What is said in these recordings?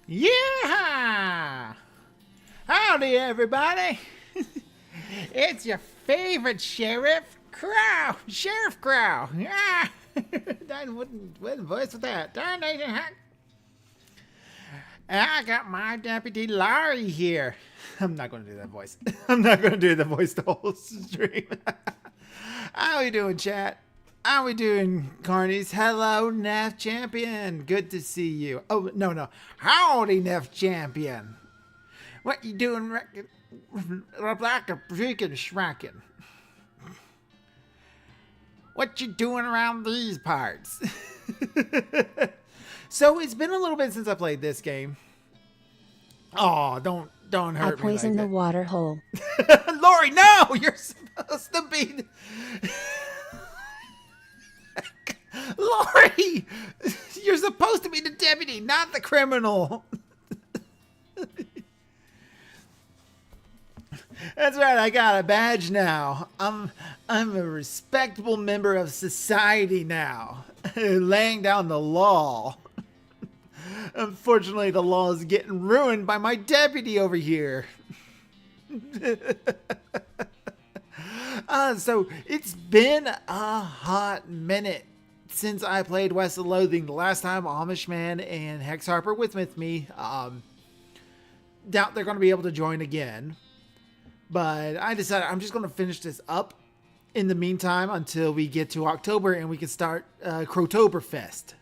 Yeah! Howdy, everybody! It's your favorite Sheriff Crow. Yeah! I wouldn't voice with that. Darnation heck! And I got my deputy Larry here. I'm not going to do that voice. I'm not going to do the voice the whole stream. How we doing, chat? How we doing, Carnies? Hello, Neff Champion. Good to see you. Oh, no. Howdy, Neff Champion. What you doing, like a freaking shracking? What you doing around these parts? So it's been a little bit since I played this game. Oh, don't hurt me. I poisoned the water hole. Lori, no! You're supposed to be... Lori! You're supposed to be the deputy, not the criminal. That's right, I got a badge now. I'm a respectable member of society now. Laying down the law. Unfortunately, the law is getting ruined by my deputy over here. So it's been a hot minute since I played West of Loathing. The last time Amish Man and Hex Harper with me. Doubt they're going to be able to join again. But I decided I'm just going to finish this up in the meantime until we get to October and we can start Crowtoberfest.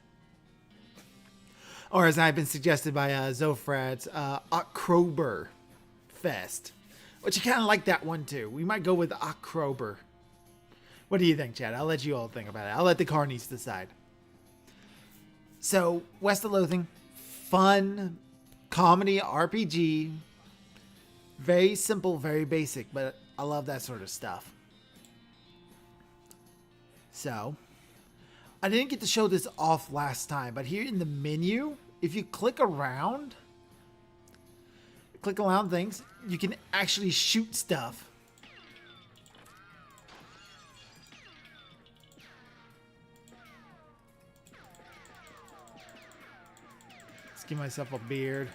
Or as I've been suggested by Zofrat, Oktoberfest. Which I kind of like that one too. We might go with Oktober. What do you think, Chad? I'll let you all think about it. I'll let the Carnies decide. So, West of Loathing. Fun. Comedy RPG. Very simple, very basic. But I love that sort of stuff. So, I didn't get to show this off last time. But here in the menu, if you click around things, you can actually shoot stuff. Let's give myself a beard.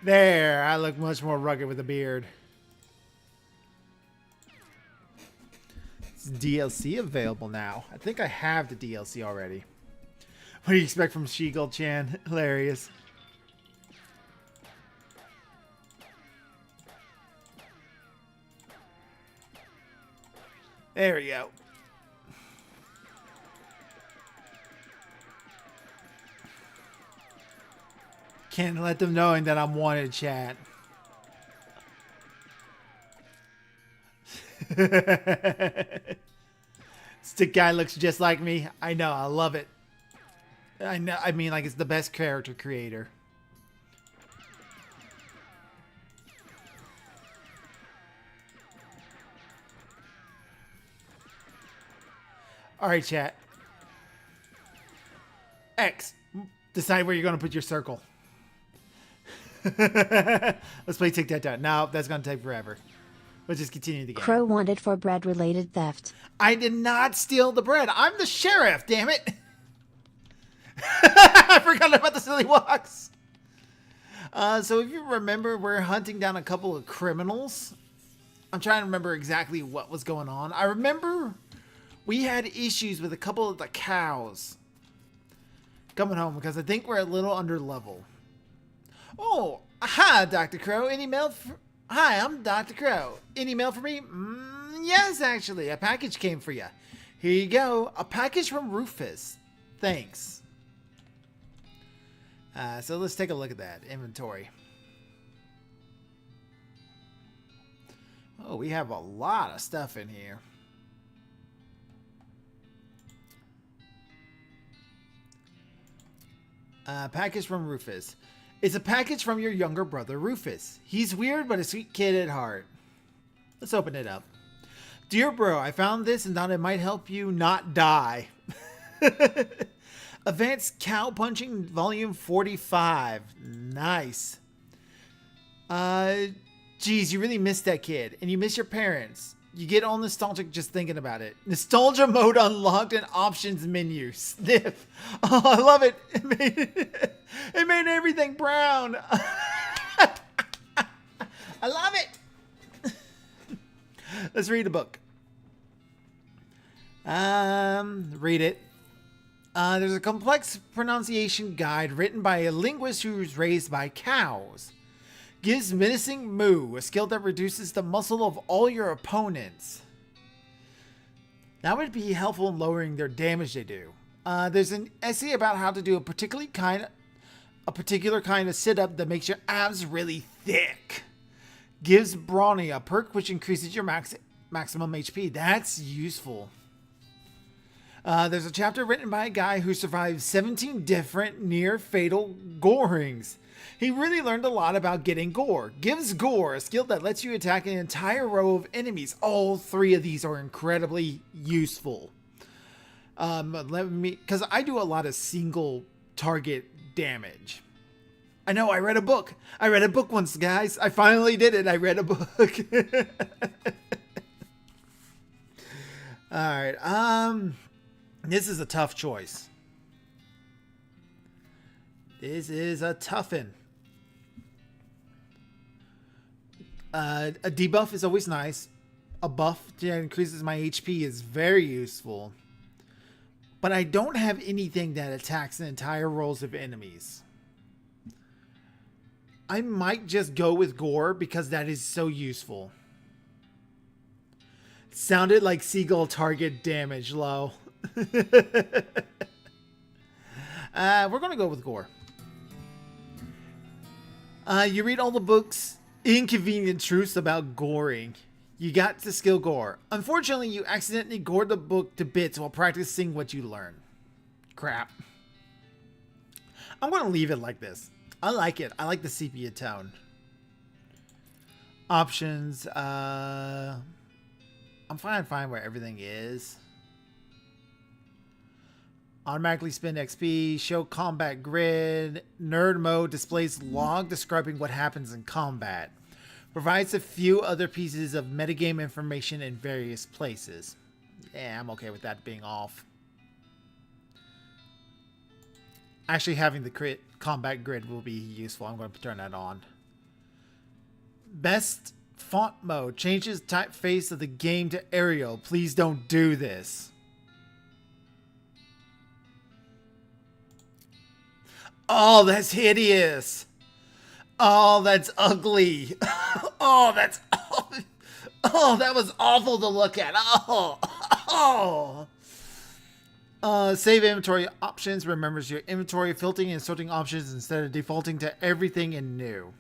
There, I look much more rugged with a beard. It's DLC available now. I think I have the DLC already. What do you expect from Sheagle-chan? Hilarious. There we go. Can't let them knowing that I'm wanted, chat. Stick guy looks just like me. I know, I love it. I know, I mean, like, it's the best character creator. Alright, chat. X. Decide where you're going to put your circle. Let's play Tic-Tac-Toe. No, that's going to take forever. Let's just continue the game. Crow wanted for bread-related theft. I did not steal the bread. I'm the sheriff, damn it. I forgot about the silly walks. So if you remember, we're hunting down a couple of criminals. I'm trying to remember exactly what was going on. I remember we had issues with a couple of the cows coming home because I think we're a little under level. Oh, hi, Dr. Crow. Any mail? Hi, I'm Dr. Crow. Any mail for me? Yes, actually. A package came for you. Here you go. A package from Rufus. Thanks. So let's take a look at that. Inventory. Oh, we have a lot of stuff in here. Package from Rufus. It's a package from your younger brother, Rufus. He's weird, but a sweet kid at heart. Let's open it up. Dear bro, I found this and thought it might help you not die. Advanced Cow Punching Volume 45. Nice. Geez, you really miss that kid. And you miss your parents. You get all nostalgic just thinking about it. Nostalgia mode unlocked and options menu. Sniff. Oh, I love it. It made everything Let's read a book. Read it. There's a complex pronunciation guide written by a linguist who was raised by cows. Gives menacing moo, a skill that reduces the muscle of all your opponents. That would be helpful in lowering their damage they do. There's an essay about how to do a particular kind of sit-up that makes your abs really thick. Gives brawny, a perk which increases your maximum HP. That's useful. There's a chapter written by a guy who survived 17 different near-fatal gorings. He really learned a lot about getting gore. Gives gore, a skill that lets you attack an entire row of enemies. All three of these are incredibly useful. Because I do a lot of single target damage. I know, I read a book. I read a book once, guys. I finally did it. I read a book. Alright, this is a tough choice. This is a toughin'. A debuff is always nice. A buff that increases my HP is very useful. But I don't have anything that attacks the entire rows of enemies. I might just go with gore because that is so useful. Sounded like seagull target damage, low. We're going to go with gore. You read all the books, inconvenient truths about goring. You got to skill gore. Unfortunately, you accidentally gored the book to bits while practicing what you learn. Crap. I'm going to leave it like this. I like it. I like the sepia tone. Options. I'm fine where everything is. Automatically spend XP. Show combat grid. Nerd mode displays log describing what happens in combat. Provides a few other pieces of metagame information in various places. Yeah, I'm okay with that being off. Actually, having the combat grid will be useful. I'm going to turn that on. Best font mode. Changes typeface of the game to Arial. Please don't do this. Oh, that's hideous. Oh, that's ugly. Oh, that's... Oh, that was awful to look at. Oh. Save inventory options. Remembers your inventory filtering and sorting options instead of defaulting to everything in new.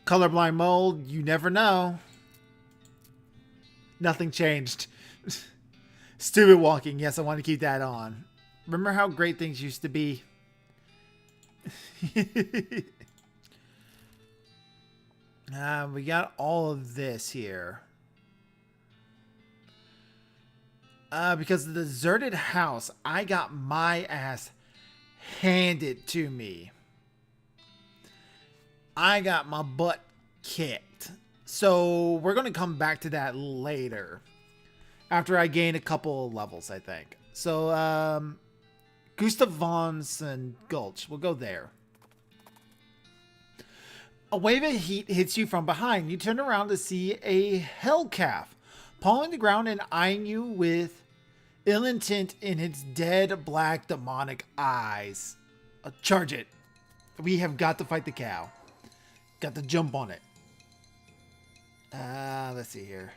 Colorblind mode. You never know. Nothing changed. Stupid walking. Yes, I want to keep that on. Remember how great things used to be? We got all of this here. Because of the deserted house, I got my ass handed to me. I got my butt kicked. So we're going to come back to that later. After I gain a couple of levels, I think. So, Gustav Von's and Gulch. We'll go there. A wave of heat hits you from behind. You turn around to see a hellcalf pawing the ground and eyeing you with ill intent in its dead black demonic eyes. Charge it. We have got to fight the cow. Got to jump on it. Let's see here.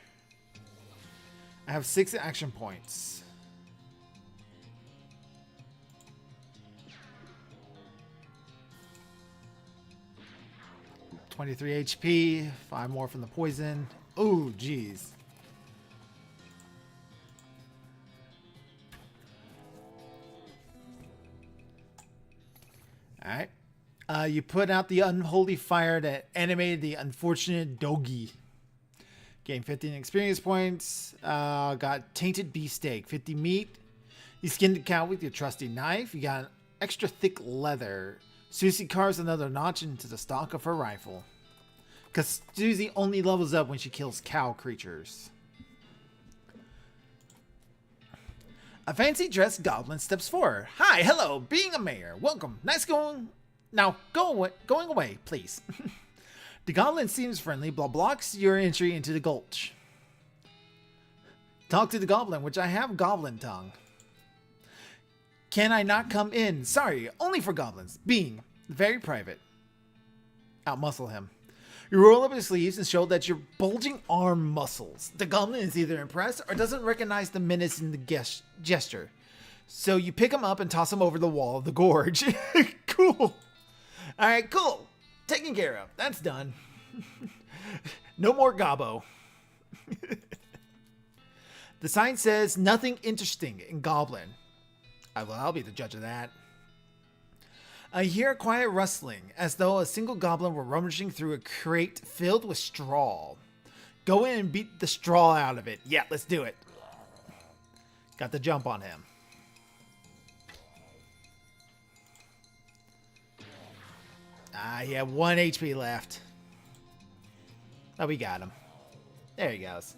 I have 6 action points. $23 HP, 5 more from the poison. Oh, jeez. Alright. You put out the unholy fire that animated the unfortunate Dogi. Gain 15 experience points. Got tainted beefsteak, 50 meat. You skinned the cow with your trusty knife. You got extra thick leather. Susie carves another notch into the stock of her rifle. Because Susie only levels up when she kills cow creatures. A fancy dressed goblin steps forward. Hi, hello, being a mayor. Welcome. Nice going. Now, going away, please. The goblin seems friendly, but blocks your entry into the gulch. Talk to the goblin, which I have goblin tongue. Can I not come in? Sorry, only for goblins. Being very private. Outmuscle him. You roll up his sleeves and show that your bulging arm muscles. The goblin is either impressed or doesn't recognize the menace in the gesture. So you pick him up and toss him over the wall of the gorge. Cool. Alright, cool. Taken care of. That's done. No more gobbo. The sign says nothing interesting in goblin. I'll be the judge of that. I hear a quiet rustling, as though a single goblin were rummaging through a crate filled with straw. Go in and beat the straw out of it. Yeah, let's do it. Got the jump on him. He had 1 HP left. Oh, we got him. There he goes.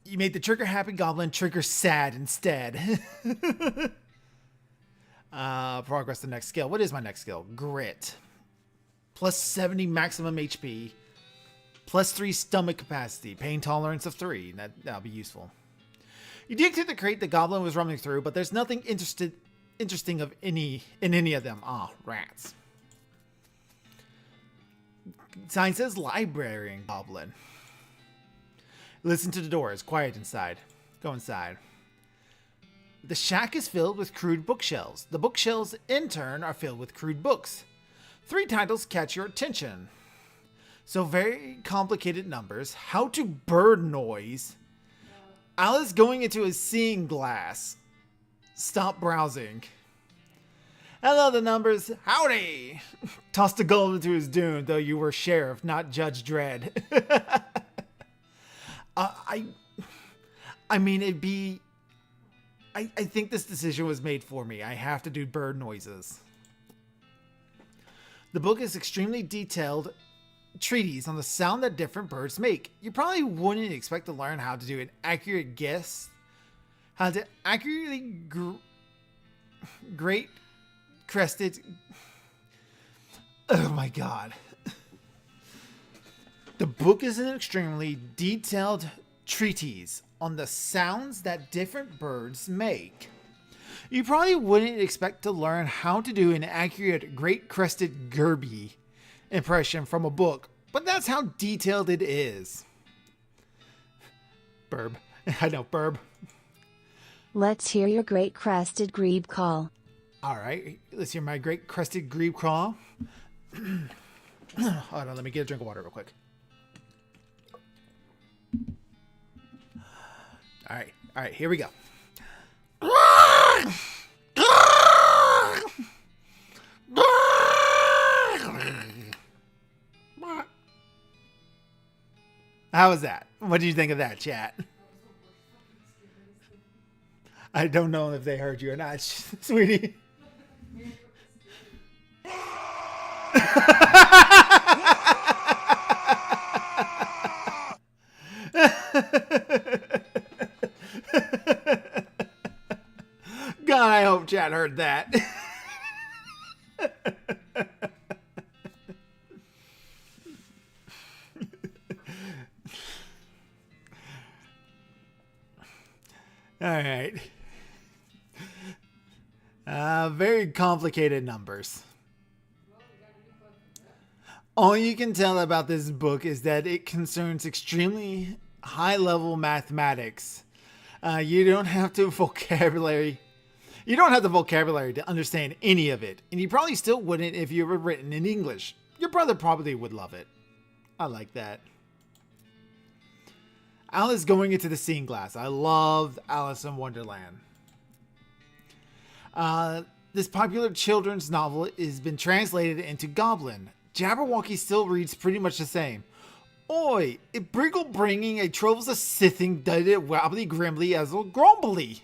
You made the trigger happy goblin trigger sad instead. Progress to the next skill. What is my next skill? Grit. Plus 70 maximum HP. Plus 3 stomach capacity. Pain tolerance of 3. That'll be useful. You dig through the crate the goblin was roaming through, but there's nothing interesting of in any of them. Rats. Sign says librarian goblin. Listen to the door. It's quiet inside. Go inside. The shack is filled with crude bookshelves. The bookshelves, in turn, are filled with crude books. 3 titles catch your attention. So very complicated numbers. How to bird noise. Alice going into a seeing glass. Stop browsing. Hello, the numbers. Howdy. Toss the gold into his dune, though you were sheriff, not Judge Dredd. I mean, it'd be... I think this decision was made for me. I have to do bird noises. The book is extremely detailed treatise on the sound that different birds make. You probably wouldn't expect to learn how to do an accurate guess. How to accurately great crested... Oh my god. The book is an extremely detailed treatise on the sounds that different birds make. You probably wouldn't expect to learn how to do an accurate great-crested Gerby impression from a book, but that's how detailed it is. Burb. I know, burb. Let's hear your great-crested grebe call. Alright, let's hear my great-crested grebe call. Hold on, let me get a drink of water real quick. Alright, here we go. How was that? What did you think of that, chat? I don't know if they heard you or not, sweetie. God, I hope chat heard that. All right. Very complicated numbers. All you can tell about this book is that it concerns extremely high-level mathematics. You don't have the vocabulary to understand any of it, and you probably still wouldn't if you were written in English. Your brother probably would love it. I like that. Alice going into the seeing glass. I love Alice in Wonderland. This popular children's novel has been translated into Goblin. Jabberwocky still reads pretty much the same. Oi, it Briggle bringing a troves a sithing did it wobbly grimly as a grumbly.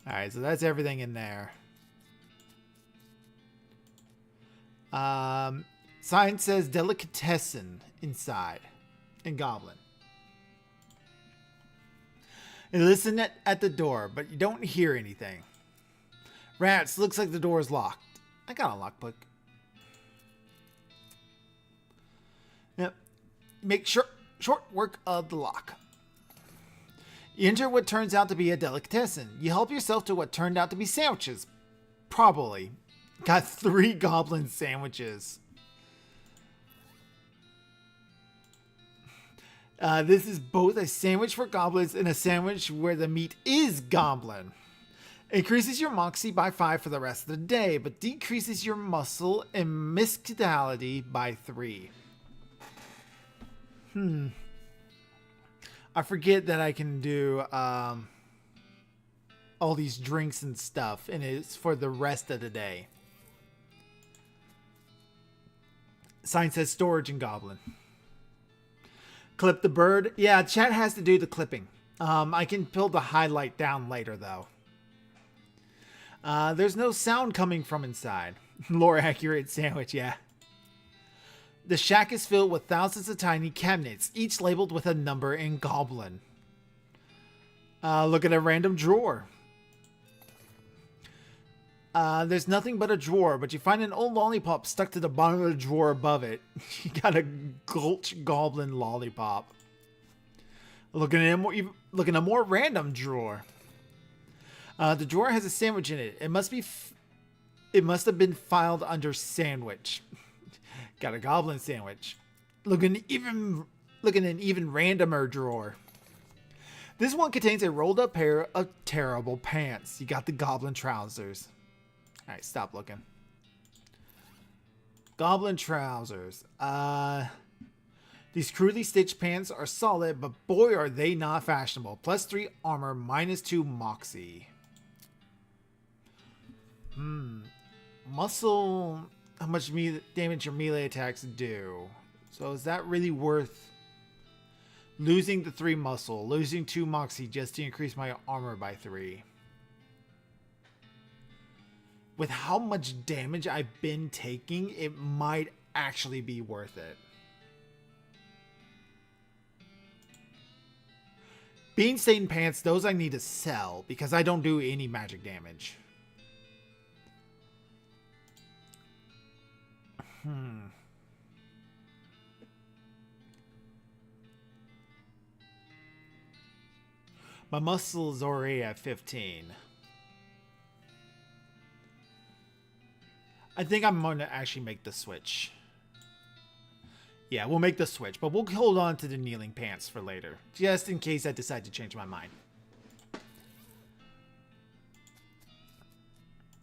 Alright, so that's everything in there. Sign says delicatessen inside. In Goblin. You listen at the door, but you don't hear anything. Rats, looks like the door is locked. I got a lockbook. Yep. make short work of the lock. You enter what turns out to be a delicatessen. You help yourself to what turned out to be sandwiches. Probably. Got 3 goblin sandwiches. This is both a sandwich for goblins and a sandwich where the meat is goblin. Increases your moxie by 5 for the rest of the day, but decreases your muscle and miscality by 3. I forget that I can do all these drinks and stuff, and it's for the rest of the day. Sign says storage in goblin. Clip the bird. Yeah, chat has to do the clipping. I can pull the highlight down later, though. There's no sound coming from inside. Lore accurate sandwich, yeah. The shack is filled with thousands of tiny cabinets, each labeled with a number in goblin. Look at a random drawer. There's nothing but a drawer, but you find an old lollipop stuck to the bottom of the drawer above it. You got a gulch goblin lollipop. Look at a more random drawer. The drawer has a sandwich in it. It must have been filed under sandwich. Got a goblin sandwich. Look at an even randomer drawer. This one contains a rolled up pair of terrible pants. You got the goblin trousers. Alright, stop looking. Goblin trousers. These crudely stitched pants are solid, but boy are they not fashionable. +3 armor, -2 moxie. Muscle. How much damage your melee attacks do. So is that really worth losing the 3 muscle, losing 2 moxie just to increase my armor by 3? With how much damage I've been taking, it might actually be worth it. Bean stained pants, those I need to sell because I don't do any magic damage. My muscle is already at 15. I think I'm going to actually make the switch. Yeah, we'll make the switch, but we'll hold on to the kneeling pants for later, just in case I decide to change my mind.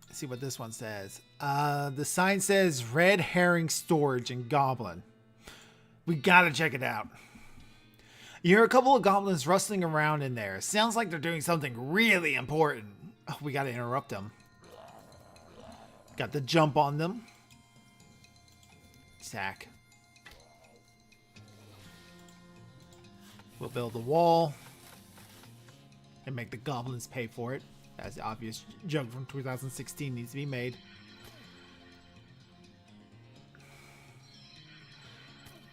Let's see what this one says. The sign says red herring storage in goblin. We gotta check it out. You hear a couple of goblins rustling around in there. Sounds like they're doing something really important. Oh, we gotta interrupt them. Got the jump on them. Sack. We'll build a wall and make the goblins pay for it. As the obvious joke from 2016 needs to be made.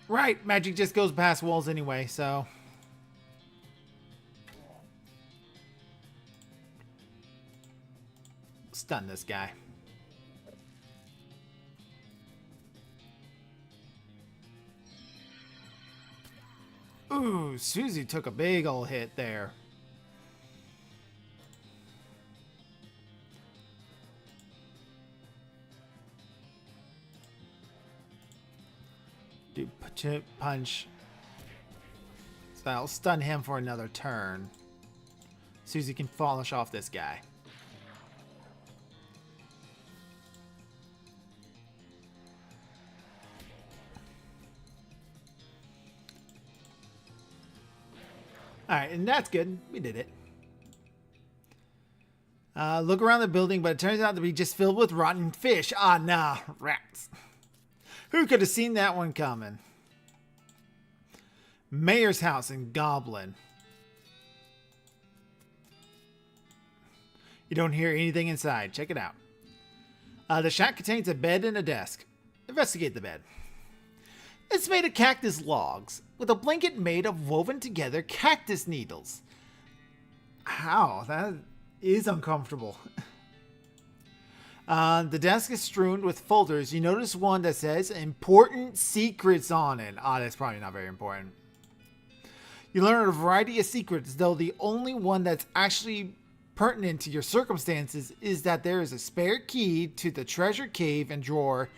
Right, magic just goes past walls anyway, so. Stun this guy. Ooh, Susie took a big ol' hit there. Do punch. So I'll stun him for another turn. Susie can polish off this guy. Alright, and that's good. We did it. Look around the building, but it turns out to be just filled with rotten fish. Ah, nah, rats. Who could have seen that one coming? Mayor's house in Goblin. You don't hear anything inside. Check it out. The shack contains a bed and a desk. Investigate the bed. It's made of cactus logs, with a blanket made of woven together cactus needles. Ow, that is uncomfortable. The desk is strewn with folders. You notice one that says important secrets on it. That's probably not very important. You learn a variety of secrets, though the only one that's actually pertinent to your circumstances is that there is a spare key to the treasure cave and drawer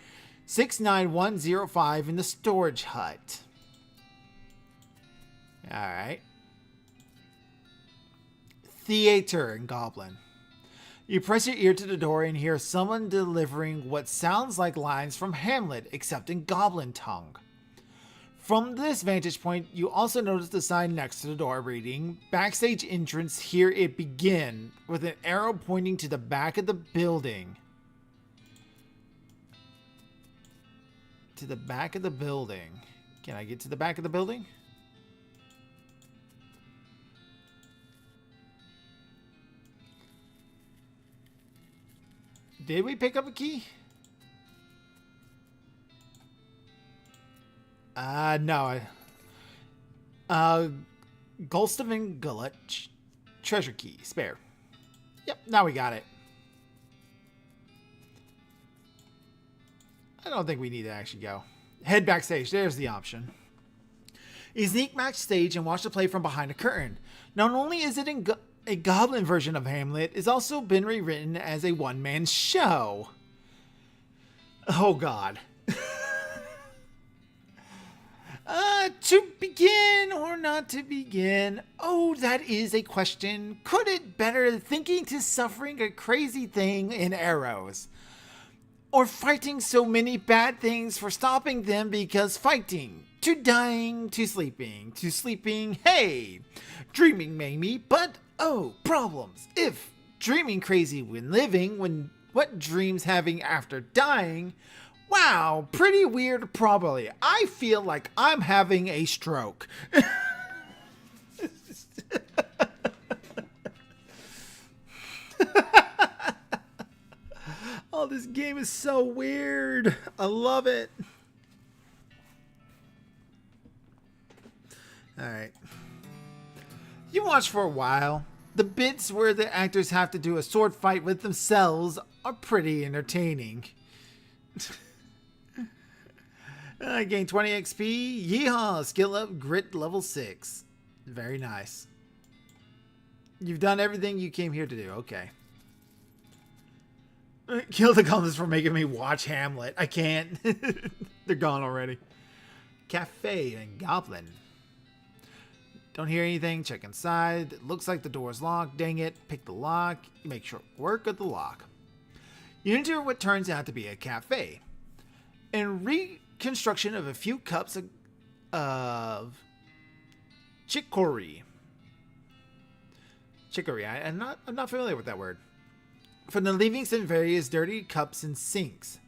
69105 in the storage hut. Alright. Theater in Goblin. You press your ear to the door and hear someone delivering what sounds like lines from Hamlet, except in Goblin tongue. From this vantage point, you also notice the sign next to the door reading, Backstage entrance, here it begin, with an arrow pointing to the back of the building. To the back of the building. Can I get to the back of the building? Did we pick up a key? No. Golstaven Gullet. Treasure key. Spare. Yep, now we got it. I don't think we need to actually go. Head backstage. There's the option. You sneak backstage and watch the play from behind a curtain. Not only is it a Goblin version of Hamlet, it's also been rewritten as a one-man show. Oh, God. To begin or not to begin? Oh, that is a question. Could it better thinking to suffering a crazy thing in arrows? Or fighting so many bad things for stopping them because fighting? To dying, to sleeping, hey! Dreaming maybe, but oh, problems. If dreaming crazy when living, when what dreams having after dying? Wow, pretty weird probably. I feel like I'm having a stroke. Oh, this game is so weird. I love it. Alright. You watch for a while. The bits where the actors have to do a sword fight with themselves are pretty entertaining. I gained 20 XP. Yeehaw! Skill up, grit level 6. Very nice. You've done everything you came here to do. Okay. Kill the goblins for making me watch Hamlet. I can't. They're gone already. Cafe and Goblin. Don't hear anything. Check inside. It looks like the door's locked. Dang it. Pick the lock. You make short work of the lock. You enter what turns out to be a cafe. And reconstruction of a few cups of chicory. Chicory. I'm not familiar with that word. From the leavings in various dirty cups and sinks.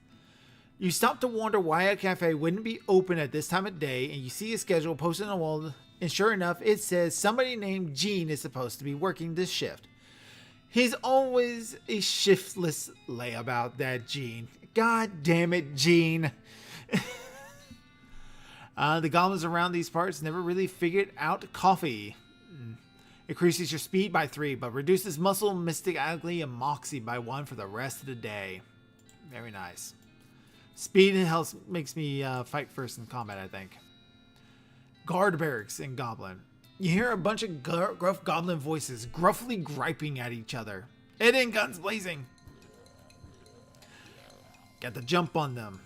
You stop to wonder why a cafe wouldn't be open at this time of day, and you see a schedule posted on the wall, and sure enough, it says somebody named Gene is supposed to be working this shift. He's always a shiftless layabout, that Gene. God damn it, Gene. The goblins around these parts never really figured out coffee. Increases your speed by 3, but reduces muscle, mystic, ugly, and moxie by 1 for the rest of the day. Very nice. Speed and health makes me fight first in combat, I think. Guard barracks in Goblin. You hear a bunch of gruff goblin voices gruffly griping at each other. Head in, guns blazing. Got the jump on them.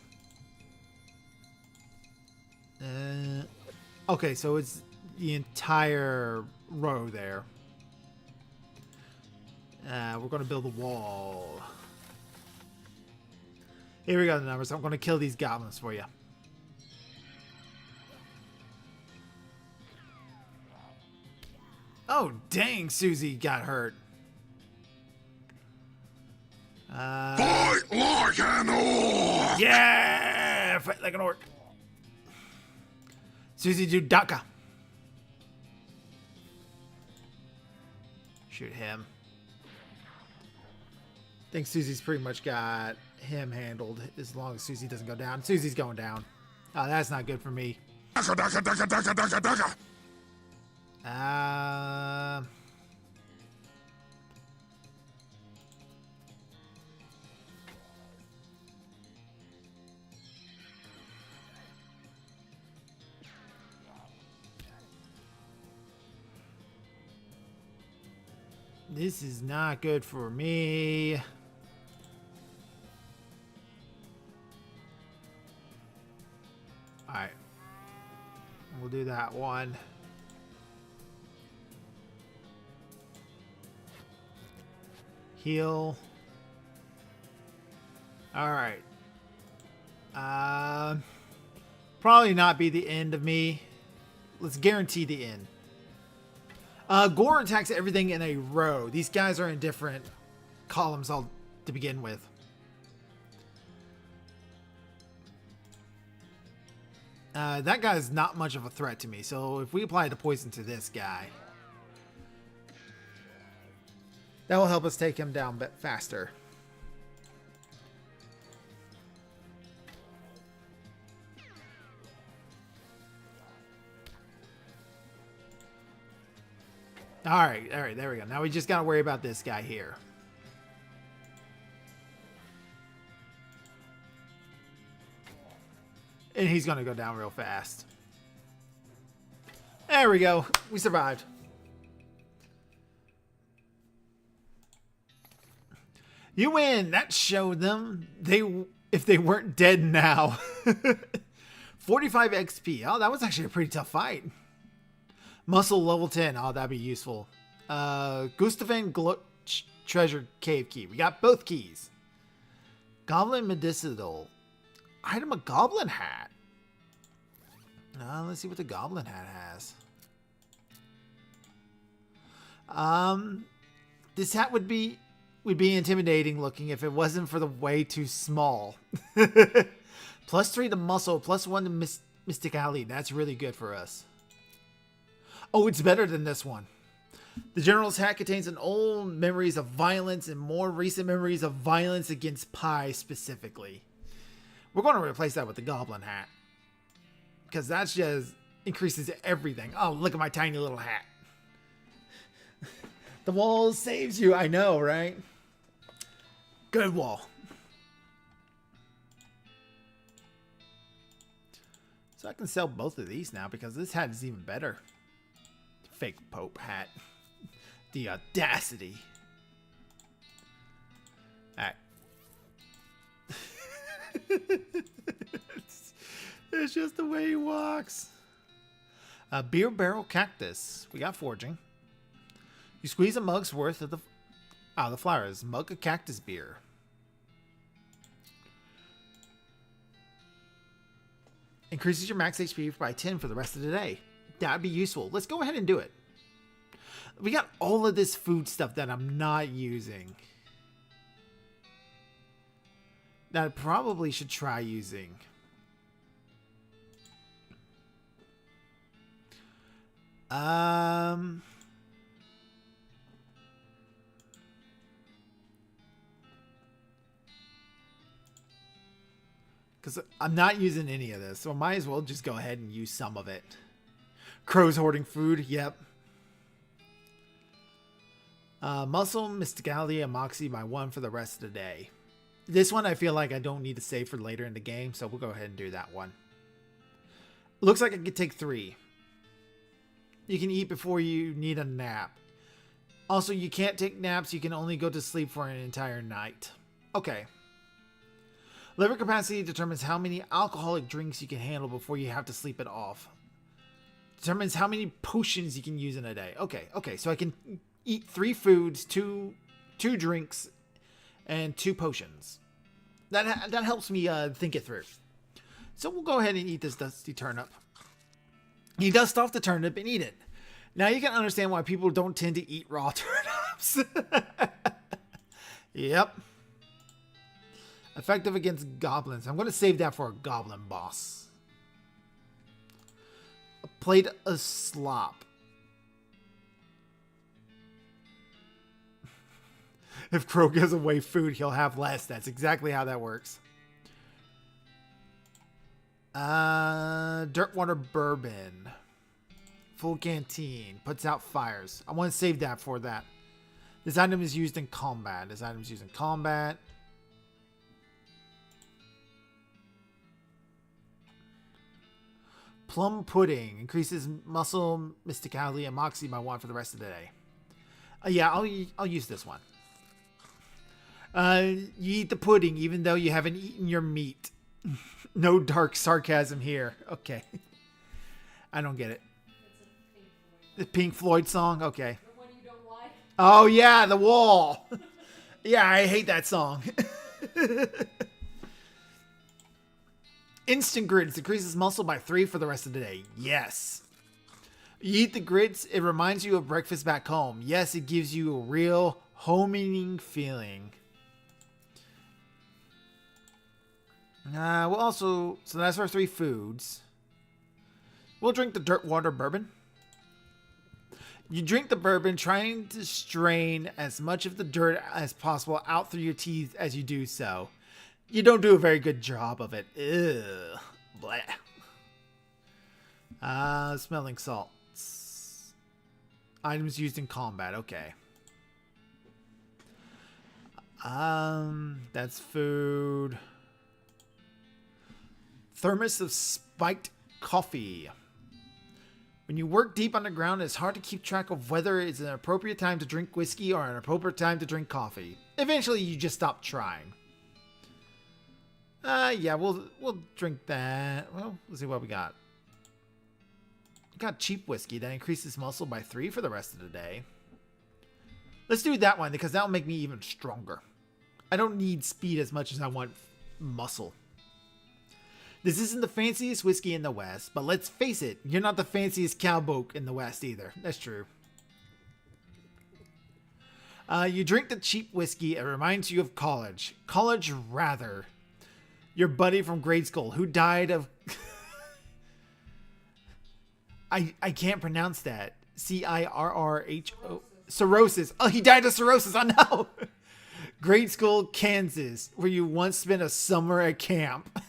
Okay, so it's the entire row there. We're going to build a wall. Here we go, the numbers. I'm going to kill these goblins for you. Oh, dang, Susie got hurt. Fight like an orc! Yeah! Fight like an orc. Susie, do Daka. Shoot him. I think Susie's pretty much got him handled as long as Susie doesn't go down. Susie's going down. Oh, that's not good for me. Daka, daka, daka, daka, daka, daka. This is not good for me. Alright. We'll do that one. Heal. Alright. Probably not be the end of me. Let's guarantee the end. Gore attacks everything in a row. These guys are in different columns all to begin with. That guy's not much of a threat to me. So if we apply the poison to this guy, that will help us take him down a bit faster. Alright, there we go. Now we just gotta worry about this guy here. And he's gonna go down real fast. There we go. We survived. You win. That showed them if they weren't dead now. 45 XP. Oh, that was actually a pretty tough fight. Muscle level 10. Oh, that'd be useful. Gustavan treasure cave key. We got both keys. Goblin medicinal. Item a goblin hat. Let's see what the goblin hat has. This hat would be intimidating looking if it wasn't for the way too small. +3 to muscle, +1 to mysticality. That's really good for us. Oh, it's better than this one. The General's hat contains an old memories of violence and more recent memories of violence against Pi specifically. We're going to replace that with the Goblin hat. Because that just increases everything. Oh, look at my tiny little hat. The wall saves you. I know, right? Good wall. So I can sell both of these now because this hat is even better. Fake Pope hat. The audacity. Alright. It's just the way he walks. A beer barrel cactus. We got foraging. You squeeze a mug's worth of the flowers. Mug of cactus beer. Increases your max HP by 10 for the rest of the day. That'd be useful. Let's go ahead and do it. We got all of this food stuff that I'm not using. That I probably should try using. Because I'm not using any of this, so I might as well just go ahead and use some of it. Crows hoarding food, yep. Muscle, Mysticality, and Moxie by 1 for the rest of the day. This one I feel like I don't need to save for later in the game, so we'll go ahead and do that one. Looks like I could take 3. You can eat before you need a nap. Also, you can't take naps, you can only go to sleep for an entire night. Okay. Liver capacity determines how many alcoholic drinks you can handle before you have to sleep it off. Determines how many potions you can use in a day. Okay, so I can eat 3 foods, 2 drinks, and 2 potions. That helps me think it through. So we'll go ahead and eat this dusty turnip. You dust off the turnip and eat it. Now you can understand why people don't tend to eat raw turnips. Yep. Effective against goblins. I'm going to save that for a goblin boss. A plate of slop. If Crow gives away food, he'll have less. That's exactly how that works. Dirtwater bourbon. Full canteen. Puts out fires. I want to save that for that. This item is used in combat. Plum pudding. Increases muscle, mysticality, and moxie by 1 for the rest of the day. Yeah, I'll use this one. You eat the pudding even though you haven't eaten your meat. No dark sarcasm here. Okay. I don't get it. The Pink Floyd song? Okay. The one you don't like? Oh, yeah, The Wall. Yeah, I hate that song. Instant grits decreases muscle by 3 for the rest of the day. Yes. You eat the grits, it reminds you of breakfast back home. Yes, it gives you a real homing feeling. We'll also, so that's our 3 foods. We'll drink the dirt water bourbon. You drink the bourbon, trying to strain as much of the dirt as possible out through your teeth as you do so. You don't do a very good job of it. Ugh. Blah. Smelling salts. Items used in combat. Okay. That's food. Thermos of spiked coffee. When you work deep underground, it's hard to keep track of whether it's an appropriate time to drink whiskey or an appropriate time to drink coffee. Eventually, you just stop trying. Yeah, we'll drink that. Well, let's see what we got. We got cheap whiskey that increases muscle by 3 for the rest of the day. Let's do that one because that'll make me even stronger. I don't need speed as much as I want muscle. This isn't the fanciest whiskey in the West, but let's face it, you're not the fanciest cowboy in the West either. That's true. You drink the cheap whiskey, it reminds you of college. College, rather. Your buddy from grade school who died of... I can't pronounce that. C-I-R-R-H-O... Cirrhosis. Oh, he died of cirrhosis. I know. Grade school, Kansas, where you once spent a summer at camp.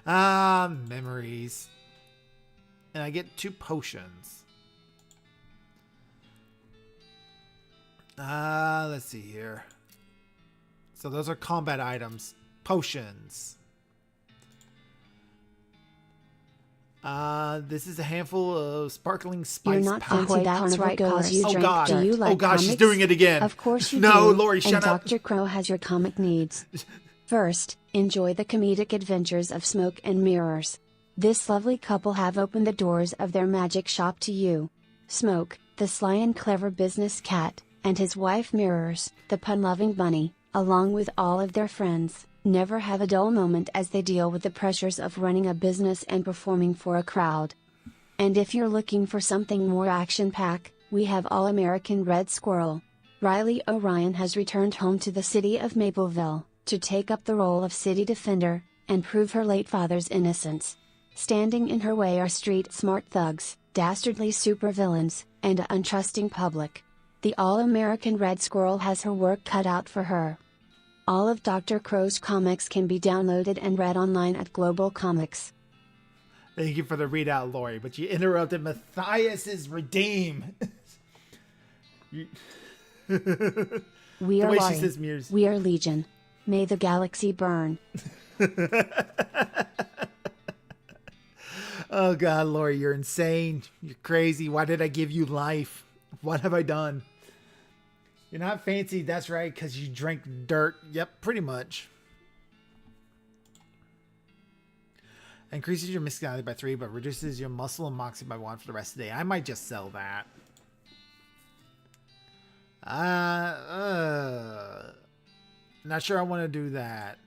Memories. And I get 2 potions. Let's see here. So those are combat items. Potions. This is a handful of sparkling spice You're not powder. fancy that's right, cause you Oh drink god. Do you like Oh god, comics? she's doing it again. Of course you no, do. Lori, shut and up. Dr. Crow has your comic needs. First, enjoy the comedic adventures of Smoke and Mirrors. This lovely couple have opened the doors of their magic shop to you. Smoke, the sly and clever business cat, and his wife Mirrors, the pun-loving bunny, along with all of their friends, never have a dull moment as they deal with the pressures of running a business and performing for a crowd. And if you're looking for something more action-packed, we have All-American Red Squirrel. Riley O'Ryan has returned home to the city of Mapleville, to take up the role of city defender, and prove her late father's innocence. Standing in her way are street-smart thugs, dastardly supervillains, and an untrusting public. The All-American Red Squirrel has her work cut out for her. All of Dr. Crow's comics can be downloaded and read online at Global Comics. Thank you for the readout, Lori, but you interrupted Matthias's redeem. We are Lori. Lori. We are Legion. May the galaxy burn. Oh god, Lori, you're insane. You're crazy. Why did I give you life? What have I done? You're not fancy, that's right, because you drank dirt. Yep, pretty much. Increases your muscularity by 3, but reduces your muscle and moxie by 1 for the rest of the day. I might just sell that. Not sure I want to do that.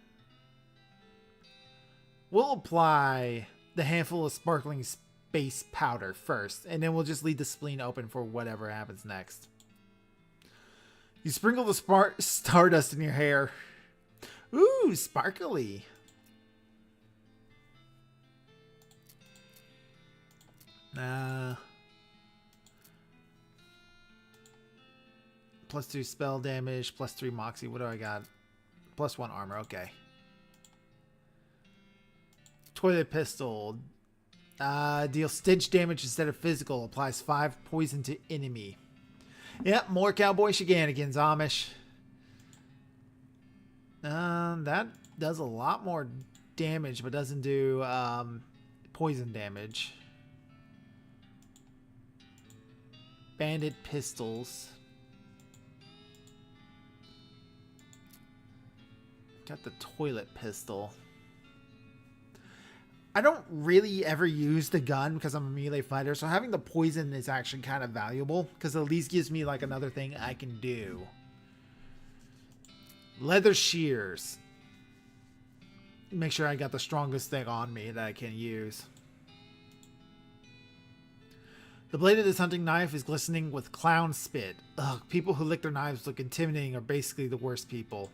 We'll apply the handful of sparkling space powder first, and then we'll just leave the spleen open for whatever happens next. You sprinkle the stardust in your hair. Ooh, sparkly. Plus 2 spell damage, plus 3 moxie. What do I got? Plus 1 armor. Okay. Toilet pistol. Deal stitch damage instead of physical. Applies 5 poison to enemy. Yep, more cowboy shenanigans, Amish. That does a lot more damage, but doesn't do poison damage. Bandit pistols. Got the toilet pistol. I don't really ever use the gun because I'm a melee fighter, so having the poison is actually kind of valuable because at least gives me like another thing I can do. Leather shears. Make sure I got the strongest thing on me that I can use. The blade of this hunting knife is glistening with clown spit. Ugh, people who lick their knives look intimidating are basically the worst people.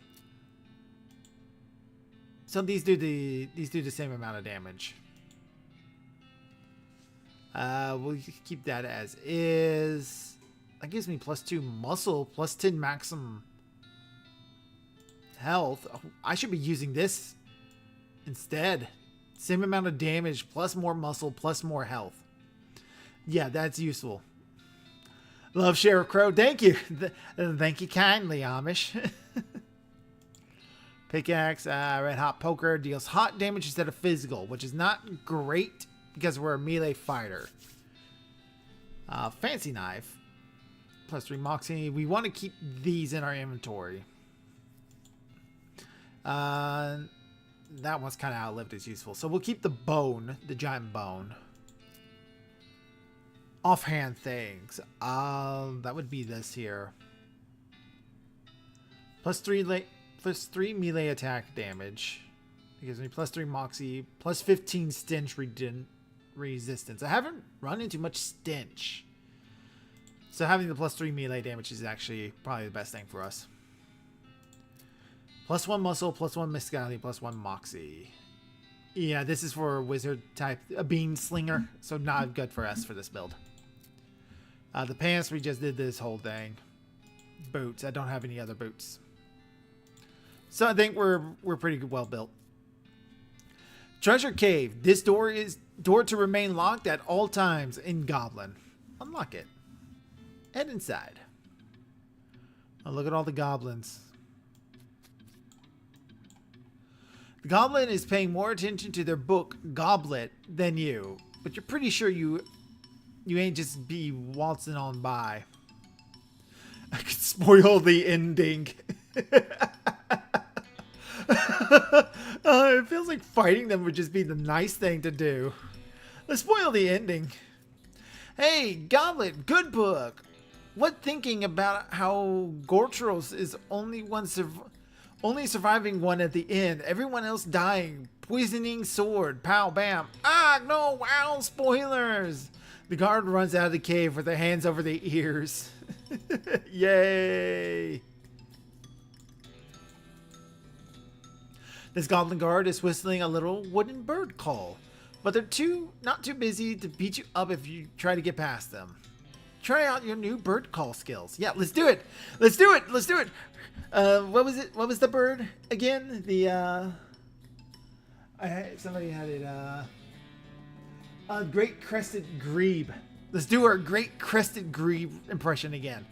So these do the same amount of damage. We'll keep that as is. That gives me +2 muscle, +10 maximum health. Oh, I should be using this instead. Same amount of damage, plus more muscle, plus more health. Yeah, that's useful. Love Sheriff Crow. Thank you. Thank you kindly, Amish. Pickaxe, red hot poker deals hot damage instead of physical, which is not great because we're a melee fighter. Fancy knife, +3 moxie. We want to keep these in our inventory. That one's kind of outlived its useful, so we'll keep the bone, the giant bone. Offhand things. That would be this here. +3 melee attack damage. It gives me +3 moxie, +15 stench resistance. I haven't run into much stench, so having the +3 melee damage is actually probably the best thing for us. +1 muscle, +1 miscality, +1 moxie. Yeah, this is for a wizard type, a bean slinger, so not good for us for this build. The pants, we just did this whole thing. Boots, I don't have any other boots. So I think we're pretty well built. Treasure cave. This door is to remain locked at all times in Goblin. Unlock it. Head inside. Oh, look at all the goblins. The goblin is paying more attention to their book, Goblet, than you. But you're pretty sure you ain't just be waltzing on by. I could spoil the ending. It feels like fighting them would just be the nice thing to do. Let's spoil the ending. Hey, Goblet, good book. What thinking about how Gortros is only surviving one at the end. Everyone else dying. Poisoning sword. Pow, bam. Ah, no, wow, spoilers. The guard runs out of the cave with their hands over their ears. Yay. This goblin guard is whistling a little wooden bird call, but they're not too busy to beat you up if you try to get past them. Try out your new bird call skills. Yeah, let's do it. Let's do it. Let's do it. What was it? What was the bird again? Somebody had it. Great crested grebe. Let's do our great crested grebe impression again.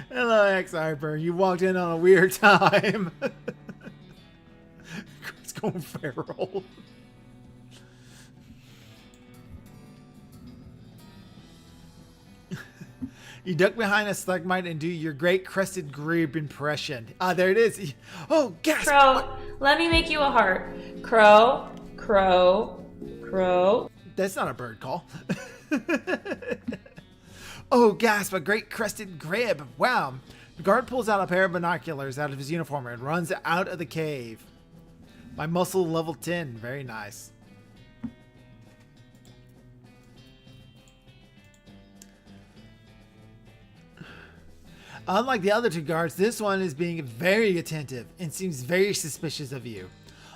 Hello, X-Hyper. You walked in on a weird time. It's going feral. You duck behind a stalagmite and do your great crested grebe impression. Ah, there it is. Oh, gasp! Crow, let me make you a heart. Crow, crow, crow. That's not a bird call. Oh, gasp, a great crested grebe. Wow. The guard pulls out a pair of binoculars out of his uniform and runs out of the cave. My muscle level 10. Very nice. Unlike the other two guards, this one is being very attentive and seems very suspicious of you.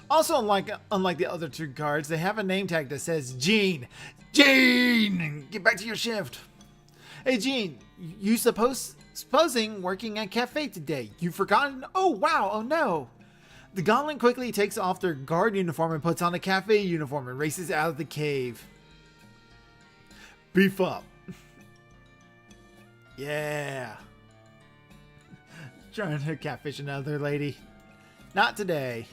Also, unlike the other two guards, they have a name tag that says Gene. Gene! Get back to your shift. Hey, Gene, you supposing working at cafe today. You've forgotten? Oh, wow. Oh, no. The goblin quickly takes off their guard uniform and puts on a cafe uniform and races out of the cave. beef up. Yeah. Trying to catfish another lady. Not today.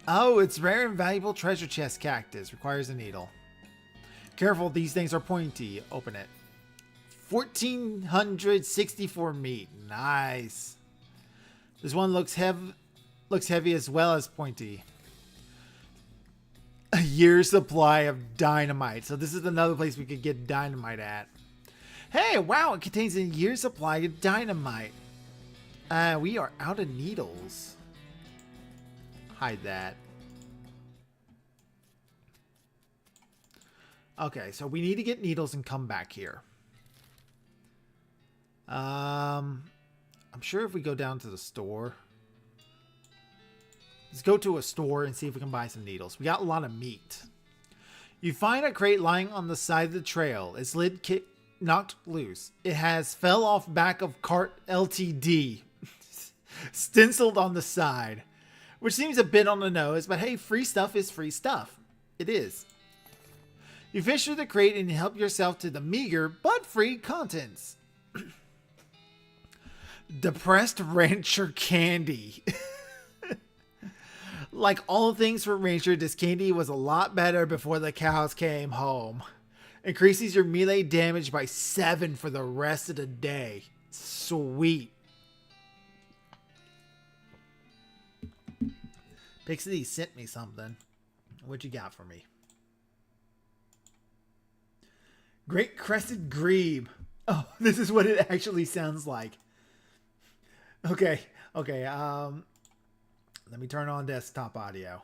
Oh, it's rare and valuable treasure chest cactus. Requires a needle. Careful, these things are pointy. Open it. 1464 meat. Nice. This one looks heavy as well as pointy. A year's supply of dynamite. So this is another place we could get dynamite at. Hey, wow, it contains a year's supply of dynamite. We are out of needles. Hide that. Okay, so we need to get needles and come back here. I'm sure if we go down to the store. Let's go to a store and see if we can buy some needles. We got a lot of meat. You find a crate lying on the side of the trail. Its lid knocked loose. It has fell off back of cart LTD. Stenciled on the side. Which seems a bit on the nose, but hey, free stuff is free stuff. It is. You fish through the crate and help yourself to the meager but free contents. Depressed rancher candy. Like all things for Ranger, this candy was a lot better before the cows came home. Increases your melee damage by 7 for the rest of the day. Sweet. Pixie sent me something. What you got for me? Great Crested Grebe. Oh, this is what it actually sounds like. Okay. Let me turn on desktop audio.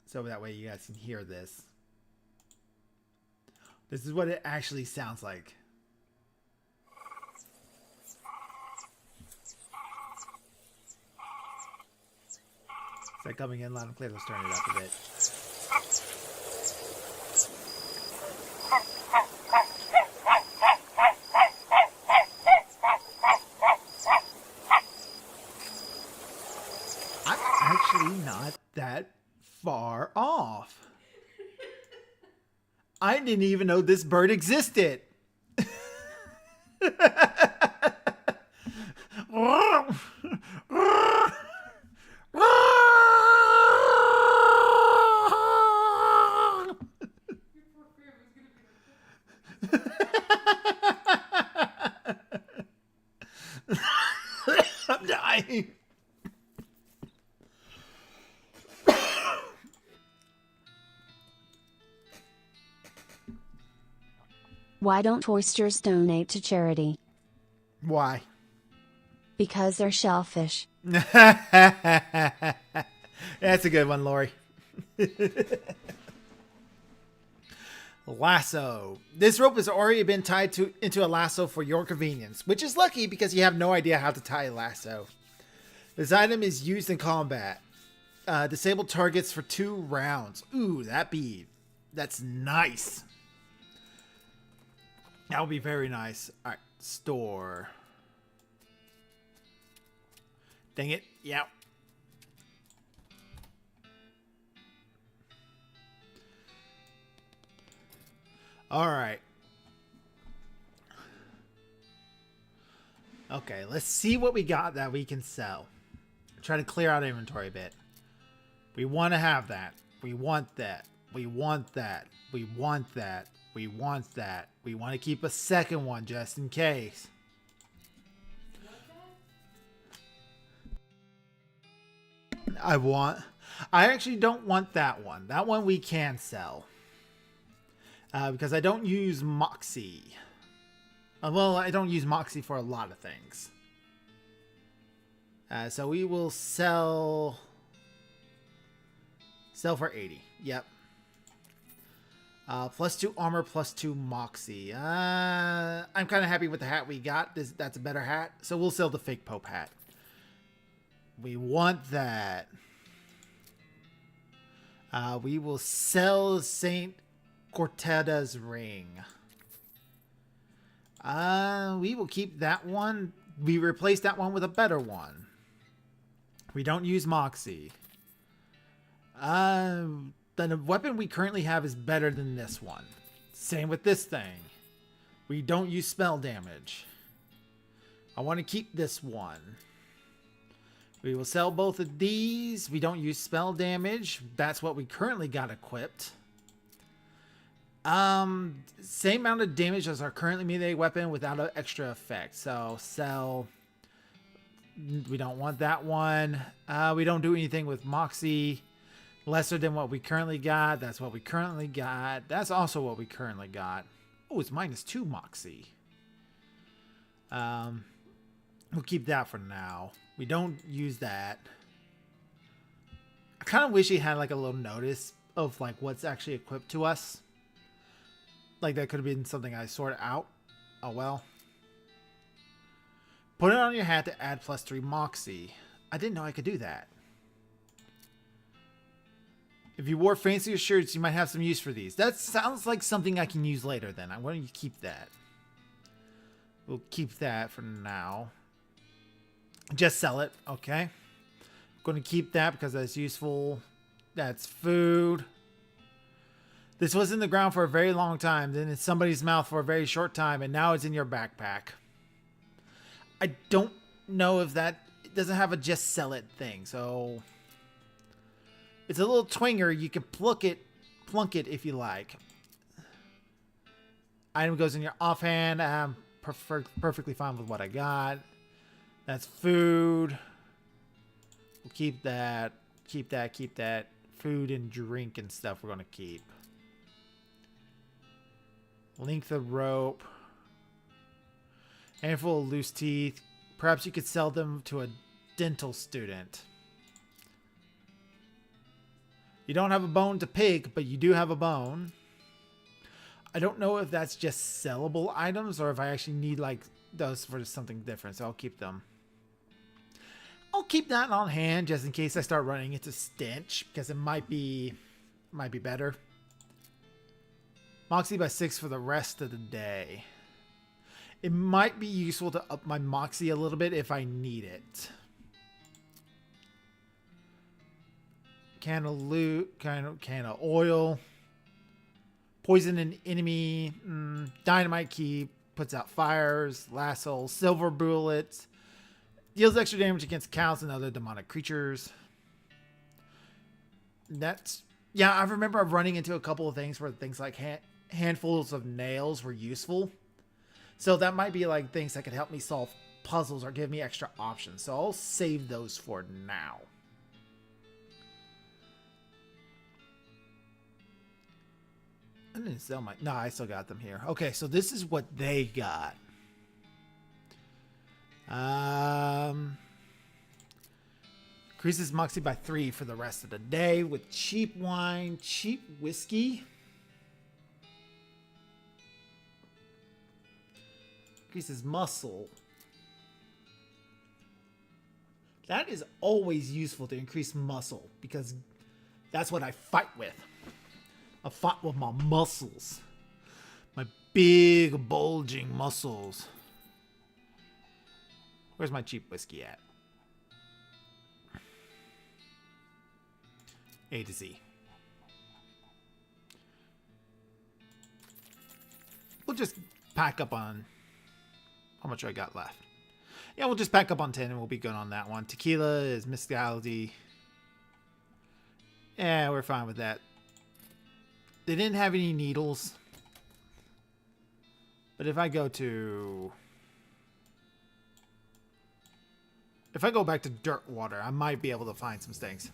So that way you guys can hear this. This is what it actually sounds like. Is that coming in loud and clear? Let's turn it up a bit. I'm actually not that far off. I didn't even know this bird existed. I'm dying. Why don't oysters donate to charity? Why? Because they're shellfish. That's a good one, Lori. Lasso. This rope has already been tied into a lasso for your convenience, which is lucky because you have no idea how to tie a lasso. This item is used in combat. Disable targets for 2 rounds. Ooh, that's nice. That would be very nice. All right, store. Dang it. Yeah. All right. Okay, let's see what we got that we can sell. Try to clear out inventory a bit. We want to have that. We want that. We want that. We want that. We want that. We want to keep a second one just in case. I actually don't want that one. That one we can sell. Because I don't use Moxie. Well, I don't use Moxie for a lot of things. So we will sell for 80. Yep. +2 armor, +2 Moxie. I'm kind of happy with the hat we got. That's a better hat. So we'll sell the fake Pope hat. We want that. We will sell Saint Corteda's ring. We will keep that one. We replace that one with a better one. We don't use Moxie. then the weapon we currently have is better than this one. Same with this thing. We don't use spell damage. I want to keep this one. We will sell both of these. We don't use spell damage. That's what we currently got equipped. Same amount of damage as our currently melee weapon without an extra effect. So sell. We don't want that one. We don't do anything with Moxie. Lesser than what we currently got. That's what we currently got. That's also what we currently got. Oh, it's -2 Moxie. We'll keep that for now. We don't use that. I kind of wish he had like a little notice of like what's actually equipped to us. Like that could have been something I sorted out. Oh well. Put it on your hat to add +3 Moxie. I didn't know I could do that. If you wore fancier shirts, you might have some use for these. That sounds like something I can use later then. I'm going to keep that. We'll keep that for now. Just sell it. Okay. I'm going to keep that because that's useful. That's food. This was in the ground for a very long time. Then it's somebody's mouth for a very short time. And now it's in your backpack. I don't know if that... It doesn't have a just sell it thing. So... It's a little twinger. You can plunk it if you like. Item goes in your offhand. I'm perfectly fine with what I got. That's food. We'll keep that. Keep that. Keep that. Food and drink and stuff we're going to keep. Length of rope. Handful of loose teeth. Perhaps you could sell them to a dental student. You don't have a bone to pick, but you do have a bone. I don't know if that's just sellable items or if I actually need like those for something different. So I'll keep them. I'll keep that on hand just in case I start running into stench because it might be better. Moxie by 6 for the rest of the day. It might be useful to up my Moxie a little bit if I need it. Can of loot, can of oil, poison an enemy, dynamite key, puts out fires, lasso, silver bullets, deals extra damage against cows and other demonic creatures. That's, yeah, I remember running into a couple of things where things like handfuls of nails were useful. So that might be like things that could help me solve puzzles or give me extra options. So I'll save those for now. I didn't sell my... No, I still got them here. Okay, so this is what they got. Increases Moxie by 3 for the rest of the day with cheap wine, cheap whiskey. Increases muscle. That is always useful to increase muscle because that's what I fight with. I fought with my muscles. My big bulging muscles. Where's my cheap whiskey at? A to Z. We'll just pack up on... How much I got left? Yeah, we'll just pack up on 10 and we'll be good on that one. Tequila is Mysticality. Yeah, we're fine with that. They didn't have any needles. But if I go to... If I go back to Dirt Water, I might be able to find some things.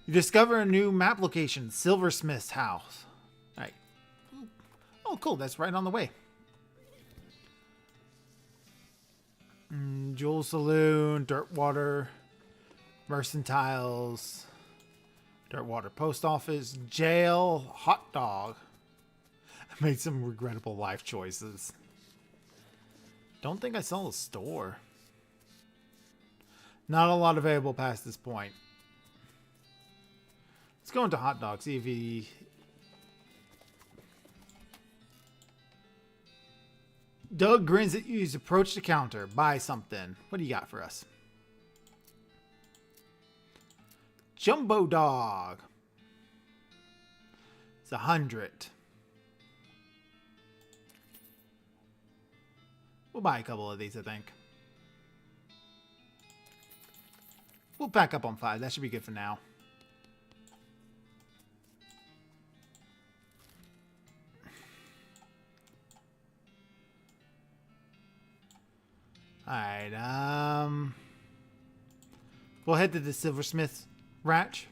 You discover a new map location, Silversmith's house. All right. Oh, cool. That's right on the way. Jewel Saloon, Dirt Water, Mercantiles, Dirt Water Post Office, Jail, Hot Dog. I made some regrettable life choices. Don't think I saw a store. Not a lot available past this point. Let's go into Hot Dog, see if he... Doug grins at you as you approach the counter. Buy something. What do you got for us? Jumbo Dog. 100. We'll buy a couple of these, I think. We'll pack up on 5. That should be good for now. Alright, we'll head to the Silversmith Ranch.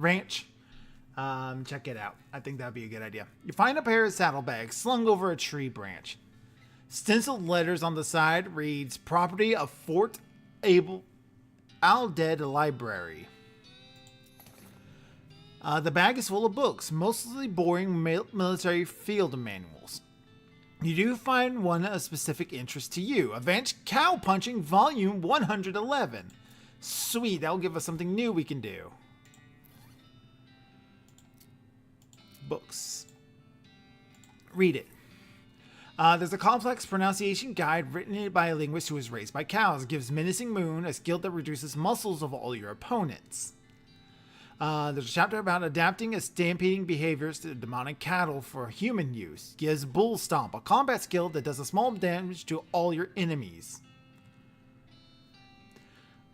Check it out. I think that'd be a good idea. You find a pair of saddlebags slung over a tree branch. Stenciled letters on the side reads, property of Fort Al-Dead Library. The bag is full of books, mostly boring military field manuals. You do find one of specific interest to you. Advanced Cow Punching Volume 111. Sweet, that'll give us something new we can do. Books. Read it. There's a complex pronunciation guide written by a linguist who was raised by cows. It gives Menacing Moon a skill that reduces muscles of all your opponents. There's a chapter about adapting a stampeding behaviors to demonic cattle for human use. Gives Bull Stomp, a combat skill that does a small damage to all your enemies.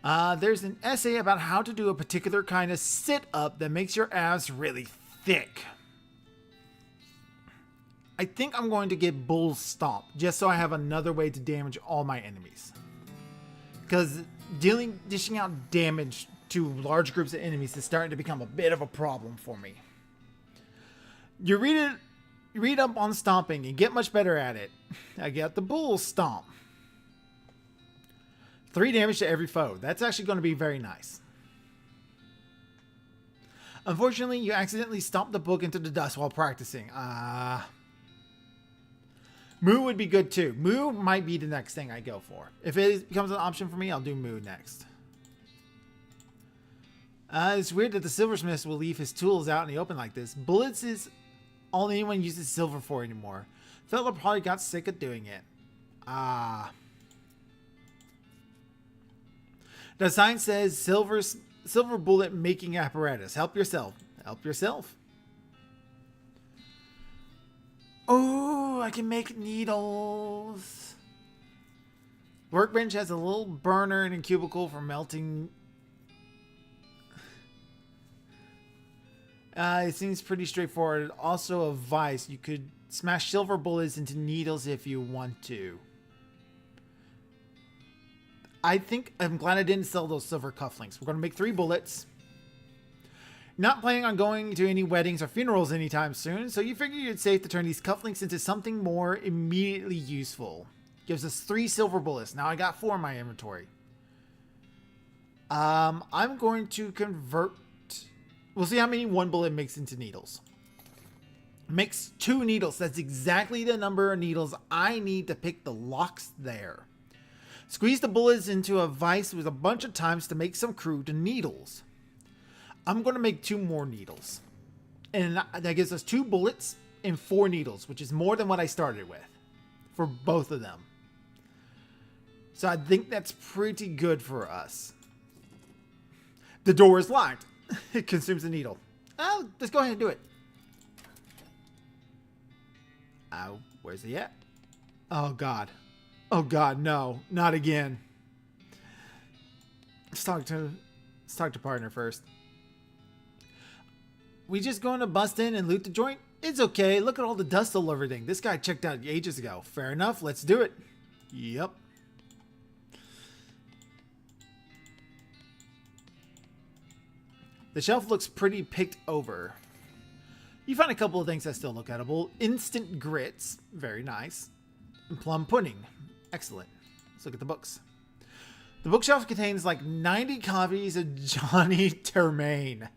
There's an essay about how to do a particular kind of sit-up that makes your abs really thick. I think I'm going to get Bull Stomp, just so I have another way to damage all my enemies. Because dishing out damage to large groups of enemies is starting to become a bit of a problem for me. You read up on stomping and get much better at it. I got the Bull Stomp. 3 damage to every foe. That's actually going to be very nice. Unfortunately, you accidentally stomped the book into the dust while practicing. Moo would be good too. Moo might be the next thing I go for. If it becomes an option for me, I'll do Moo next. It's weird that the silversmith will leave his tools out in the open like this. Bullets is all anyone uses silver for anymore. Fella probably got sick of doing it. The sign says silver bullet making apparatus. Help yourself. Help yourself. Oh, I can make needles. Workbench has a little burner in a cubicle for melting. It seems pretty straightforward. Also a vice. You could smash silver bullets into needles if you want to. I'm glad I didn't sell those silver cufflinks. We're going to make 3 bullets. Not planning on going to any weddings or funerals anytime soon, so you figure it's safe to turn these cufflinks into something more immediately useful. Gives us 3 silver bullets. Now I got 4 in my inventory. I'm going to convert. We'll see how many 1 bullet makes into needles. Makes 2 needles. That's exactly the number of needles I need to pick the locks there. Squeeze the bullets into a vise with a bunch of times to make some crude needles. I'm going to make 2 more needles. And that gives us 2 bullets and 4 needles, which is more than what I started with for both of them. So I think that's pretty good for us. The door is locked. It consumes a needle. Oh, let's go ahead and do it. Oh, where's he at? Oh, God. Oh, God, no. Not again. Let's talk to partner first. We just going to bust in and loot the joint? It's okay. Look at all the dust all over everything. This guy checked out ages ago. Fair enough. Let's do it. Yep. The shelf looks pretty picked over. You find a couple of things that still look edible. Instant grits. Very nice. And plum pudding. Excellent. Let's look at the books. The bookshelf contains like 90 copies of Johnny Termaine.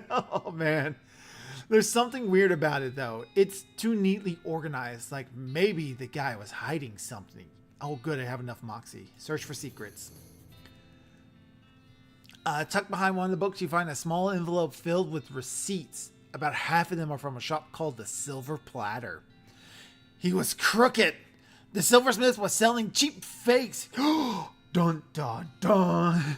Oh man, there's something weird about it though. It's too neatly organized. Like maybe the guy was hiding something. Oh good, I have enough moxie. Search for secrets. Tucked behind one of the books you find a small envelope filled with receipts. About half of them are from a shop called the Silver Platter. He was crooked. The silversmith was selling cheap fakes. Dun dun dun.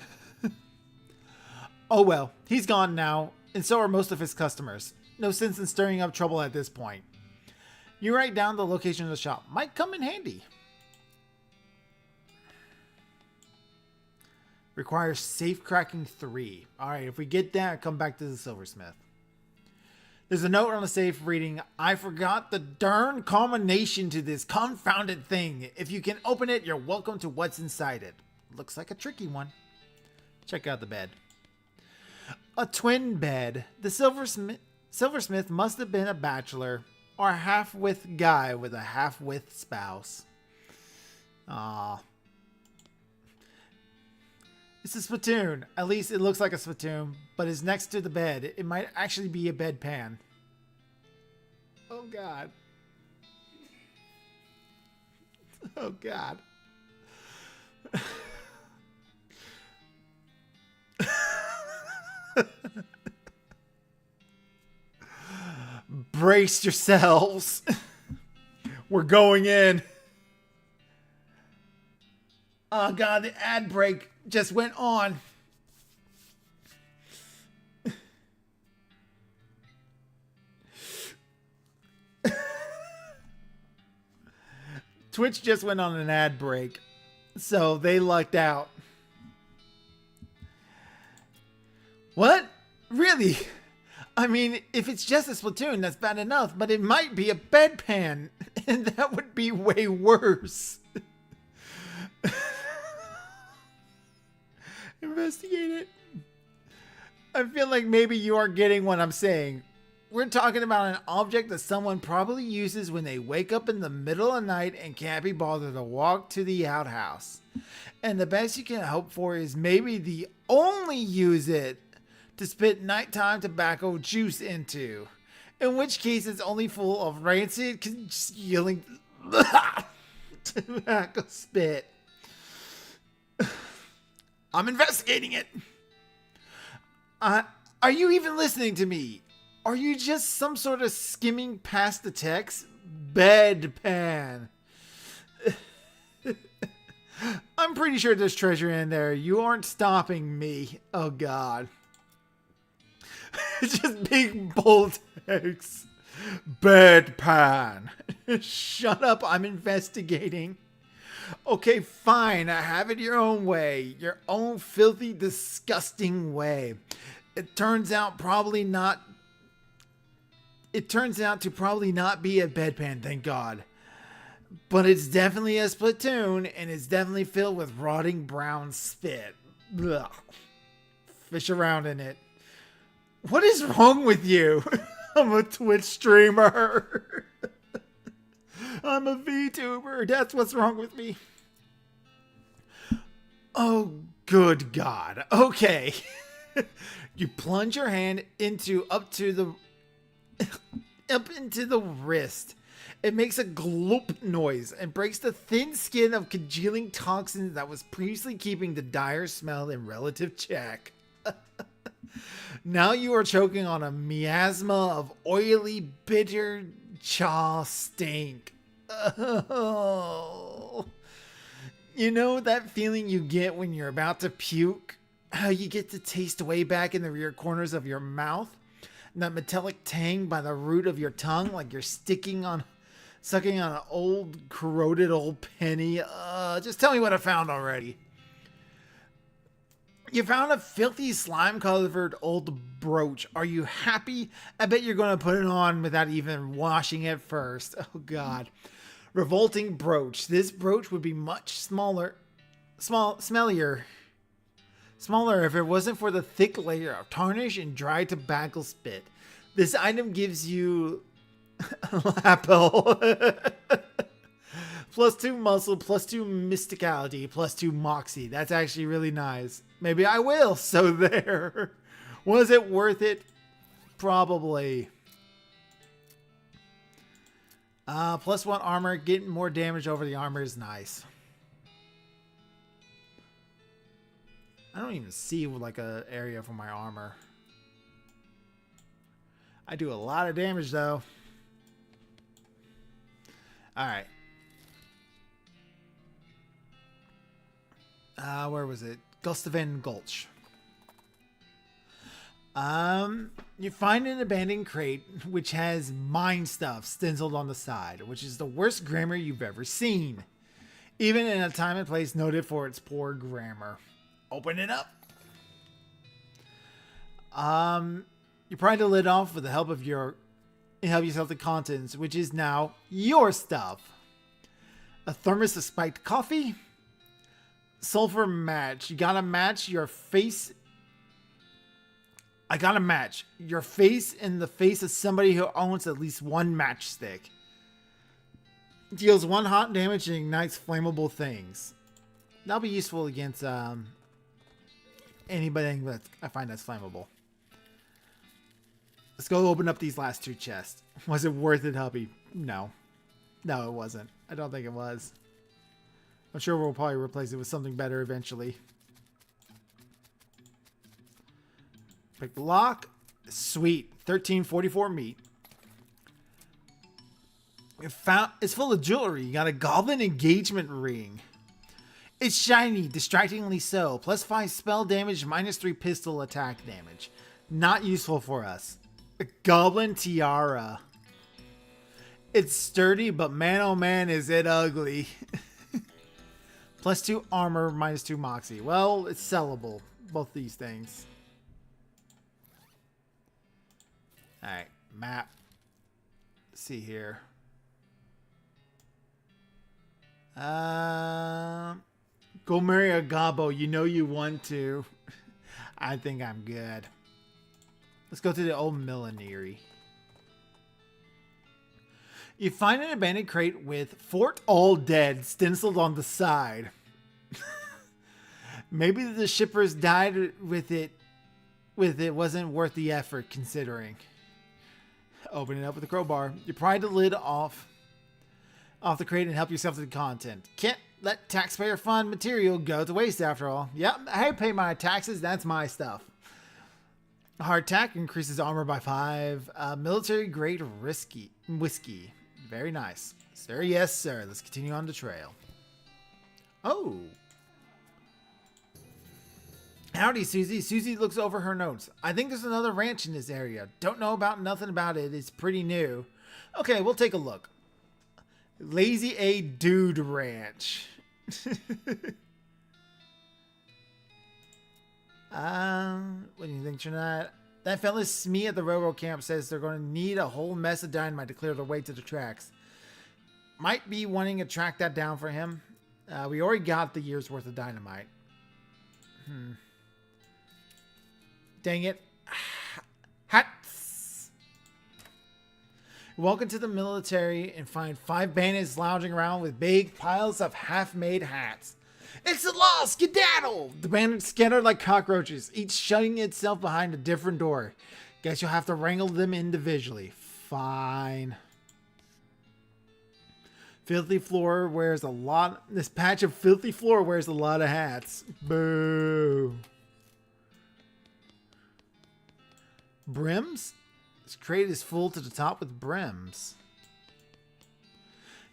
Oh well, he's gone now, and so are most of his customers. No sense in stirring up trouble at this point. You write down the location of the shop. Might come in handy. Requires safe cracking 3. Alright, if we get that, come back to the silversmith. There's a note on the safe reading, I forgot the darn combination to this confounded thing. If you can open it, you're welcome to what's inside it. Looks like a tricky one. Check out the bed. A twin bed. The silversmith must have been a bachelor or a half-wit guy with a half-wit spouse. Aww. It's a spittoon. At least it looks like a spittoon, but it's next to the bed. It might actually be a bedpan. Oh God. Oh God. Brace yourselves. We're going in. Oh God, the ad break just went on. Twitch just went on an ad break, so they lucked out. What? Really? I mean, if it's just a spittoon, that's bad enough, but it might be a bedpan, and that would be way worse. Investigate it. I feel like maybe you aren't getting what I'm saying. We're talking about an object that someone probably uses when they wake up in the middle of the night and can't be bothered to walk to the outhouse. And the best you can hope for is maybe the only use it to spit nighttime tobacco juice into. In which case it's only full of rancid, congealing tobacco spit. I'm investigating it. Are you even listening to me? Are you just some sort of skimming past the text? Bedpan. I'm pretty sure there's treasure in there. You aren't stopping me. Oh God. It's just big bold text. Bedpan. Shut up, I'm investigating. Okay, fine. Have it your own way. Your own filthy, disgusting way. It turns out to probably not be a bedpan, thank God. But it's definitely a spittoon, and it's definitely filled with rotting brown spit. Ugh. Fish around in it. What is wrong with you? I'm a Twitch streamer. I'm a VTuber. That's what's wrong with me. Oh, good God. Okay. You plunge your hand up into the wrist. It makes a gloop noise and breaks the thin skin of congealing toxins that was previously keeping the dire smell in relative check. Now you are choking on a miasma of oily, bitter chaw stink. Oh. You know that feeling you get when you're about to puke? How you get the taste way back in the rear corners of your mouth? And that metallic tang by the root of your tongue, like you're sucking on an old, corroded old penny. Just tell me what I found already. You found a filthy slime-covered old brooch. Are you happy? I bet you're going to put it on without even washing it first. Oh, God. Revolting brooch. This brooch would be much smaller if it wasn't for the thick layer of tarnish and dry tobacco spit. This item gives you lapel. +2 muscle, +2 mysticality, +2 moxie. That's actually really nice. Maybe I will. So there. Was it worth it? Probably. +1 armor. Getting more damage over the armor is nice. I don't even see like a area for my armor. I do a lot of damage though. Alright. Where was it? Gustavin Gulch. You find an abandoned crate which has mine stuff stenciled on the side, which is the worst grammar you've ever seen. Even in a time and place noted for its poor grammar. Open it up. You pry the lid off with the help of yourself the contents, which is now your stuff. A thermos of spiked coffee. Sulfur match. You gotta match your face. I gotta match your face in the face of somebody who owns at least one matchstick. Deals 1 hot damage and ignites flammable things. That'll be useful against anybody that I find that's flammable. Let's go open up these last 2 chests. Was it worth it, hubby? No. No, it wasn't. I don't think it was. I'm sure we'll probably replace it with something better eventually. Pick the lock. Sweet. 1344 meat. It's full of jewelry. You got a goblin engagement ring. It's shiny, distractingly so. Plus 5 spell damage, minus 3 pistol attack damage. Not useful for us. A goblin tiara. It's sturdy, but man oh man is it ugly. Plus 2 armor, minus 2 moxie. Well, it's sellable. Both these things. Alright, map. Let's see here. Go marry a gobbo. You know you want to. I think I'm good. Let's go to the old millinery. You find an abandoned crate with Fort All Dead stenciled on the side. Maybe the shippers died with it wasn't worth the effort considering. Open it up with a crowbar. You pry the lid off the crate and help yourself to the content. Can't let taxpayer fund material go to waste after all. Yep, I pay my taxes. That's my stuff. Hardtack increases armor by 5. Military grade whiskey. Very nice. Sir, yes, sir. Let's continue on the trail. Oh. Howdy, Susie. Susie looks over her notes. I think there's another ranch in this area. Don't know nothing about it. It's pretty new. Okay, we'll take a look. Lazy A Dude Ranch. What do you think, Trinidad? That fella Smee at the railroad camp says they're going to need a whole mess of dynamite to clear their way to the tracks. Might be wanting to track that down for him. We already got the year's worth of dynamite. Dang it. Hats. Welcome to the military and find 5 bandits lounging around with big piles of half-made hats. It's the law! Skedaddle! The bandits scattered like cockroaches, each shutting itself behind a different door. Guess you'll have to wrangle them individually. Fine. Filthy floor wears a lot... This patch of filthy floor wears a lot of hats. Boo. Brims? This crate is full to the top with brims.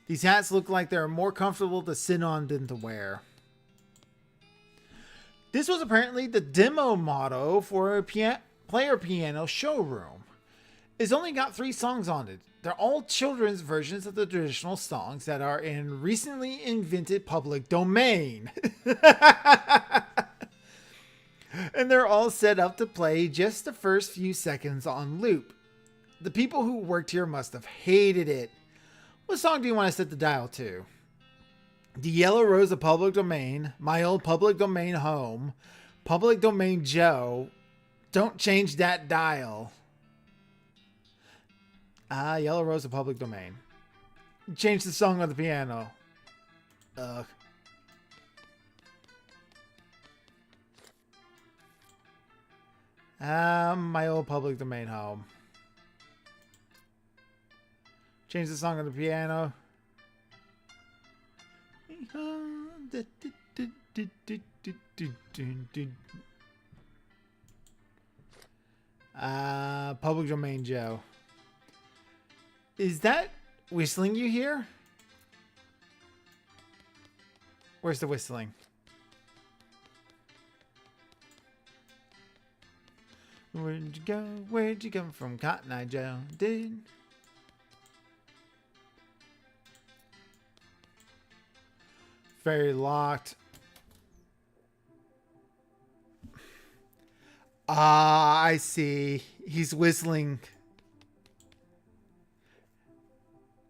These hats look like they're more comfortable to sit on than to wear. This was apparently the demo motto for a player piano showroom. It's only got 3 songs on it. They're all children's versions of the traditional songs that are in recently invented public domain. And they're all set up to play just the first few seconds on loop. The people who worked here must have hated it. What song do you want to set the dial to? The Yellow Rose of Public Domain, My Old Public Domain Home, Public Domain Joe, Don't Change That Dial. Yellow Rose of Public Domain. Change the song on the piano. Ugh. My Old Public Domain Home. Change the song on the piano. Public Domain Joe. Is that whistling you hear? Where's the whistling? Where'd you go? Where'd you come from, Cotton Eye Joe? Dude. Very locked. Ah, I see. He's whistling.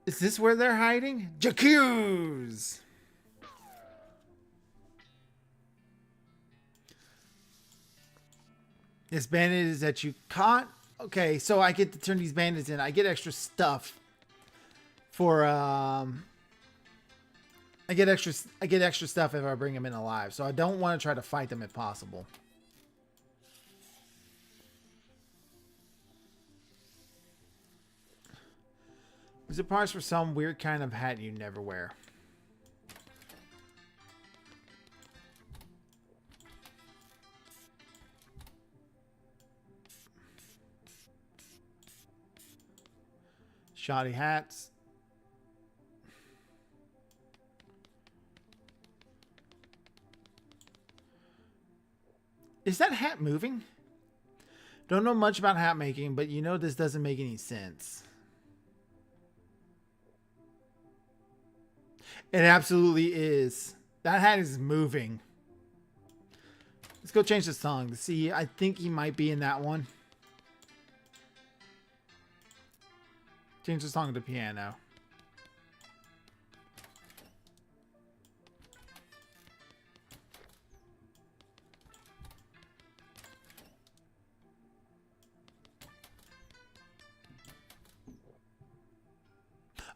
Is this where they're hiding? Jacuz! This bandit is that you caught. Okay, so I get to turn these bandits in. I get extra stuff for I get extra stuff if I bring them in alive. So I don't want to try to fight them if possible. Is it parts for some weird kind of hat you never wear? Shoddy hats. Is that hat moving? Don't know much about hat making, but you know this doesn't make any sense. It absolutely is. That hat is moving. Let's go change the song. See, I think he might be in that one. Change the song to piano.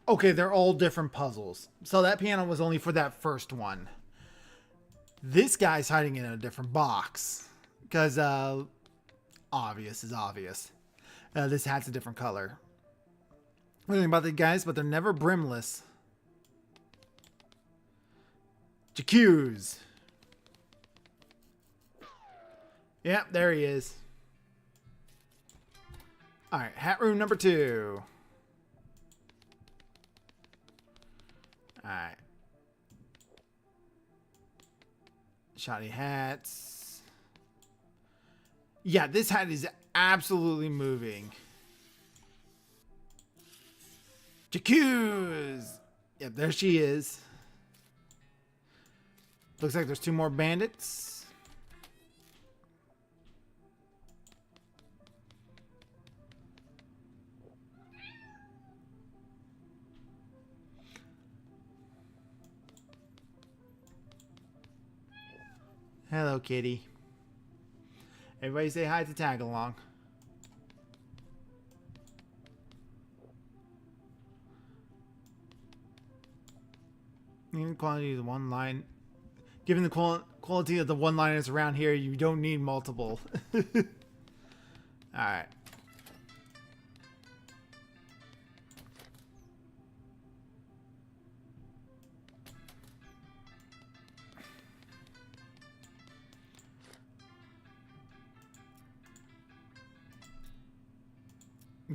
Okay, they're all different puzzles. So that piano was only for that first one. This guy's hiding in a different box. Because, obvious is obvious. This hat's a different color. I don't know about the guys, but they're never brimless. Jacuz. Yep, there he is. Alright, hat room number 2. Alright. Shoddy hats. Yeah, this hat is absolutely moving. Jacuz! Yep, there she is. Looks like there's 2 more bandits. Hello, kitty. Everybody say hi to Tagalong. Quality of the one line. Given the quality of the one-liners around here, you don't need multiple. Alright.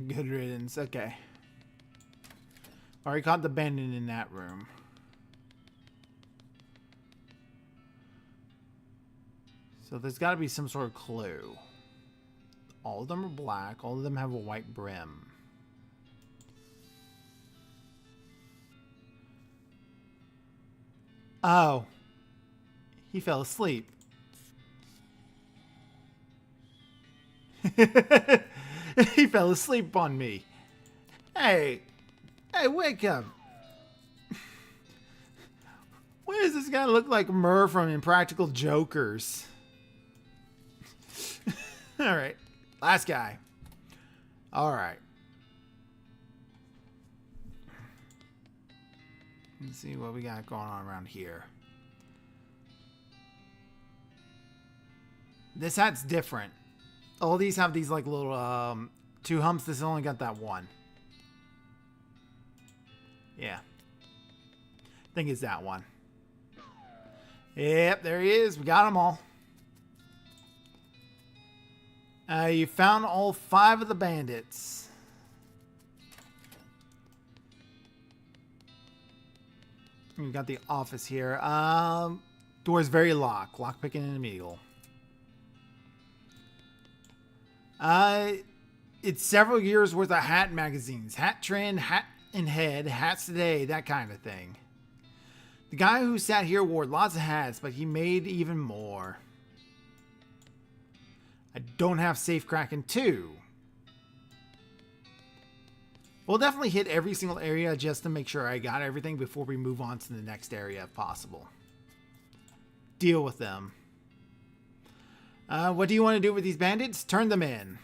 Good riddance. Okay. Already caught the bandit in that room. So there's got to be some sort of clue. All of them are black. All of them have a white brim. Oh. He fell asleep. He fell asleep on me. Hey. Hey, wake up. Why does this guy look like Murr from Impractical Jokers? Alright. Last guy. Alright. Let's see what we got going on around here. This hat's different. All these have these like little 2 humps. This only got that one. Yeah. I think it's that one. Yep, there he is. We got them all. You found all 5 of the bandits. You got the office here. Door's very locked. Lockpicking and illegal. It's several years worth of hat magazines. Hat Trend, Hat and Head, Hats Today, that kind of thing. The guy who sat here wore lots of hats, but he made even more. I don't have Safe Kraken 2. We'll definitely hit every single area just to make sure I got everything before we move on to the next area if possible. Deal with them. What do you want to do with these bandits? Turn them in.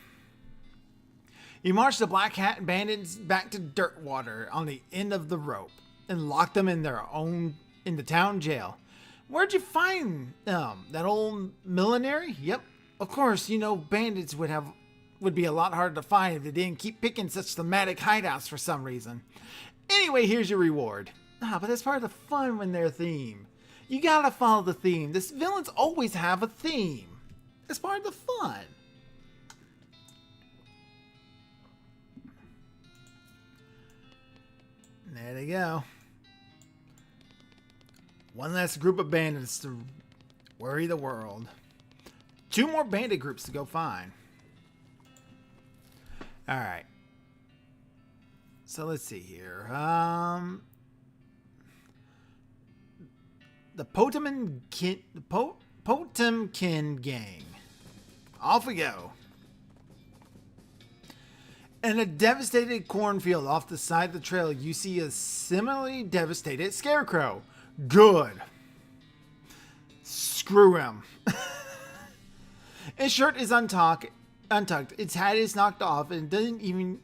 You march the Black Hat bandits back to Dirtwater on the end of the rope and lock them in the town jail. Where'd you find them? That old millinery? Yep. Of course, you know bandits would be a lot harder to find if they didn't keep picking such thematic hideouts for some reason. Anyway, here's your reward. But that's part of the fun when they're a theme. You gotta follow the theme. This villains always have a theme. It's part of the fun. There they go. One last group of bandits to worry the world. 2 more bandit groups to go find. Alright. So let's see here. The Potemkin gang. Off we go. In a devastated cornfield off the side of the trail, you see a similarly devastated scarecrow. Good. Screw him. His shirt is untucked. Its hat is knocked off, and don't even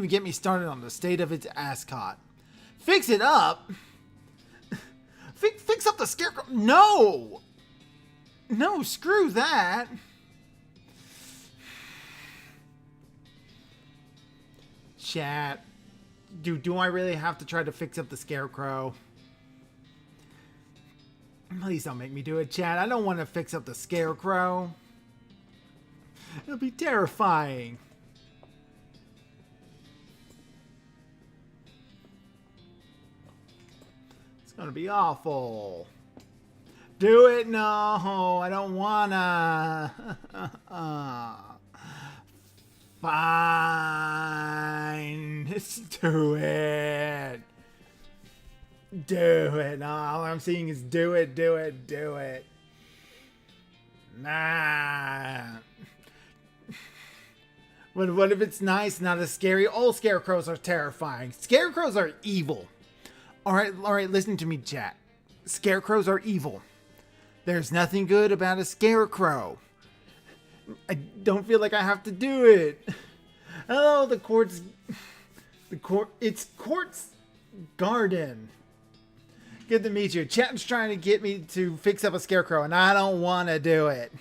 get me started on the state of its ascot. Fix it up. Fix up the scarecrow. No. No, screw that. Chat. Do I really have to try to fix up the scarecrow? Please don't make me do it, chat. I don't want to fix up the scarecrow. It'll be terrifying. It's gonna be awful. Do it? No, I don't wanna. Fine. Just do it. Do it. No, all I'm seeing is do it, do it, do it. Nah. What if it's nice, not as scary? All scarecrows are terrifying. Scarecrows are evil. Alright, listen to me, chat. Scarecrows are evil. There's nothing good about a scarecrow. I don't feel like I have to do it. Hello, it's Court's Garden. Good to meet you. Chat's trying to get me to fix up a scarecrow, and I don't want to do it.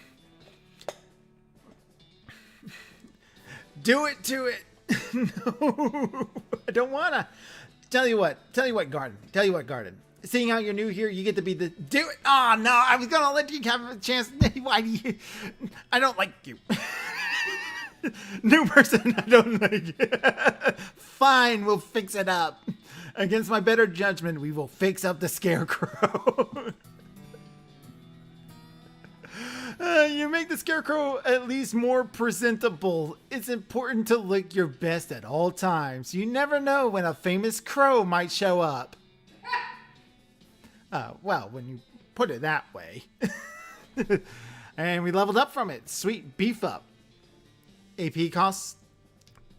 Do it to it. No, I don't want to. Tell you what, Garden. Seeing how you're new here, you get to be the do it. Oh no, I was gonna let you have a chance. Why do you? I don't like you. New person, I don't like you. Fine, we'll fix it up. Against my better judgment, we will fix up the scarecrow. You make the scarecrow at least more presentable. It's important to look your best at all times. You never know when a famous crow might show up. Well, when you put it that way. And we leveled up from it. Sweet, beef up. AP costs.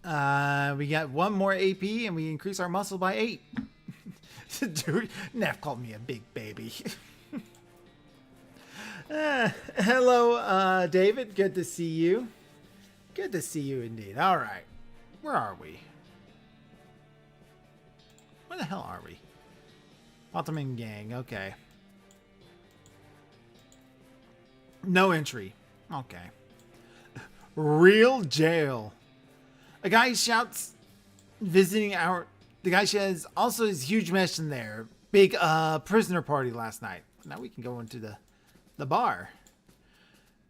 We got 1 more AP and we increase our muscle by 8. Dude, Neff called me a big baby. Hello, David. Good to see you. Good to see you indeed. All right. Where are we? Where the hell are we? Ottoman gang. Okay. No entry. Okay. Real jail. A guy shouts, visiting our... The guy says, also his huge mess in there. Big prisoner party last night. Now we can go into the bar.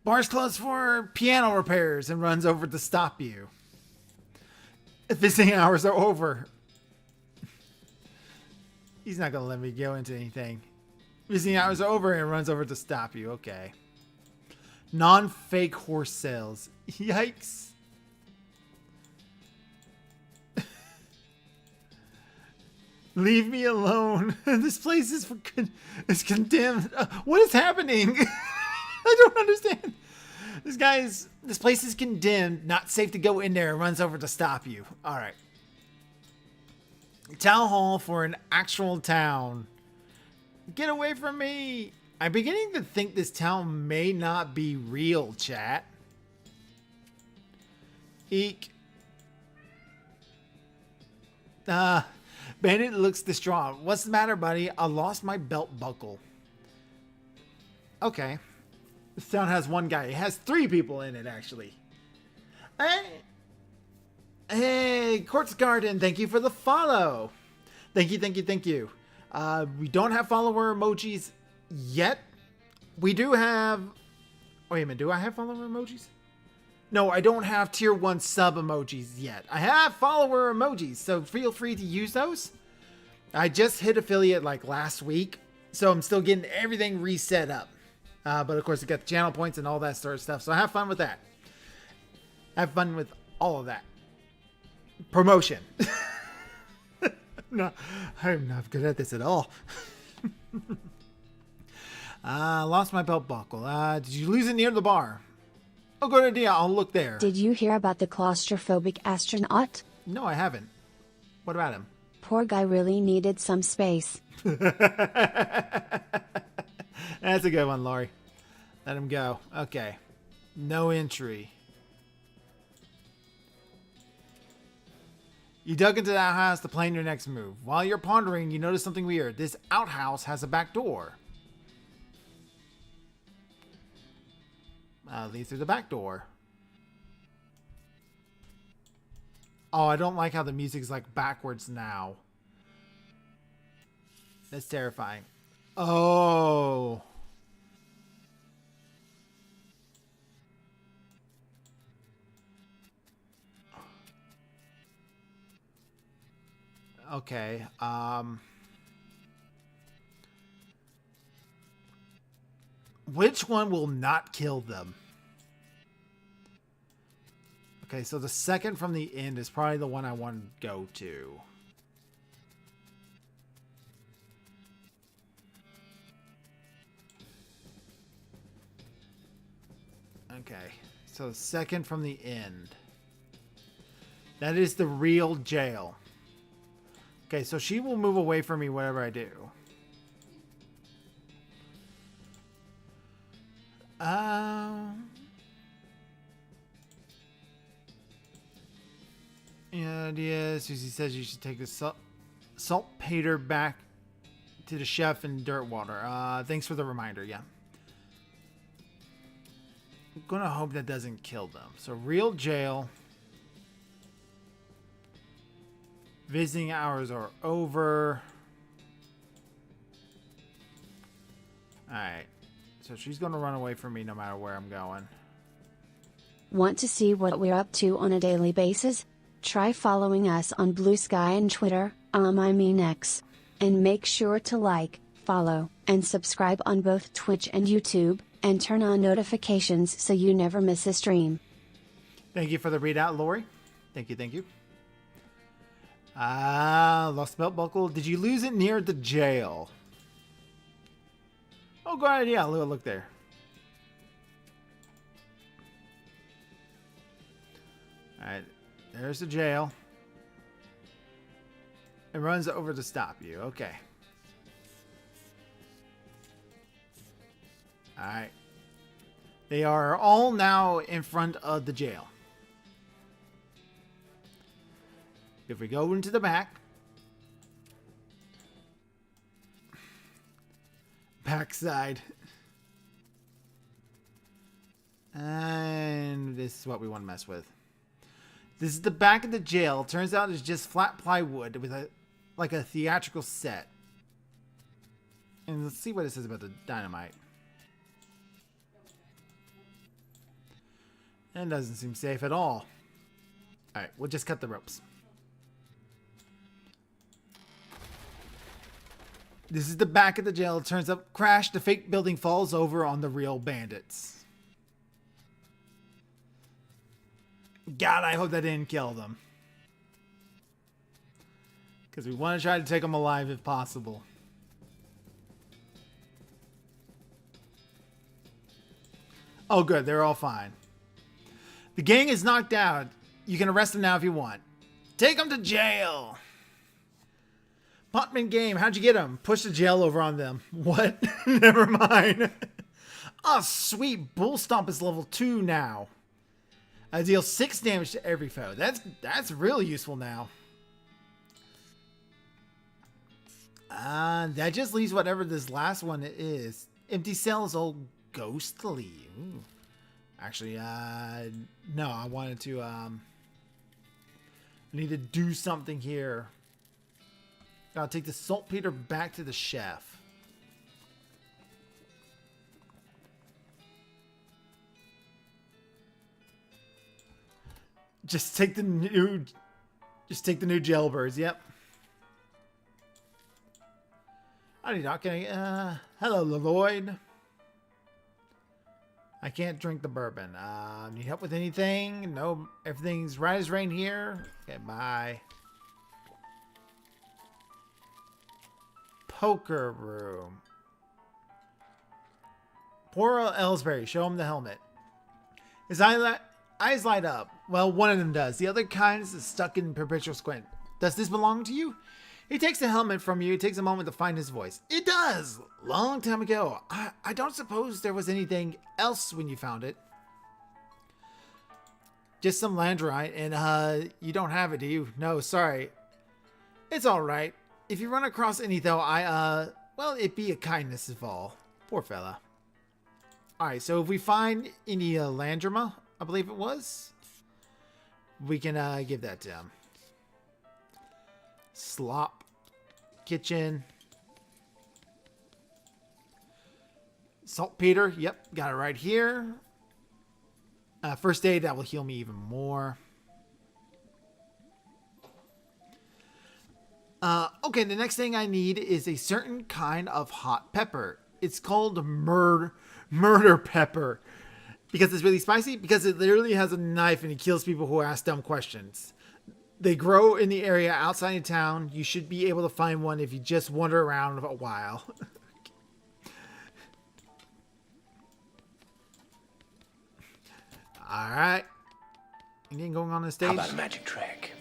Bar's closed for piano repairs and runs over to stop you. Visiting hours are over. He's not going to let me go into anything. Visiting hours are over and runs over to stop you. Okay. Non-fake horse sales. Yikes. Leave me alone. This place is condemned. What is happening? I don't understand. This place is condemned. Not safe to go in there. And runs over to stop you. All right. Town hall for an actual town. Get away from me. I'm beginning to think this town may not be real, chat. Eek. Bandit looks distraught. What's the matter, buddy? I lost my belt buckle. Okay. This town has one guy. It has 3 people in it, actually. Hey, Quartz Garden. Thank you for the follow. Thank you, thank you, thank you. We don't have follower emojis yet. We do have... Wait a minute. Do I have follower emojis? No, I don't have tier 1 sub emojis yet. I have follower emojis, so feel free to use those. I just hit affiliate like last week, so I'm still getting everything reset up. But of course, I got the channel points and all that sort of stuff, so have fun with that. Have fun with all of that. Promotion. No, I'm not good at this at all. Lost my belt buckle. Did you lose it near the bar? Oh, good idea. I'll look there. Did you hear about the claustrophobic astronaut? No, I haven't. What about him? Poor guy really needed some space. That's a good one, Laurie. Let him go. Okay. No entry. You dug into that house to plan your next move. While you're pondering, you notice something weird. This outhouse has a back door. Lead through the back door. Oh, I don't like how the music's like backwards now. That's terrifying. Oh. Okay. Which one will not kill them? Okay, so the second from the end is probably the one I want to go to. Okay, so the second from the end. That is the real jail. Okay, so she will move away from me whatever I do. Yeah, Susie says you should take the saltpeter back to the chef in Dirtwater. Thanks for the reminder, yeah. I'm gonna hope that doesn't kill them. So real jail. Visiting hours are over. Alright. So she's gonna run away from me no matter where I'm going. Want to see what we're up to on a daily basis? Try following us on Blue Sky and Twitter, I mean X. And make sure to like, follow, and subscribe on both Twitch and YouTube, and turn on notifications so you never miss a stream. Thank you for the readout, Lori. Thank you, thank you. Lost belt buckle. Did you lose it near the jail? Oh, good idea. Look there. Alright, there's the jail. It runs over to stop you. Okay. Alright. They are all now in front of the jail. If we go into the back. Backside. And this is what we want to mess with. This is the back of the jail. Turns out it's just flat plywood with like a theatrical set. And let's see what it says about the dynamite. And it doesn't seem safe at all. Alright, we'll just cut the ropes. This is the back of the jail. It turns up, crash, the fake building falls over on the real bandits. God, I hope that didn't kill them. Because we want to try to take them alive if possible. Oh, good. They're all fine. The gang is knocked out. You can arrest them now if you want. Take them to jail. Puntman game. How'd you get them? Push the jail over on them. What? Never mind. Oh, sweet. Bull Stomp is level 2 now. I deal 6 damage to every foe. That's really useful now. That just leaves whatever this last one is. Empty Cell is all ghostly. Ooh. Actually, no, I wanted to, I need to do something here. I'll take the saltpeter back to the chef. Just take the new jailbirds. Yep. Howdy, Doc. Hello, Lloyd. I can't drink the bourbon. Need help with anything? No, everything's right as rain here. Okay, bye. Poker room. Poor Ellsbury. Show him the helmet. His eyes light up. Well, one of them does. The other kind is stuck in perpetual squint. Does this belong to you? He takes the helmet from you. It takes a moment to find his voice. It does! Long time ago. I don't suppose there was anything else when you found it. Just some landrite, and you don't have it, do you? No, sorry. It's alright. If you run across any, though, well, it'd be a kindness of all. Poor fella. Alright, so if we find any Landrima, I believe it was, we can give that to him. Slop. Kitchen. Saltpeter. Yep, got it right here. First aid, that will heal me even more. Okay, the next thing I need is a certain kind of hot pepper. It's called murder pepper. Because it's really spicy? Because it literally has a knife and it kills people who ask dumb questions. They grow in the area outside of town. You should be able to find one if you just wander around a while. Alright. Anything going on the stage? How about a magic trick?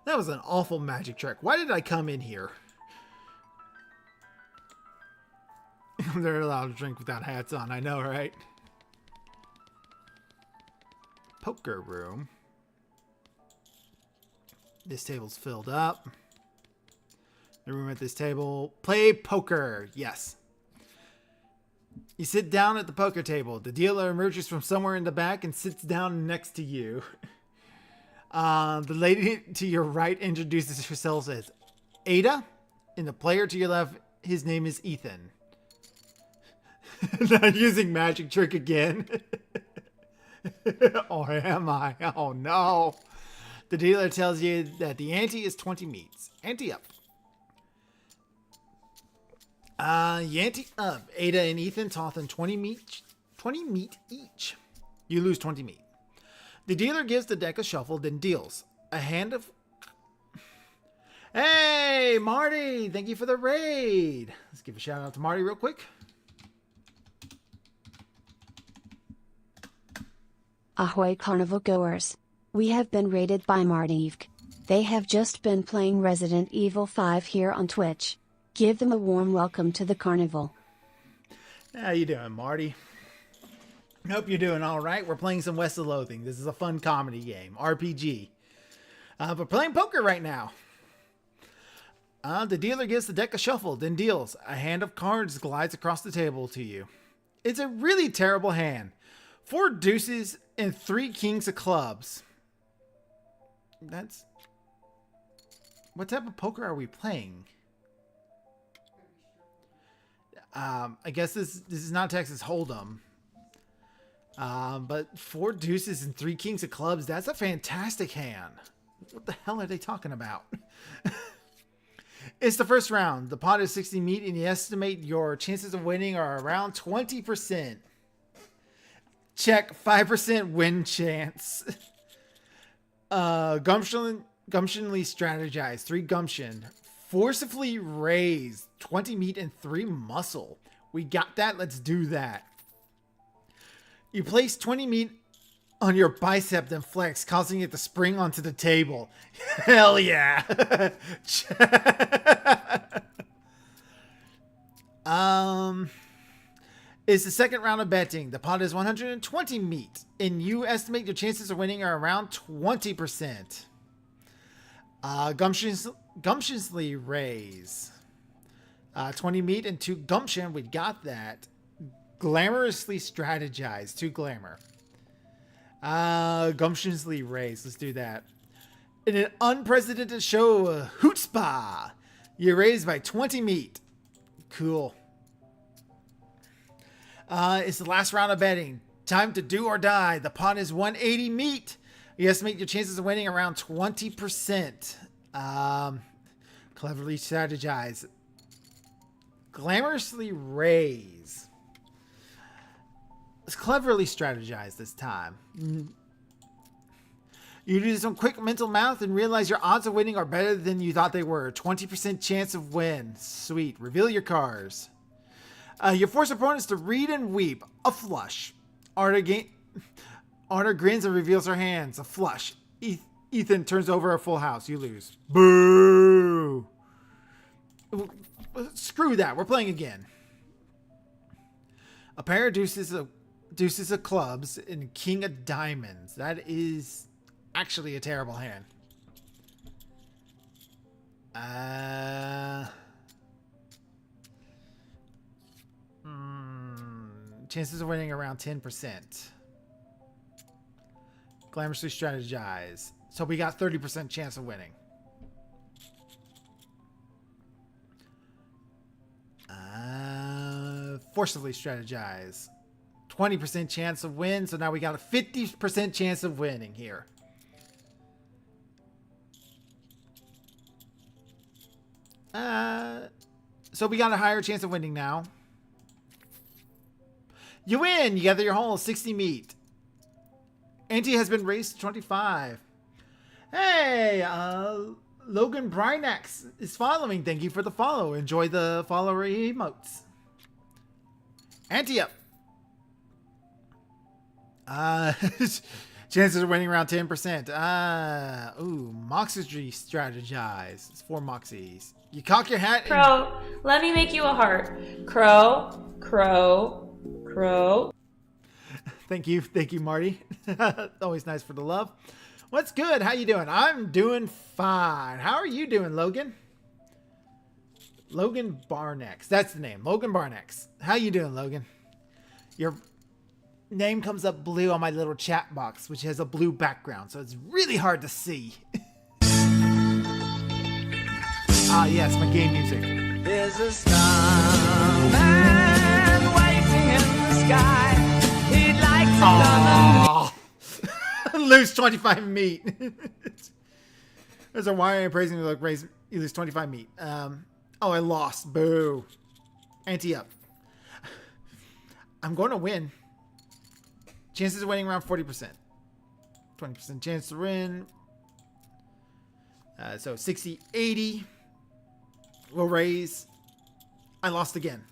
That was an awful magic trick. Why did I come in here? They're allowed to drink without hats on. I know, right? Poker room. This table's filled up. The room at this table. Play poker. Yes. You sit down at the poker table. The dealer emerges from somewhere in the back and sits down next to you. The lady to your right introduces herself as Ada. And the player to your left, his name is Ethan. Not using magic trick again. Or am I? Oh no. The dealer tells you that the ante is 20 meats. Ante up. Ante up. Ada and Ethan toss in 20 meat each. You lose 20 meat. The dealer gives the deck a shuffle, then deals a hand of... Hey, Marty! Thank you for the raid. Let's give a shout out to Marty real quick. Ahoy carnival goers. We have been raided by Martyvk. They have just been playing Resident Evil 5 here on Twitch. Give them a warm welcome to the carnival. How you doing, Marty? Hope you're doing all right. We're playing some West of Loathing. This is a fun comedy game, RPG. We're playing poker right now. The dealer gives the deck a shuffle, then deals. A hand of cards glides across the table to you. It's a really terrible hand. 4 deuces and 3 kings of clubs. That's... What type of poker are we playing? I guess this is not Texas Hold'em. But 4 deuces and 3 kings of clubs, that's a fantastic hand. What the hell are they talking about? It's the first round. The pot is 60 meat, and you estimate your chances of winning are around 20%. Check 5% win chance. Gumptionly strategize. 3 gumption. Forcefully raise. 20 meat and 3 muscle. We got that. Let's do that. You place 20 meat on your bicep, then flex, causing it to spring onto the table. Hell yeah. It's the second round of betting. The pot is 120 meat, and you estimate your chances of winning are around 20%. Gumptiously raise. 20 meat and 2 gumption. We got that. Glamorously strategize. 2 glamour. Gumptiously raise. Let's do that. In an unprecedented show of Hootspa, you raise by 20 meat. Cool. It's the last round of betting. Time to do or die. The pot is 180 meat. You estimate your chances of winning around 20%. Cleverly strategize. Glamorously raise. Let's cleverly strategize this time. You do some quick mental math and realize your odds of winning are better than you thought they were. 20% chance of win. Sweet. Reveal your cards. You force opponents to read and weep. A flush. Arda grins and reveals her hands. A flush. Ethan turns over a full house. You lose. Boo! Screw that. We're playing again. A pair of deuces of clubs and king of diamonds. That is actually a terrible hand. Chances of winning around 10%. Glamorously strategize. So we got 30% chance of winning. Forcibly strategize. 20% chance of win. So now we got a 50% chance of winning here. So we got a higher chance of winning now. You win! You gather your whole 60 meat. Ante has been raised to 25. Hey, Logan Brynax is following. Thank you for the follow. Enjoy the follower emotes. Ante up. Chances of winning around 10%. Moxie strategize. It's 4 Moxies. You cock your hat. Crow, let me make you a heart. Crow, crow, crow. Thank you, Marty. Always nice for the love. What's good? How you doing? I'm doing fine. How are you doing, Logan? Logan Barnex. That's the name. Logan Barnex. How you doing, Logan? Your name comes up blue on my little chat box, which has a blue background, so it's really hard to see. Yes, my game music. There's a starman waiting in the sky. He'd like to Lose 25 meat. There's a wire praising me. Look, you lose 25 meat. I lost. Boo. Ante up. I'm going to win. Chances of winning around 40%. 20% chance to win. So 60, 80. We'll raise. I lost again.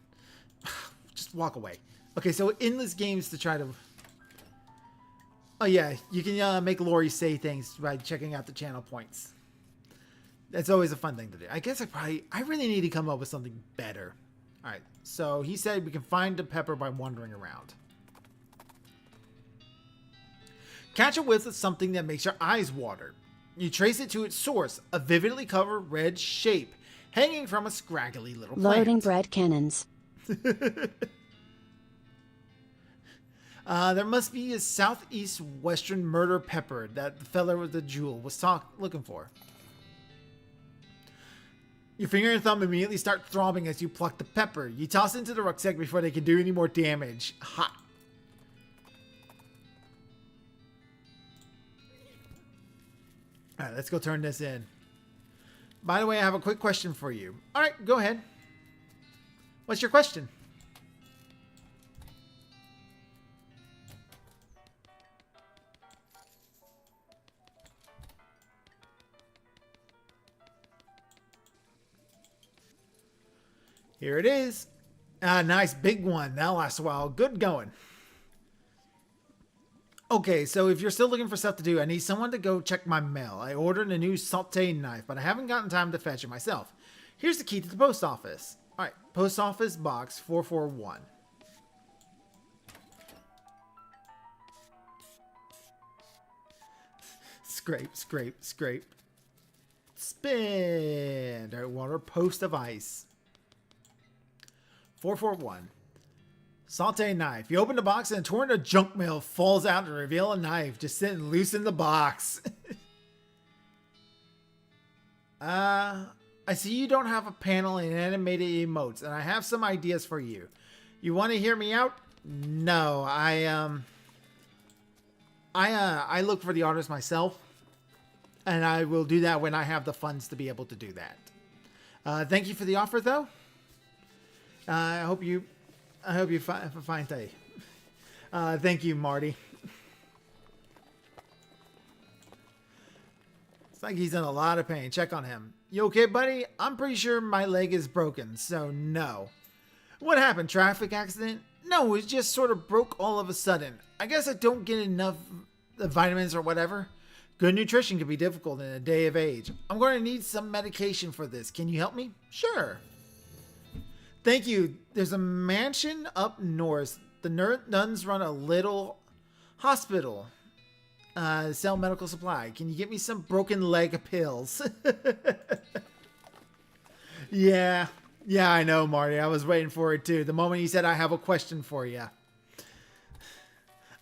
Just walk away. Okay, so endless games to try to... Oh yeah, you can make Lori say things by checking out the channel points. That's always a fun thing to do. I guess I really need to come up with something better. Alright, so he said we can find a pepper by wandering around. Catch a whiff of something that makes your eyes water. You trace it to its source, a vividly colored red shape, hanging from a scraggly little plant. Loading bread cannons. There must be a southeast western murder pepper that the fella with the jewel was looking for. Your finger and thumb immediately start throbbing as you pluck the pepper. You toss it into the rucksack before they can do any more damage. Hot. Alright, let's go turn this in. By the way, I have a quick question for you. All right, go ahead. What's your question? Here it is. Nice big one. That lasts a while. Good going. Okay, so if you're still looking for stuff to do, I need someone to go check my mail. I ordered a new saute knife, but I haven't gotten time to fetch it myself. Here's the key to the post office. All right, post office box 441. Scrape, scrape, scrape. Spin. All right, water, post of ice. 441. Saute knife. You open the box and a torrent of junk mail falls out to reveal a knife just sitting loose in the box. I see you don't have a panel and animated emotes, and I have some ideas for you. You want to hear me out? No, I look for the artist myself, and I will do that when I have the funds to be able to do that. Thank you for the offer, though. I hope you have a fine day. Thank you, Marty. It's like he's in a lot of pain. Check on him. You okay, buddy? I'm pretty sure my leg is broken, so no. What happened? Traffic accident? No, it just sort of broke all of a sudden. I guess I don't get enough vitamins or whatever. Good nutrition can be difficult in a day of age. I'm going to need some medication for this. Can you help me? Sure. Thank you. There's a mansion up north. The nuns run a little hospital. Sell medical supply. Can you get me some broken leg pills? Yeah, I know, Marty. I was waiting for it too. The moment you said I have a question for you.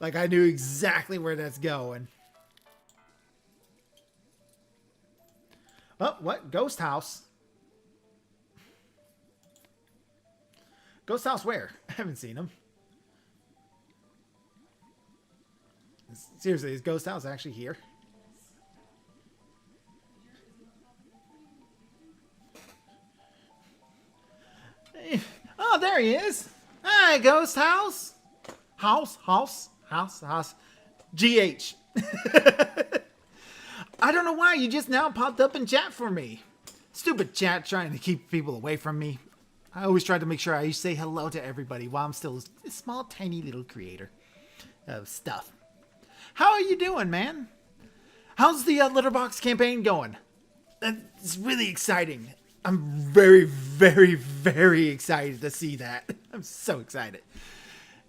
Like I knew exactly where that's going. Oh, what? Ghost house? Ghost house where? I haven't seen him. Seriously, is Ghost house actually here? Hey. Oh, there he is. Hi, Ghost house. House. GH. I don't know why you just now popped up in chat for me. Stupid chat trying to keep people away from me. I always try to make sure I say hello to everybody while I'm still a small, tiny little creator of stuff. How are you doing, man? How's the Litterbox campaign going? It's really exciting. I'm very, very, very excited to see that. I'm so excited.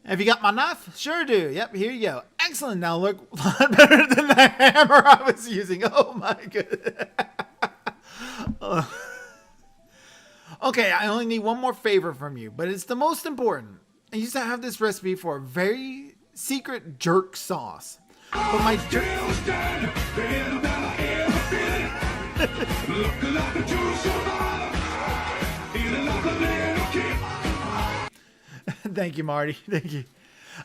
Have you got my knife? Sure do. Yep, here you go. Excellent. Now look a lot better than the hammer I was using. Oh my goodness. Okay, I only need one more favor from you, but it's the most important. I used to have this recipe for a very secret jerk sauce. But my jerk... Thank you, Marty. Thank you.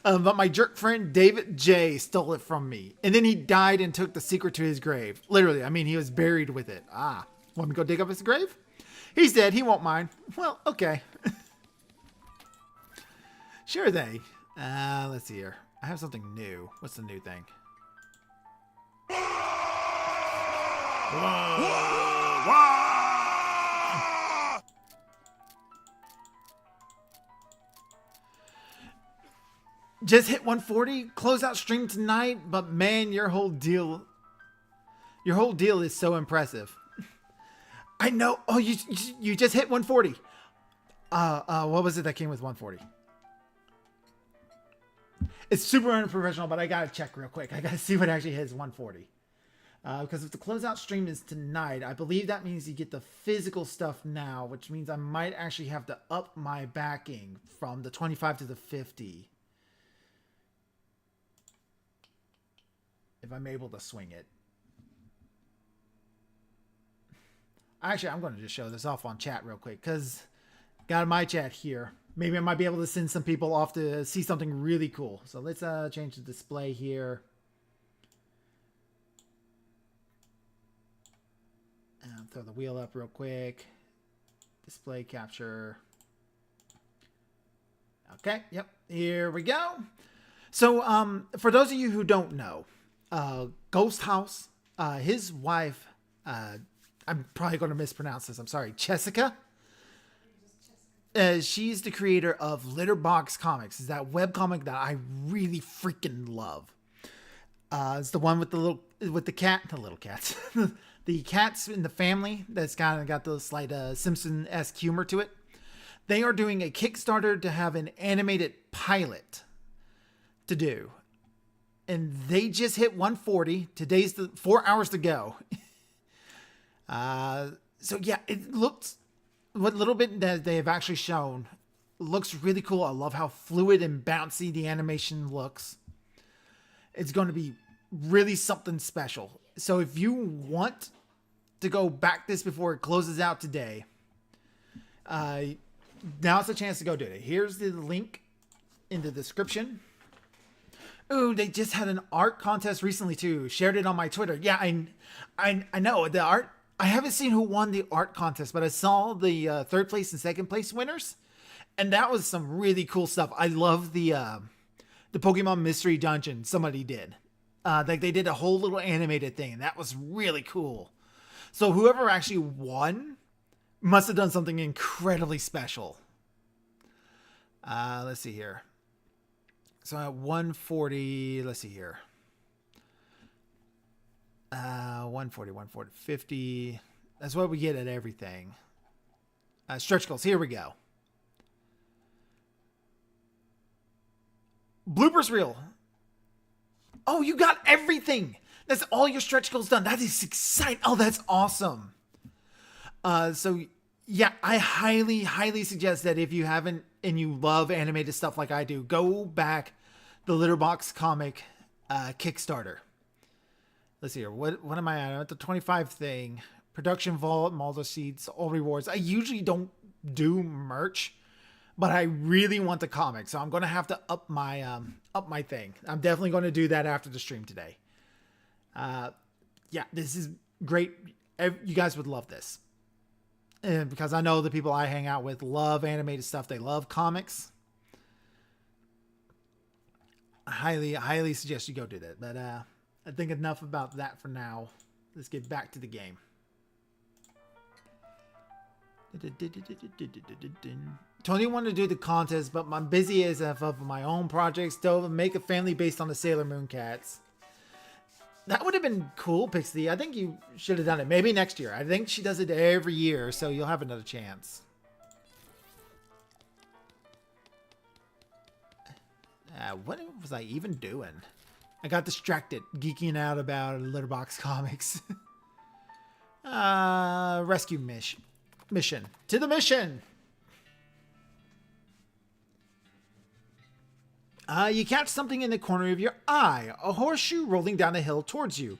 But my jerk friend David J stole it from me. And then he died and took the secret to his grave. Literally, I mean, he was buried with it. Ah, want me to go dig up his grave? He's dead. He won't mind. Well, okay. Sure thing. Let's see here. I have something new. What's the new thing? Just hit 140. Close out stream tonight. But man, your whole deal is so impressive. I know. Oh, you just hit 140. What was it that came with 140? It's super unprofessional, but I gotta check real quick. I gotta see what actually hits 140. Because if the closeout stream is tonight, I believe that means you get the physical stuff now, which means I might actually have to up my backing from the 25 to the 50. If I'm able to swing it. Actually, I'm going to just show this off on chat real quick because got my chat here. Maybe I might be able to send some people off to see something really cool. So let's change the display here. Throw the wheel up real quick. Display capture. Okay, yep, here we go. So, for those of you who don't know, Ghost House, his wife, I'm probably going to mispronounce this, I'm sorry, Jessica. She's the creator of Litterbox Comics. It's that webcomic that I really freaking love. It's the one with the little cats, the cats in the family that's kind of got the slight Simpson-esque humor to it. They are doing a Kickstarter to have an animated pilot to do. And they just hit 140. Today's the 4 hours to go. So yeah, it looks, what little bit that they have actually shown looks really cool. I love how fluid and bouncy the animation looks. It's going to be really something special. So if you want to go back this before it closes out today, now's the chance to go do it. Here's the link in the description. Ooh, they just had an art contest recently too. Shared it on my Twitter. Yeah, I know the art. I haven't seen who won the art contest, but I saw the third place and second place winners, and that was some really cool stuff. I love the Pokemon Mystery Dungeon somebody did. Like they did a whole little animated thing, and that was really cool. So whoever actually won must have done something incredibly special. Let's see here. So at 140, let's see here. 140, 50. That's what we get at everything. Stretch goals. Here we go. Bloopers reel. Oh, you got everything. That's all your stretch goals done. That is exciting. Oh, that's awesome. So yeah, I highly suggest that if you haven't and you love animated stuff like I do, go back the Litterbox comic Kickstarter. Let's see here. What am I at? I'm at the 25 thing. Production vault, Maldo seeds, all rewards. I usually don't do merch, but I really want the comic, so I'm going to have to up my thing. I'm definitely going to do that after the stream today. Yeah, this is great. You guys would love this. And because I know the people I hang out with love animated stuff. They love comics. I highly suggest you go do that. But I think enough about that for now. Let's get back to the game. Tony wanted to do the contest, but I'm busy as of my own projects. Still make a family based on the Sailor Moon cats. That would have been cool, Pixie. I think you should have done it. Maybe next year. I think she does it every year, so you'll have another chance. What was I even doing? I got distracted, geeking out about Litterbox Comics. Rescue mission. To the mission! You catch something in the corner of your eye, a horseshoe rolling down a hill towards you.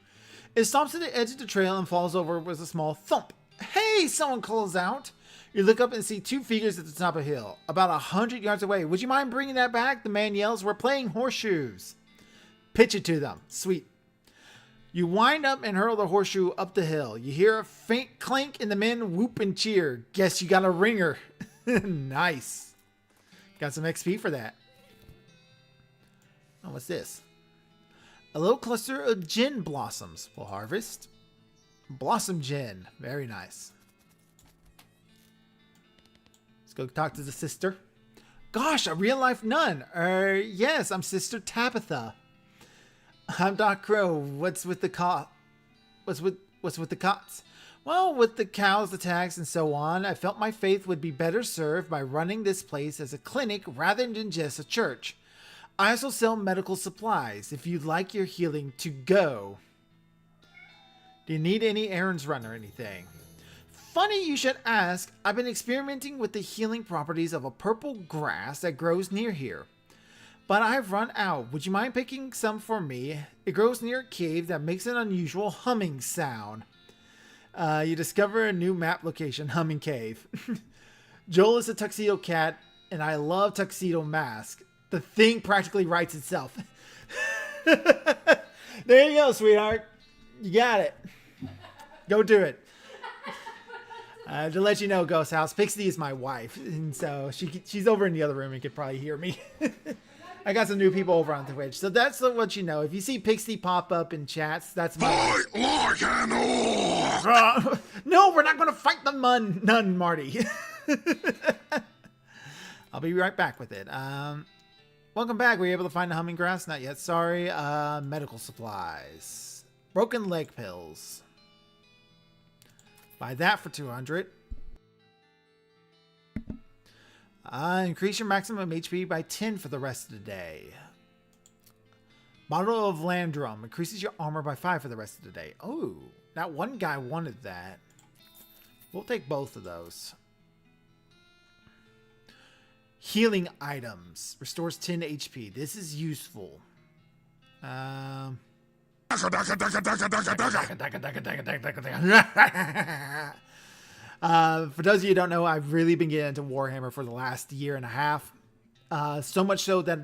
It stops at the edge of the trail and falls over with a small thump. Hey, someone calls out. You look up and see two figures at the top of the hill, about 100 yards away. Would you mind bringing that back? The man yells. We're playing horseshoes. Pitch it to them. Sweet. You wind up and hurl the horseshoe up the hill. You hear a faint clank and the men whoop and cheer. Guess you got a ringer. Nice. Got some XP for that. Oh, what's this? A little cluster of gin blossoms will harvest. Blossom gin. Very nice. Let's go talk to the sister. Gosh, a real life nun. Yes, I'm Sister Tabitha. I'm Doc Crow. What's with the What's with the cots? Well, with the cows, the tax, and so on, I felt my faith would be better served by running this place as a clinic rather than just a church. I also sell medical supplies if you'd like your healing to go. Do you need any errands run or anything? Funny you should ask. I've been experimenting with the healing properties of a purple grass that grows near here. But I've run out. Would you mind picking some for me? It grows near a cave that makes an unusual humming sound. You discover a new map location, Humming Cave. Joel is a tuxedo cat, and I love tuxedo mask. The thing practically writes itself. There you go, sweetheart. You got it. Go do it. To let you know, Ghost House, Pixie is my wife, and so she's over in the other room and could probably hear me. I got some new people over on Twitch, so that's what you know. If you see Pixie pop up in chats, that's my wife. Fight like an orc! No, we're not going to fight the nun, Marty. I'll be right back with it. Welcome back. Were you able to find the humming grass? Not yet. Sorry. Medical supplies. Broken leg pills. Buy that for 200. Increase your maximum HP by 10 for the rest of the day. Bottle of Landrum. Increases your armor by 5 for the rest of the day. Oh, that one guy wanted that. We'll take both of those. Healing items. Restores 10 HP. This is useful. Daka, daka, daka, daka, daka, daka. For those of you who don't know, I've really been getting into Warhammer for the last year and a half. So much so that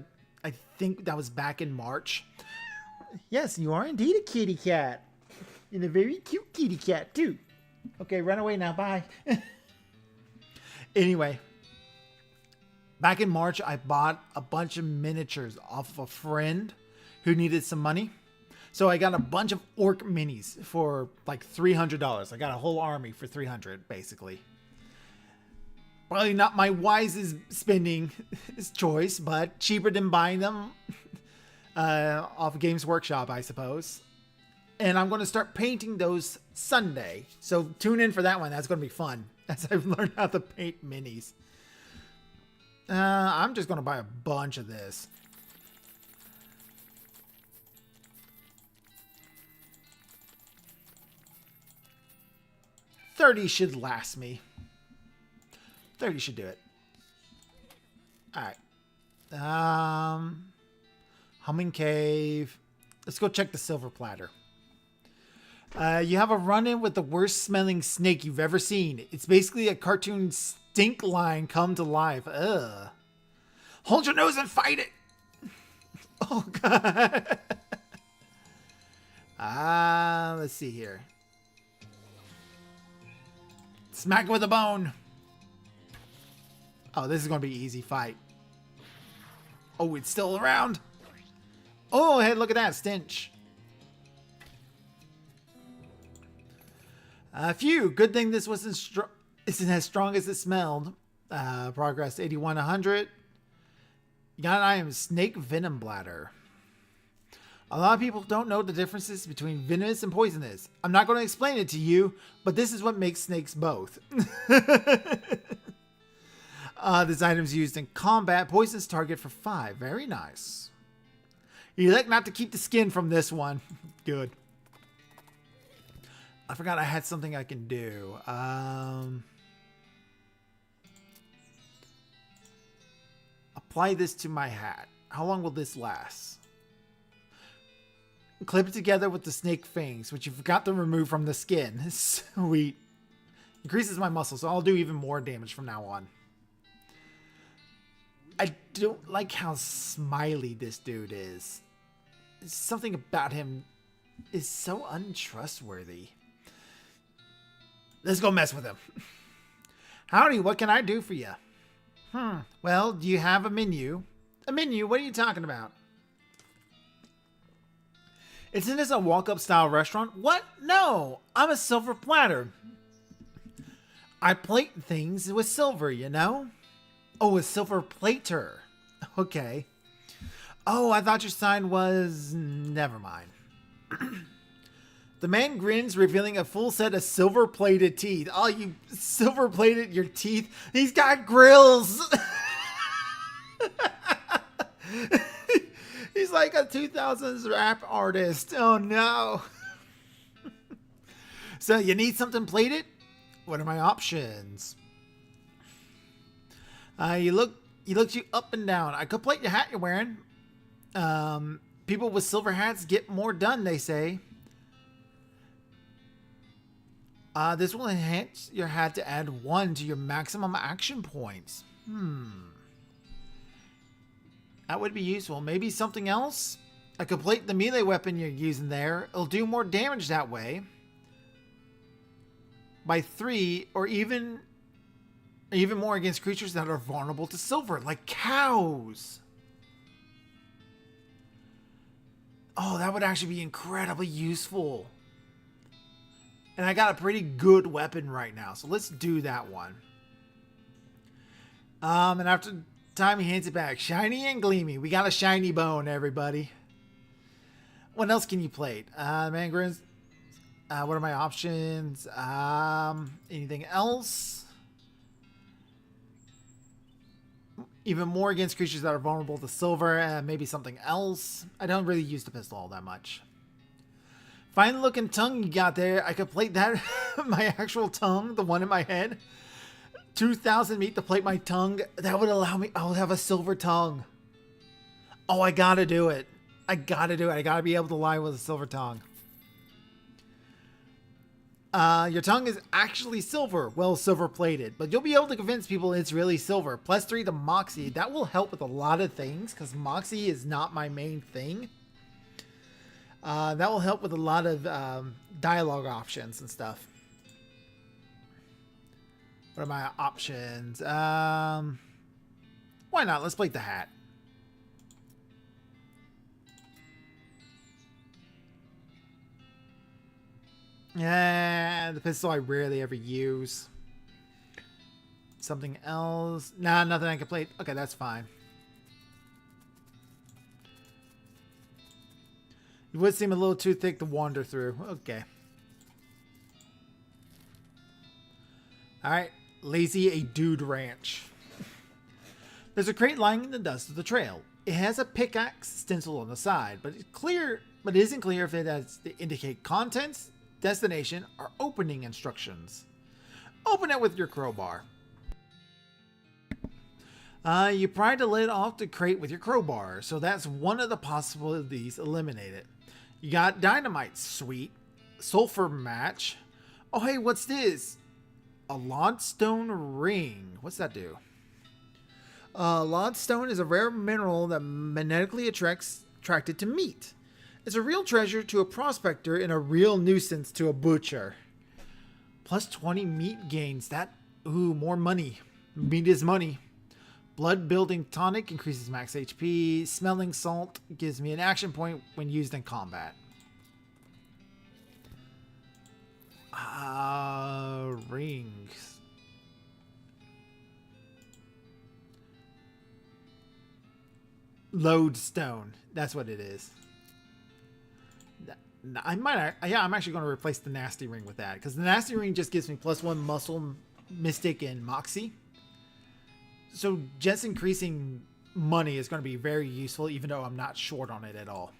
I think that was back in March. Yes, you are indeed a kitty cat. And a very cute kitty cat, too. Okay, run away now. Bye. Anyway. Back in March, I bought a bunch of miniatures off of a friend who needed some money. So I got a bunch of orc minis for like $300. I got a whole army for $300, basically. Probably not my wisest spending choice, but cheaper than buying them off of Games Workshop, I suppose. And I'm going to start painting those Sunday. So tune in for that one. That's going to be fun as I've learned how to paint minis. I'm just going to buy a bunch of this. $30 should last me. 30 should do it. Alright. Humming Cave. Let's go check the Silver Platter. You have a run-in with the worst smelling snake you've ever seen. It's basically a cartoon stink line come to life. Ugh. Hold your nose and fight it. Oh, God. Let's see here. Smack it with a bone. Oh, this is going to be an easy fight. Oh, it's still around. Oh, hey, look at that stench. Phew, good thing this wasn't isn't as strong as it smelled. Progress 81-100. You got an item, snake venom bladder. A lot of people don't know the differences between venomous and poisonous. I'm not going to explain it to you, but this is what makes snakes both. This item's used in combat. Poisons target for 5. Very nice. You elect not to keep the skin from this one. Good. I forgot I had something I can do. Apply this to my hat. How long will this last? Clip it together with the snake fangs, which you forgot to remove from the skin. Sweet. Increases my muscle, so I'll do even more damage from now on. I don't like how smiley this dude is. Something about him is so untrustworthy. Let's go mess with him. Howdy, what can I do for you? Well, do you have a menu? A menu? What are you talking about? Isn't this a walk-up style restaurant? What? No, I'm a silver platter. I plate things with silver, you know? Oh, a silver plater. Okay. Oh, I thought your sign was... Never mind. The man grins, revealing a full set of silver-plated teeth. Oh, you silver-plated your teeth? He's got grills! He's like a 2000s rap artist. Oh, no. So, you need something plated? What are my options? He looks you up and down. I could plate your hat you're wearing. People with silver hats get more done, they say. This will enhance your hat to add 1 to your maximum action points. That would be useful. Maybe something else? I could plate the melee weapon you're using there. It'll do more damage that way. by 3 or even more against creatures that are vulnerable to silver, like cows. Oh, that would actually be incredibly useful. And I got a pretty good weapon right now, so let's do that one. And after time, he hands it back. Shiny and gleamy. We got a shiny bone, everybody. What else can you plate? Mangrins. What are my options? Anything else? Even more against creatures that are vulnerable to silver. Maybe something else. I don't really use the pistol all that much. Fine looking tongue you got there. I could plate that. My actual tongue. The one in my head. 2,000 meat to plate my tongue. That would allow me. I would have a silver tongue. Oh, I gotta do it. I gotta do it. I gotta be able to lie with a silver tongue. Your tongue is actually silver. Well, silver plated. But you'll be able to convince people it's really silver. +3 to Moxie. That will help with a lot of things. Because Moxie is not my main thing. That will help with a lot of dialogue options and stuff. What are my options? Why not? Let's plate the hat. Yeah, the pistol I rarely ever use. Something else? Nah, nothing I can plate. Okay, that's fine. It would seem a little too thick to wander through. Okay. Alright. Lazy a Dude Ranch. There's a crate lying in the dust of the trail. It has a pickaxe stencil on the side, but it isn't clear if it has to indicate contents, destination, or opening instructions. Open it with your crowbar. You pry the lid off the crate with your crowbar, so that's one of the possibilities eliminated. You got dynamite, sweet. Sulfur match. Oh, hey, what's this? A Loathing ring. What's that do? Loathing is a rare mineral that magnetically attracted to meat. It's a real treasure to a prospector and a real nuisance to a butcher. +20 meat gains. That, ooh, more money. Meat is money. Blood building tonic increases max HP. Smelling salt gives me an action point when used in combat. Rings. Lodestone. That's what it is. I'm actually going to replace the nasty ring with that, because the nasty ring just gives me +1 muscle, mystic, and moxie. So just increasing money is going to be very useful, even though I'm not short on it at all.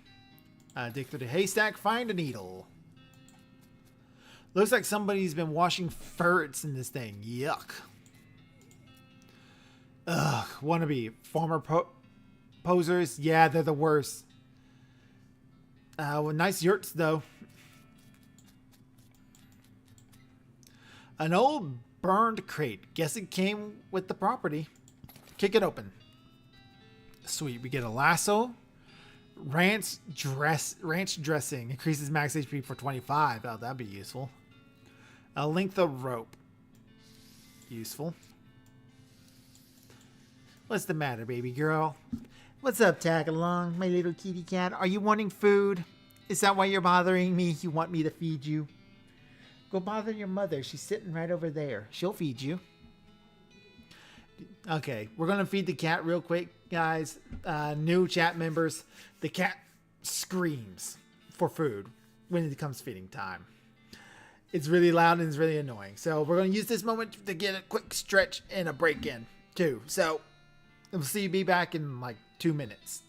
Dig through the haystack, find a needle. Looks like somebody's been washing ferrets in this thing. Yuck. Ugh, wannabe farmer posers. Yeah, they're the worst. Well, nice yurts though. An old burned crate. Guess it came with the property. Kick it open. Sweet. We get a lasso. Ranch dressing. Increases max HP for 25. Oh, that'd be useful. A length of rope. Useful. What's the matter, baby girl? What's up, Tagalong, my little kitty cat? Are you wanting food? Is that why you're bothering me? You want me to feed you? Go bother your mother. She's sitting right over there. She'll feed you. Okay, we're going to feed the cat real quick, guys. New chat members. The cat screams for food when it comes feeding time. It's really loud and it's really annoying. So we're going to use this moment to get a quick stretch and a break in, too. So we'll see you be back in like 2 minutes.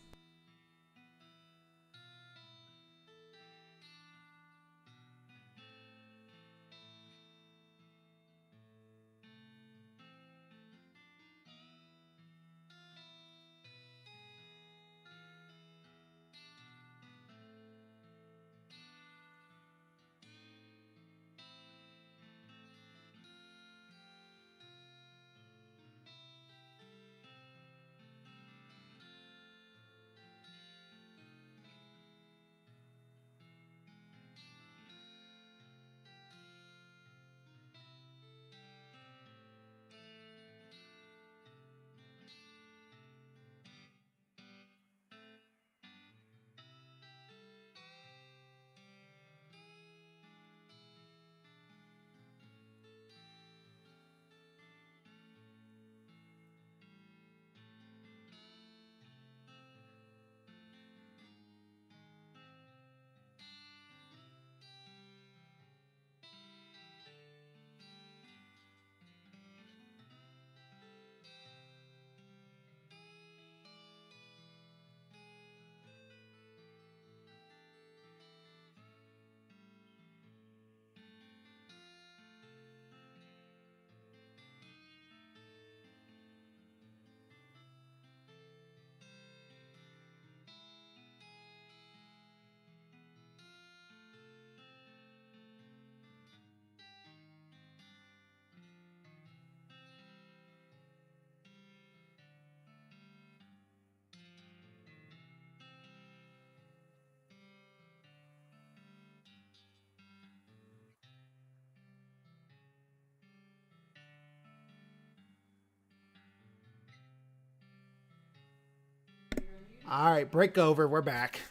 All right, break over. We're back.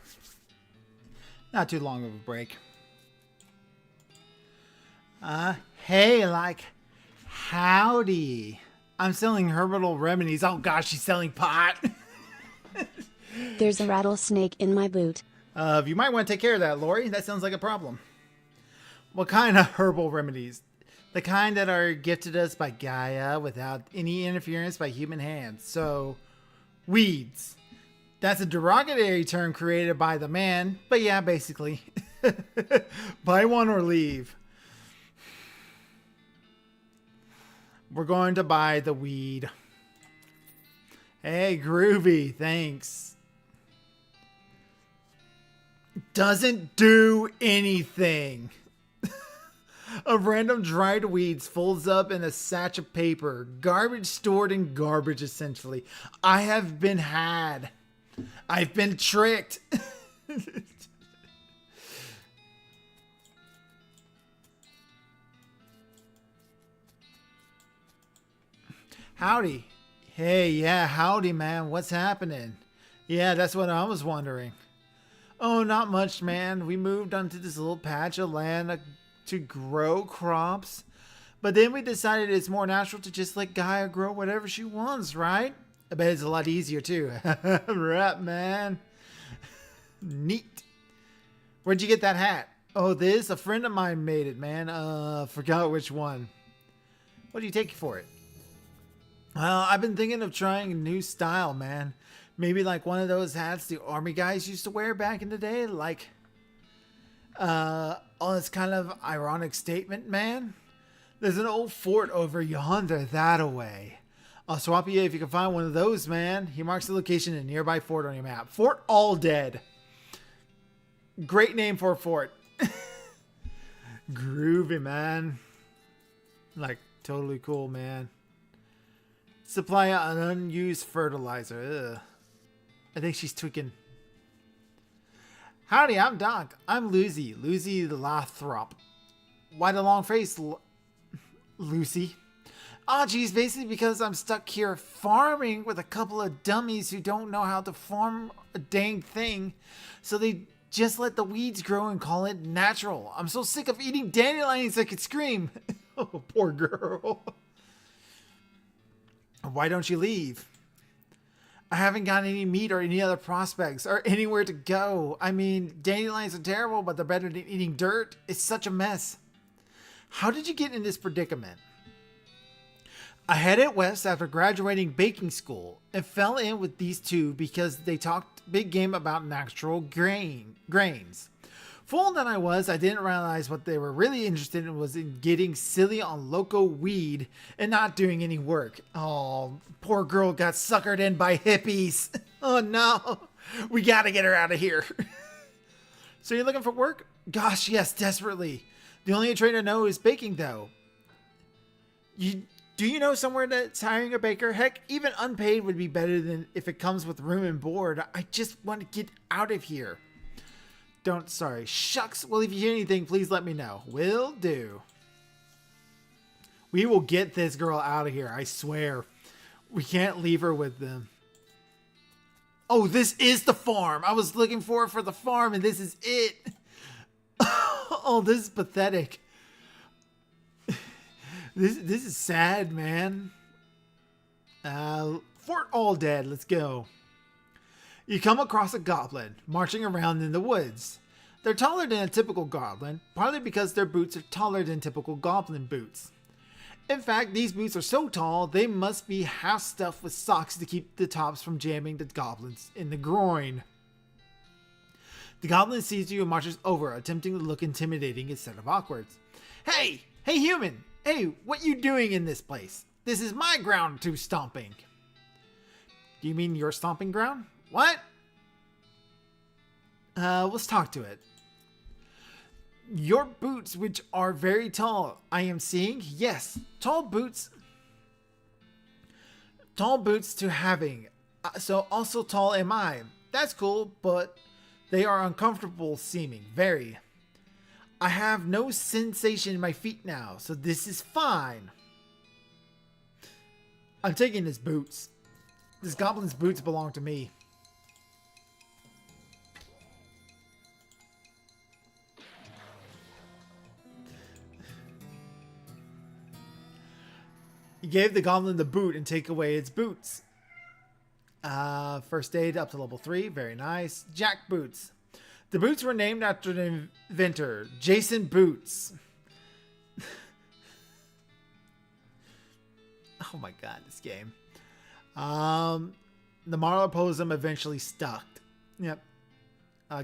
Not too long of a break. Hey, like, howdy. I'm selling herbal remedies. Oh gosh, she's selling pot. There's a rattlesnake in my boot. You might want to take care of that, Lori. That sounds like a problem. What kind of herbal remedies? The kind that are gifted us by Gaia without any interference by human hands. So, weeds. That's a derogatory term created by the man, but yeah, basically. Buy one or leave. We're going to buy the weed. Hey, groovy, thanks. Doesn't do anything. A random dried weeds folds up in a satch of paper. Garbage stored in garbage, essentially. I have been had. I've been tricked. Howdy. Hey, yeah, howdy, man. What's happening? Yeah, that's what I was wondering. Oh, not much, man. We moved onto this little patch of land to grow crops. But then we decided it's more natural to just let Gaia grow whatever she wants, right? I bet it's a lot easier, too. Right, man. Neat. Where'd you get that hat? Oh, this? A friend of mine made it, man. Forgot which one. What do you take for it? Well, I've been thinking of trying a new style, man. Maybe like one of those hats the army guys used to wear back in the day. Like, oh, it's kind of ironic statement, man. There's an old fort over yonder that-a-way. I'll swap you if you can find one of those, man. He marks the location in a nearby fort on your map. Fort All Dead. Great name for a fort. Groovy, man. Like, totally cool, man. Supply an unused fertilizer. Ugh. I think she's tweaking. Howdy, I'm Doc. I'm Lucy. Lucy the Lothrop. Why the long face, Lucy? Oh, geez, basically because I'm stuck here farming with a couple of dummies who don't know how to farm a dang thing. So they just let the weeds grow and call it natural. I'm so sick of eating dandelions I could scream. Oh, poor girl. Why don't you leave? I haven't got any meat or any other prospects or anywhere to go. I mean, dandelions are terrible, but they're better than eating dirt. It's such a mess. How did you get in this predicament? I headed west after graduating baking school and fell in with these two because they talked big game about natural grains. Fool that I was, I didn't realize what they were really interested in was in getting silly on loco weed and not doing any work. Oh, poor girl got suckered in by hippies. Oh no, we gotta get her out of here. So you're looking for work? Gosh, yes, desperately. The only trade I know is baking though. Do you know somewhere that's hiring a baker? Heck, even unpaid would be better than if it comes with room and board. I just want to get out of here. Sorry. Shucks. Well, if you hear anything, please let me know. Will do. We will get this girl out of here. I swear. We can't leave her with them. Oh, this is the farm. I was looking for the farm and this is it. Oh, this is pathetic. This is sad, man. Fort All Dead. Let's go. You come across a goblin marching around in the woods. They're taller than a typical goblin, partly because their boots are taller than typical goblin boots. In fact, these boots are so tall, they must be half stuffed with socks to keep the tops from jamming the goblins in the groin. The goblin sees you and marches over, attempting to look intimidating instead of awkward. Hey human! Hey, what you doing in this place? This is my ground to stomping. Do you mean your stomping ground? What? Let's talk to it. Your boots, which are very tall, I am seeing. Yes, tall boots to having. So also tall am I. That's cool, but they are uncomfortable seeming. Very. I have no sensation in my feet now, so this is fine. I'm taking his boots. This goblin's boots belong to me. You gave the goblin the boot and take away its boots. First aid up to level 3. Very nice. Jack boots. The boots were named after the inventor, Jason Boots. Oh my god, this game. The Marloposum eventually stuck. Yep.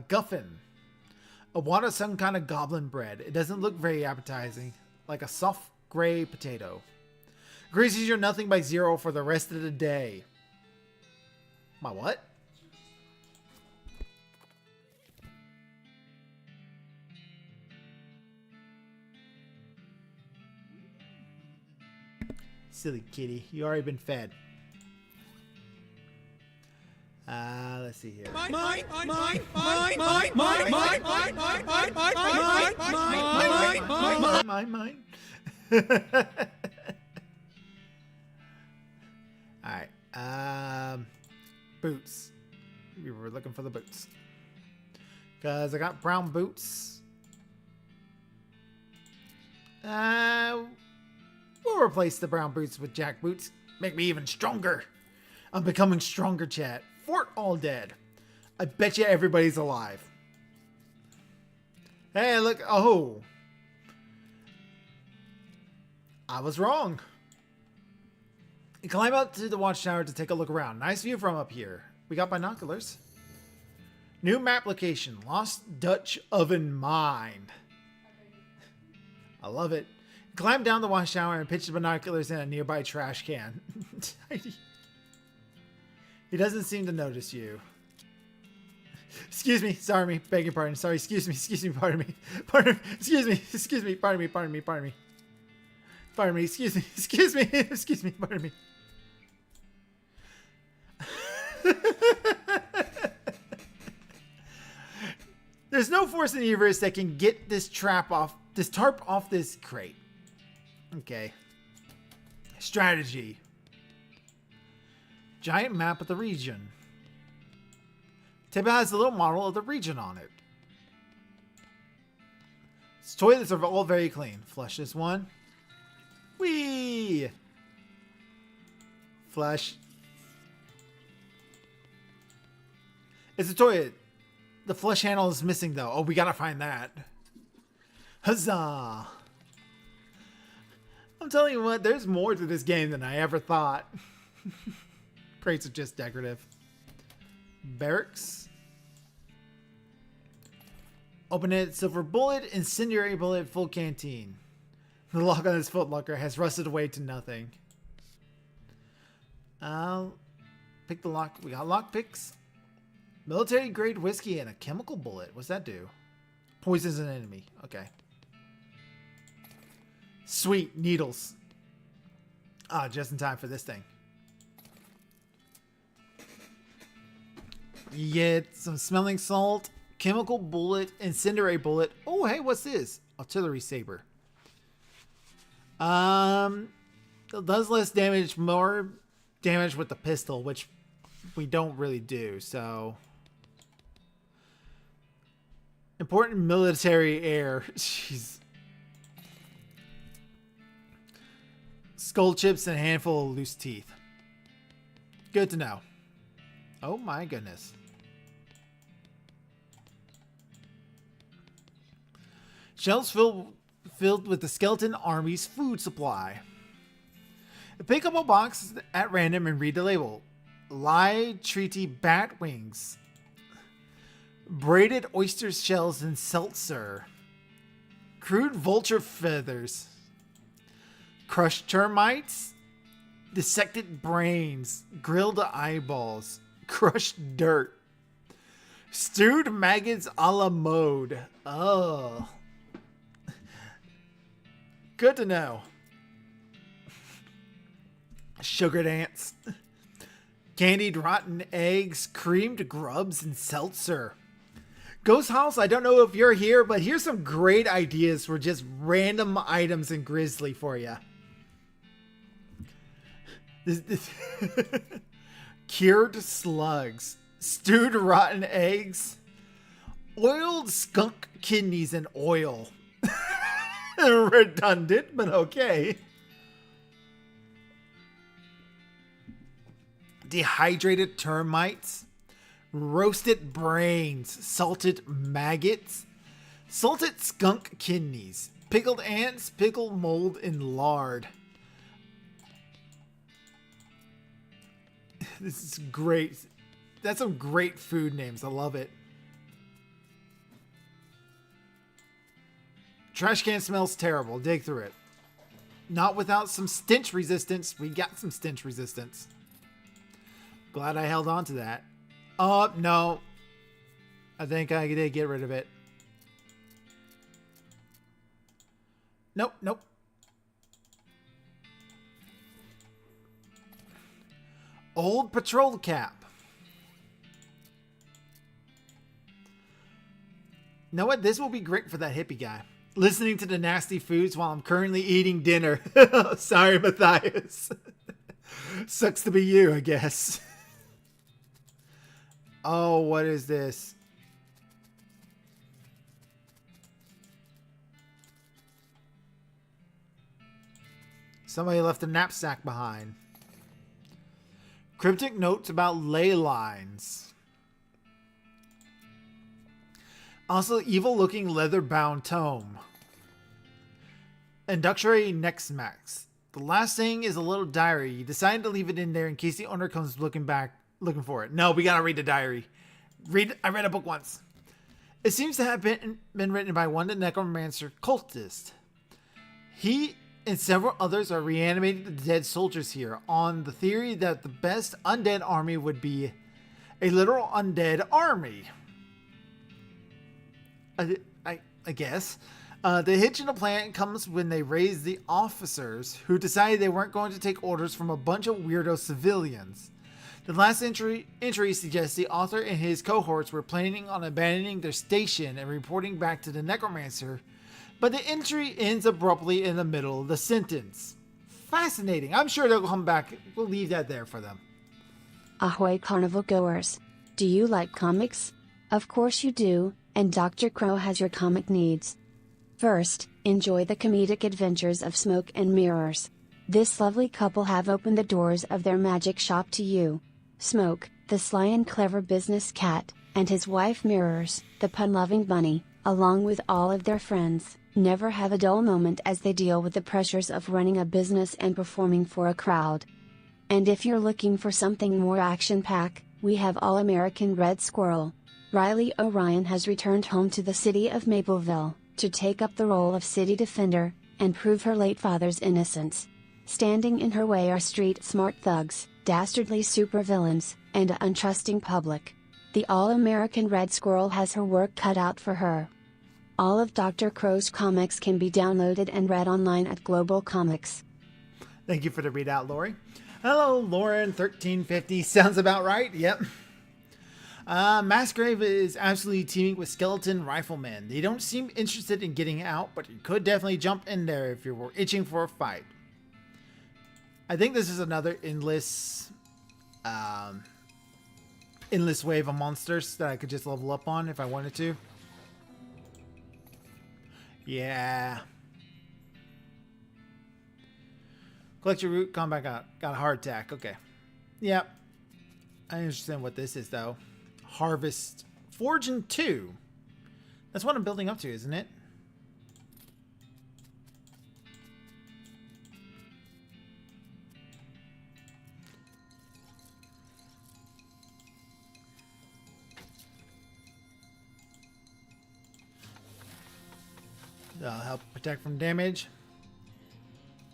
Guffin. A water some kind of goblin bread. It doesn't look very appetizing. Like a soft gray potato. Increases your nothing by 0 for the rest of the day. My what? Silly kitty. You already been fed. Let's see here. Mine. Alright. Boots. We were looking for the boots. Because I got brown boots. We'll replace the brown boots with jack boots. Make me even stronger. I'm becoming stronger, chat. Fort all dead. I bet you everybody's alive. Hey, look. Oh. I was wrong. You climb up to the watchtower to take a look around. Nice view from up here. We got binoculars. New map location. Lost Dutch Oven Mine. I love it. Climb down the watchtower and pitch the binoculars in a nearby trash can. He doesn't seem to notice you. Excuse me. Sorry, me. Beg your pardon. Sorry. Excuse me. Excuse me. Pardon me. Pardon. Excuse me. Excuse me. Pardon me. Pardon me. Pardon me. Pardon me. Excuse me. Excuse me. Excuse me. Pardon me. There's no force in the universe that can get this tarp off this crate. Okay. Strategy. Giant map of the region. Table has a little model of the region on it. Its toilets are all very clean. Flush this one. Whee! Flush. It's a toilet. The flush handle is missing though. Oh, we gotta find that. Huzzah! I'm telling you what, there's more to this game than I ever thought. Crates are just decorative. Barracks. Open it. Silver bullet. Incendiary bullet. Full canteen. The lock on his footlocker has rusted away to nothing. Pick the lock. We got lock picks. Military grade whiskey and a chemical bullet. What's that do? Poisons an enemy. Okay. Sweet. Needles. Ah, just in time for this thing. You get some smelling salt, chemical bullet, incendiary bullet. Oh, hey, what's this? Artillery saber. It does less damage, more damage with the pistol, which we don't really do, so. Important military air. Jeez. Skull chips and a handful of loose teeth. Good to know. Oh my goodness. Shelves filled with the skeleton army's food supply. Pick up a box at random and read the label. Live treaty bat wings. Braided oyster shells and seltzer. Crude vulture feathers. Crushed termites. Dissected brains. Grilled eyeballs. Crushed dirt. Stewed maggots a la mode. Oh. Good to know. Sugared ants. Candied rotten eggs. Creamed grubs and seltzer. Ghost House, I don't know if you're here, but here's some great ideas for just random items in Grizzly for you. Cured slugs. Stewed rotten eggs. Oiled skunk kidneys and oil. Redundant, but okay. dehydrated termites, roasted brains, salted maggots, salted skunk kidneys, pickled ants, pickled mold, and lard. This is great. That's some great food names. I love it. Trash can smells terrible. Dig through it. Not without some stench resistance. We got some stench resistance. Glad I held on to that. Oh, no. I think I did get rid of it. Nope, nope. Old patrol cap. You know what? This will be great for that hippie guy. Listening to the nasty foods while I'm currently eating dinner. Sorry, Matthias. Sucks to be you, I guess. Oh, what is this? Somebody left a knapsack behind. Cryptic notes about ley lines. Also, evil-looking leather-bound tome. Inductory Nextmax. The last thing is a little diary. You decided to leave it in there in case the owner comes looking for it. No, we gotta read the diary. I read a book once. It seems to have been written by one of the necromancer cultists. He and several others are reanimating the dead soldiers here on the theory that the best undead army would be a literal undead army. I guess. The hitch in the plan comes when they raised the officers who decided they weren't going to take orders from a bunch of weirdo civilians. The last entry suggests the author and his cohorts were planning on abandoning their station and reporting back to the necromancer, but the entry ends abruptly in the middle of the sentence. Fascinating. I'm sure they'll come back. We'll leave that there for them. Ahoy carnival goers. Do you like comics? Of course you do, and Dr. Crow has your comic needs. First, enjoy the comedic adventures of Smoke and Mirrors. This lovely couple have opened the doors of their magic shop to you. Smoke, the sly and clever business cat, and his wife Mirrors, the pun-loving bunny, along with all of their friends, never have a dull moment as they deal with the pressures of running a business and performing for a crowd. And if you're looking for something more action-packed, we have All-American Red Squirrel. Riley O'Ryan has returned home to the city of Mapleville, to take up the role of city defender, and prove her late father's innocence. Standing in her way are street-smart thugs, dastardly supervillains, and an untrusting public. The All-American Red Squirrel has her work cut out for her. All of Dr. Crow's comics can be downloaded and read online at Global Comics. Thank you for the readout, Lori. Hello, Lauren, 1350. Sounds about right. Yep. Massgrave is absolutely teaming with skeleton riflemen. They don't seem interested in getting out, but you could definitely jump in there if you were itching for a fight. I think this is another endless wave of monsters that I could just level up on if I wanted to. Yeah. Collect your root, combat got a heart attack. Okay. Yep. I understand what this is though. Harvest Forging 2. That's what I'm building up to, isn't it? That'll help protect from damage.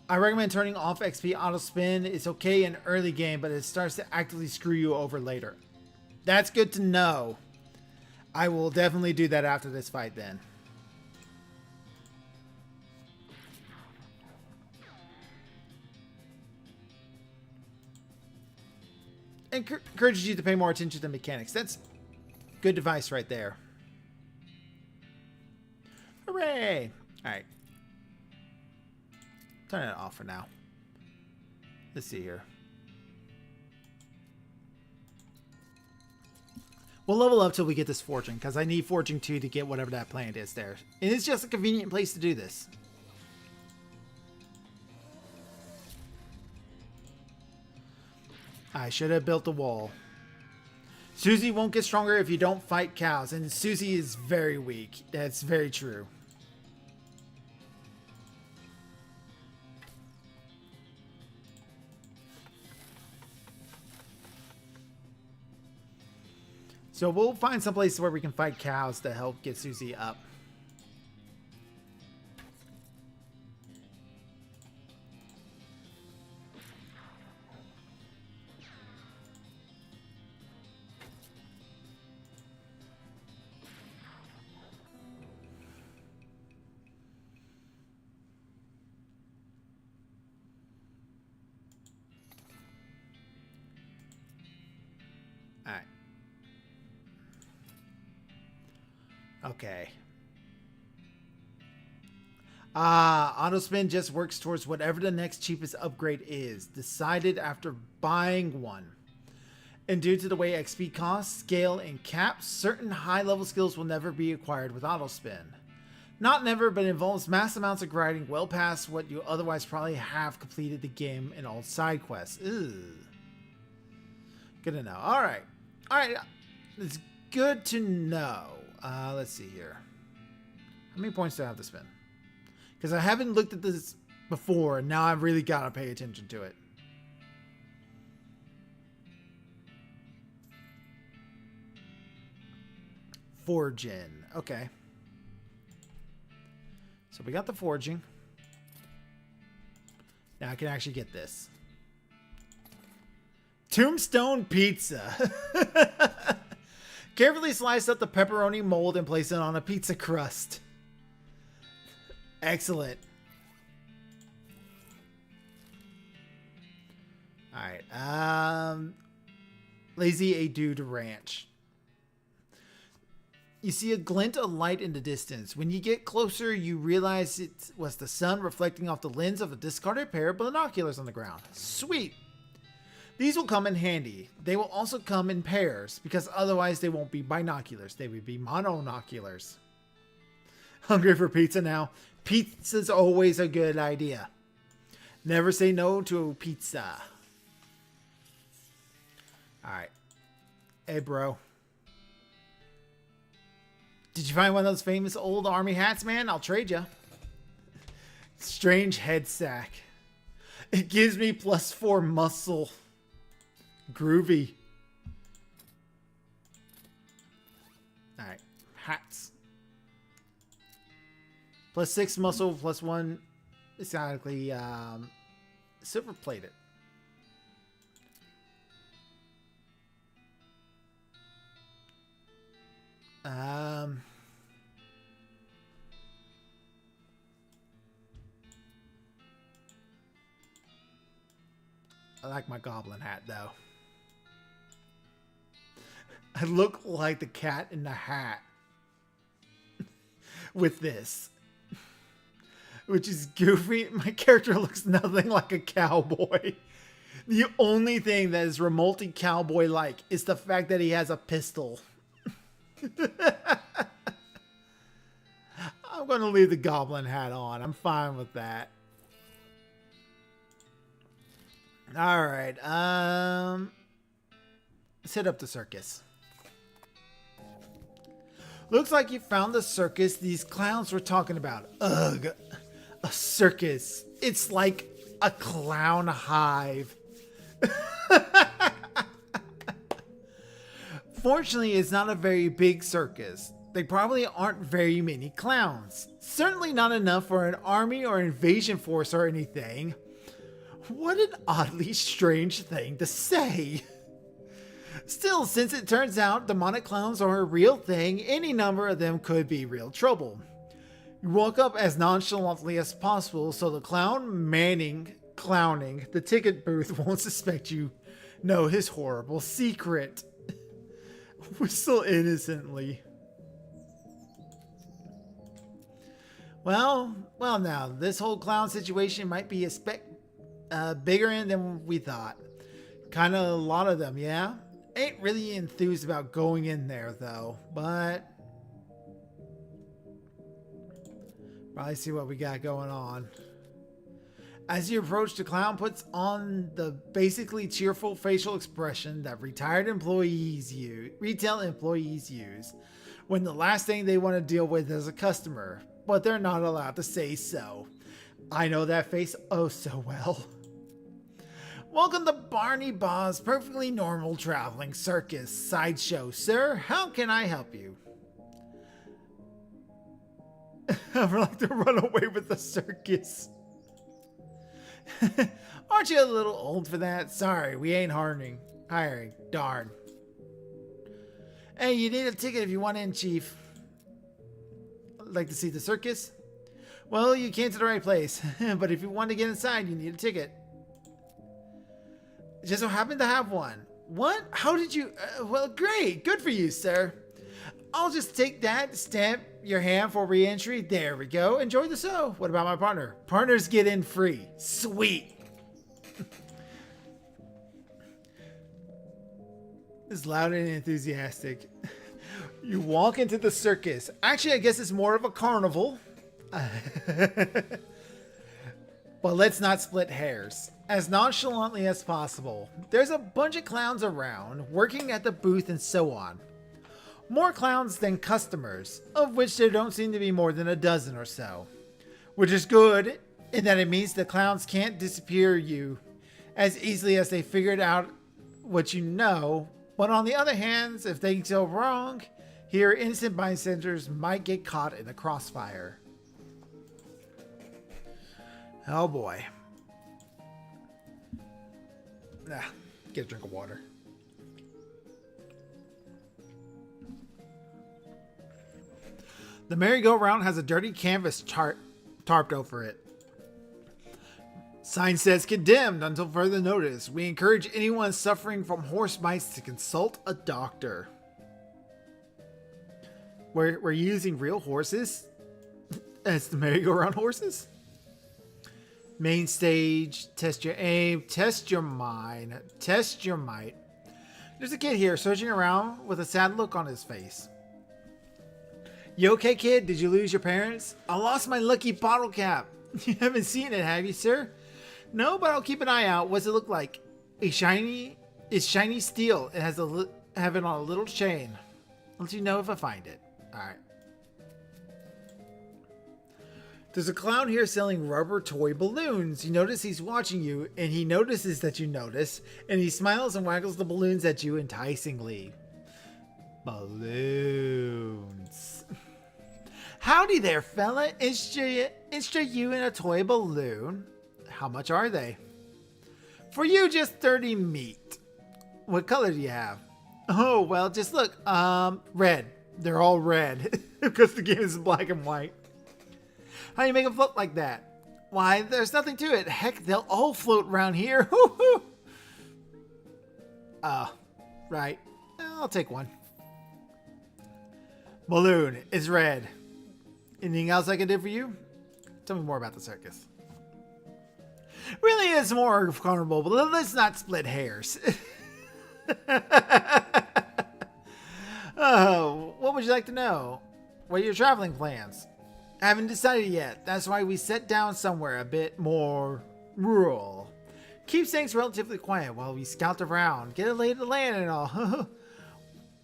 I recommend turning off XP auto spin. It's okay in early game, but it starts to actively screw you over later. That's good to know. I will definitely do that after this fight then. Encourages you to pay more attention to mechanics. That's good device right there. Hooray! Alright. Turn it off for now. Let's see here. We'll level up till we get this Forging, because I need Forging 2 to get whatever that plant is there. And it's just a convenient place to do this. I should have built a wall. Susie won't get stronger if you don't fight cows, and Susie is very weak. That's very true. So we'll find some place where we can fight cows to help get Susie up. All right. Okay. Autospin just works towards whatever the next cheapest upgrade is, decided after buying one. And due to the way XP costs, scale, and caps, certain high-level skills will never be acquired with Autospin. Not never, but involves mass amounts of grinding well past what you otherwise probably have completed the game in all side quests. Ugh. Good to know. Alright. Alright. It's good to know. Let's see here. How many points do I have to spend? Because I haven't looked at this before, and now I've really got to pay attention to it. Forging. Okay. So we got the forging. Now I can actually get this. Tombstone pizza. Carefully slice up the pepperoni mold and place it on a pizza crust. Excellent. Alright. Lazy Dude Ranch. You see a glint of light in the distance. When you get closer, you realize it was the sun reflecting off the lens of a discarded pair of binoculars on the ground. Sweet. These will come in handy. They will also come in pairs, because otherwise they won't be binoculars. They would be monoculars. Hungry for pizza now? Pizza's always a good idea. Never say no to pizza. Alright. Hey, bro. Did you find one of those famous old army hats, man? I'll trade you. Strange head sack. It gives me +4 muscle. Groovy. Alright. Hats. +6 muscle, +1 exactly silver plated. I like my goblin hat though. I look like the cat in the hat with this, which is goofy. My character looks nothing like a cowboy. The only thing that is remotely cowboy-like is the fact that he has a pistol. I'm going to leave the goblin hat on. I'm fine with that. Alright, let's hit up the circus. Looks like you found the circus these clowns were talking about. Ugh, a circus. It's like a clown hive. Fortunately, it's not a very big circus. They probably aren't very many clowns. Certainly not enough for an army or invasion force or anything. What an oddly strange thing to say. Still, since it turns out demonic clowns are a real thing, any number of them could be real trouble. You walk up as nonchalantly as possible so the clown clowning the ticket booth won't suspect you know his horrible secret. Whistle innocently. Well now, this whole clown situation might be bigger than we thought. Kind of a lot of them, yeah? Ain't really enthused about going in there though, but probably see what we got going on. As you approach, the clown puts on the basically cheerful facial expression that retail employees use when the last thing they want to deal with is a customer, but they're not allowed to say so. I know that face oh so well. Welcome to Barney Bob's Perfectly Normal Traveling Circus Sideshow, sir. How can I help you? I would like to run away with the circus. Aren't you a little old for that? Sorry, we ain't hiring. Darn. Hey, you need a ticket if you want in, Chief. Like to see the circus? Well, you came to the right place. But if you want to get inside, you need a ticket. Just so happen to have one. What? How did you... well, great. Good for you, sir. I'll just take that, stamp your hand for re-entry. There we go. Enjoy the show. What about my partner? Partners get in free. Sweet. It's loud and enthusiastic. You walk into the circus. Actually, I guess it's more of a carnival. But let's not split hairs. As nonchalantly as possible, there's a bunch of clowns around, working at the booth and so on. More clowns than customers, of which there don't seem to be more than a dozen or so. Which is good, in that it means the clowns can't disappear you as easily as they figured out what you know. But on the other hand, if things go wrong, here innocent bystanders might get caught in the crossfire. Oh boy. Get a drink of water. The merry-go-round has a dirty canvas tarped over it. Sign says condemned until further notice. We encourage anyone suffering from horse bites to consult a doctor. We're using real horses as the merry-go-round horses? Main stage, test your aim, test your mind, test your might. There's a kid here searching around with a sad look on his face. You okay, kid? Did you lose your parents? I lost my lucky bottle cap. You haven't seen it, have you, sir? No, but I'll keep an eye out. What's it look like? It's shiny steel. It has have it on a little chain. I'll let you know if I find it. All right. There's a clown here selling rubber toy balloons. You notice he's watching you, and he notices that you notice, and he smiles and waggles the balloons at you enticingly. Balloons. Howdy there, fella. Interested you in a toy balloon? How much are they? For you, just 30 meat. What color do you have? Oh, well, just look. Red. They're all red because the game is black and white. How do you make them float like that? Why, there's nothing to it. Heck, they'll all float around here. Right. I'll take one. Balloon is red. Anything else I can do for you? Tell me more about the circus. Really is more comfortable, but let's not split hairs. What would you like to know? What are your traveling plans? I haven't decided yet. That's why we set down somewhere a bit more rural. Keep things relatively quiet while we scout around, get a lay of the land and all.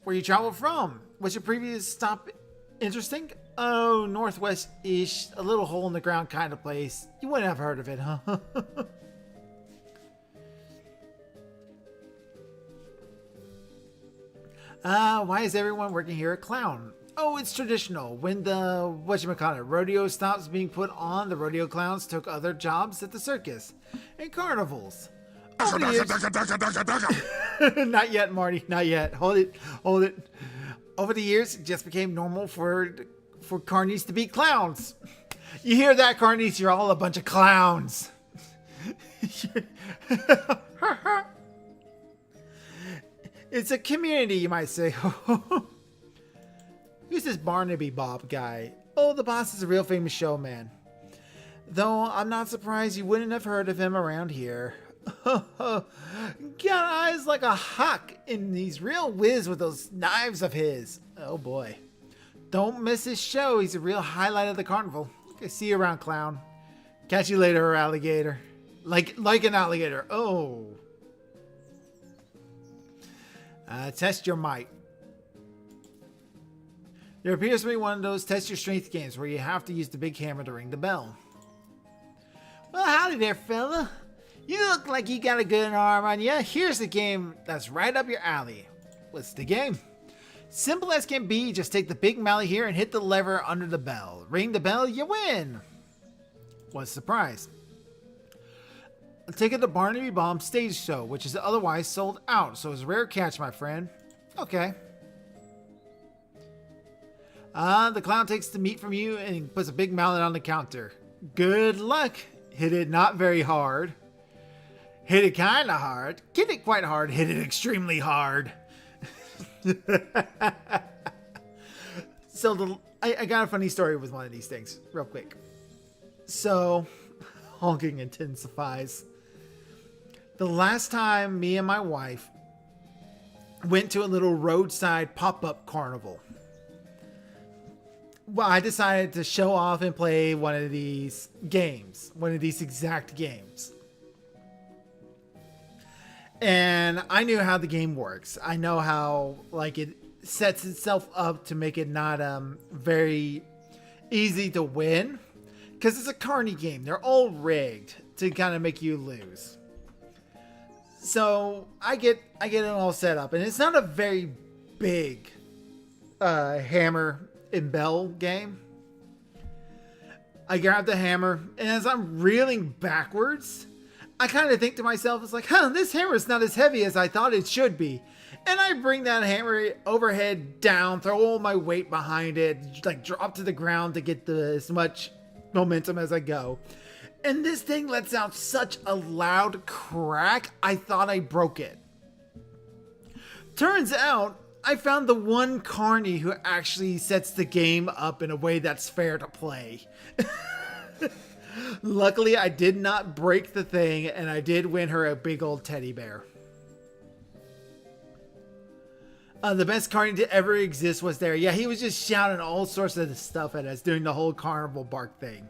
Where you travel from? Was your previous stop interesting? Oh, northwest-ish, a little hole in the ground kind of place. You wouldn't have heard of it, huh? Why is everyone working here a clown? Oh, it's traditional. When the, rodeo stops being put on, the rodeo clowns took other jobs at the circus and carnivals. Over the years, not yet, Marty, not yet. Hold it. Over the years, it just became normal for carnies to be clowns. You hear that, carnies? You're all a bunch of clowns. It's a community, you might say. Who's this Barnaby Bob guy? Oh, the boss is a real famous showman. Though I'm not surprised you wouldn't have heard of him around here. Got eyes like a hawk, and he's real whiz with those knives of his. Oh boy. Don't miss his show. He's a real highlight of the carnival. Okay, see you around, clown. Catch you later, alligator. Like an alligator. Oh. Test your might. There appears to be one of those test your strength games where you have to use the big hammer to ring the bell. Well, howdy there, fella. You look like you got a good arm on you. Here's the game that's right up your alley. What's the game? Simple as can be, just take the big mallet here and hit the lever under the bell. Ring the bell, you win. What's the prize? A ticket to Barnaby Bomb stage show, which is otherwise sold out, so it's a rare catch, my friend. Okay. The clown takes the meat from you and puts a big mallet on the counter. Good luck. Hit it not very hard. Hit it kind of hard. Hit it quite hard. Hit it extremely hard. So I got a funny story with one of these things, real quick. So, honking intensifies. The last time me and my wife went to a little roadside pop-up carnival, well, I decided to show off and play one of these games, one of these exact games. And I knew how the game works. I know how, like, it sets itself up to make it not very easy to win, because it's a carny game. They're all rigged to kind of make you lose. So I get it all set up, and it's not a very big hammer and bell game. I grab the hammer, and as I'm reeling backwards, I kind of think to myself, it's like, this hammer is not as heavy as I thought it should be. And I bring that hammer overhead down, throw all my weight behind it, like drop to the ground to get as much momentum as I go. And this thing lets out such a loud crack, I thought I broke it. Turns out, I found the one carny who actually sets the game up in a way that's fair to play. Luckily, I did not break the thing, and I did win her a big old teddy bear. The best carny to ever exist was there. Yeah, he was just shouting all sorts of stuff at us, doing the whole carnival bark thing.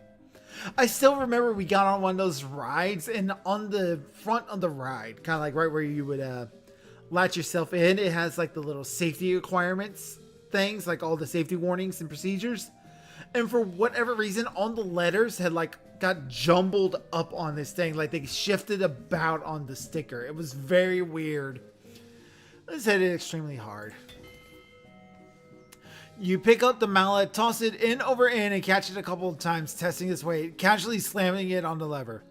I still remember we got on one of those rides, and on the front of the ride, kind of like right where you would latch yourself in, it has like the little safety requirements things, like all the safety warnings and procedures. And for whatever reason, on the letters had like got jumbled up on this thing, like they shifted about on the sticker. It was very weird. Let's hit it extremely hard. You pick up the mallet, toss it in over in, and catch it a couple of times, testing its weight, casually slamming it on the lever.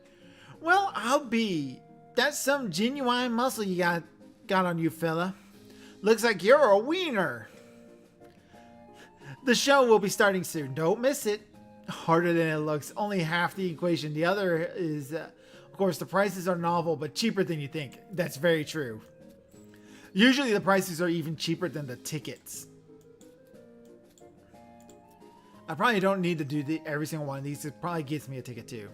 Well, I'll be. That's some genuine muscle you got on you, fella. Looks like you're a wiener. The show will be starting soon. Don't miss it. Harder than it looks. Only half the equation. The other is, of course, the prices are novel, but cheaper than you think. That's very true. Usually the prices are even cheaper than the tickets. I probably don't need to do every single one of these. It probably gets me a ticket too.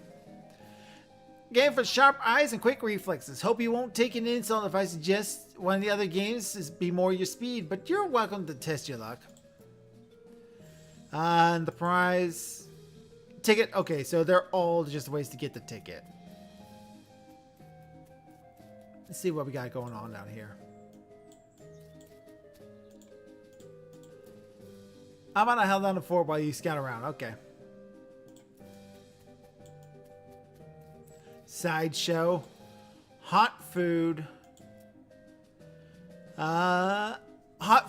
Game for sharp eyes and quick reflexes. Hope you won't take an insult if I suggest one of the other games is be more your speed, but you're welcome to test your luck. And the prize ticket. Okay, so they're all just ways to get the ticket. Let's see what we got going on down here. How about I held down the fort while you scout around? Okay. Sideshow. Hot food. Hot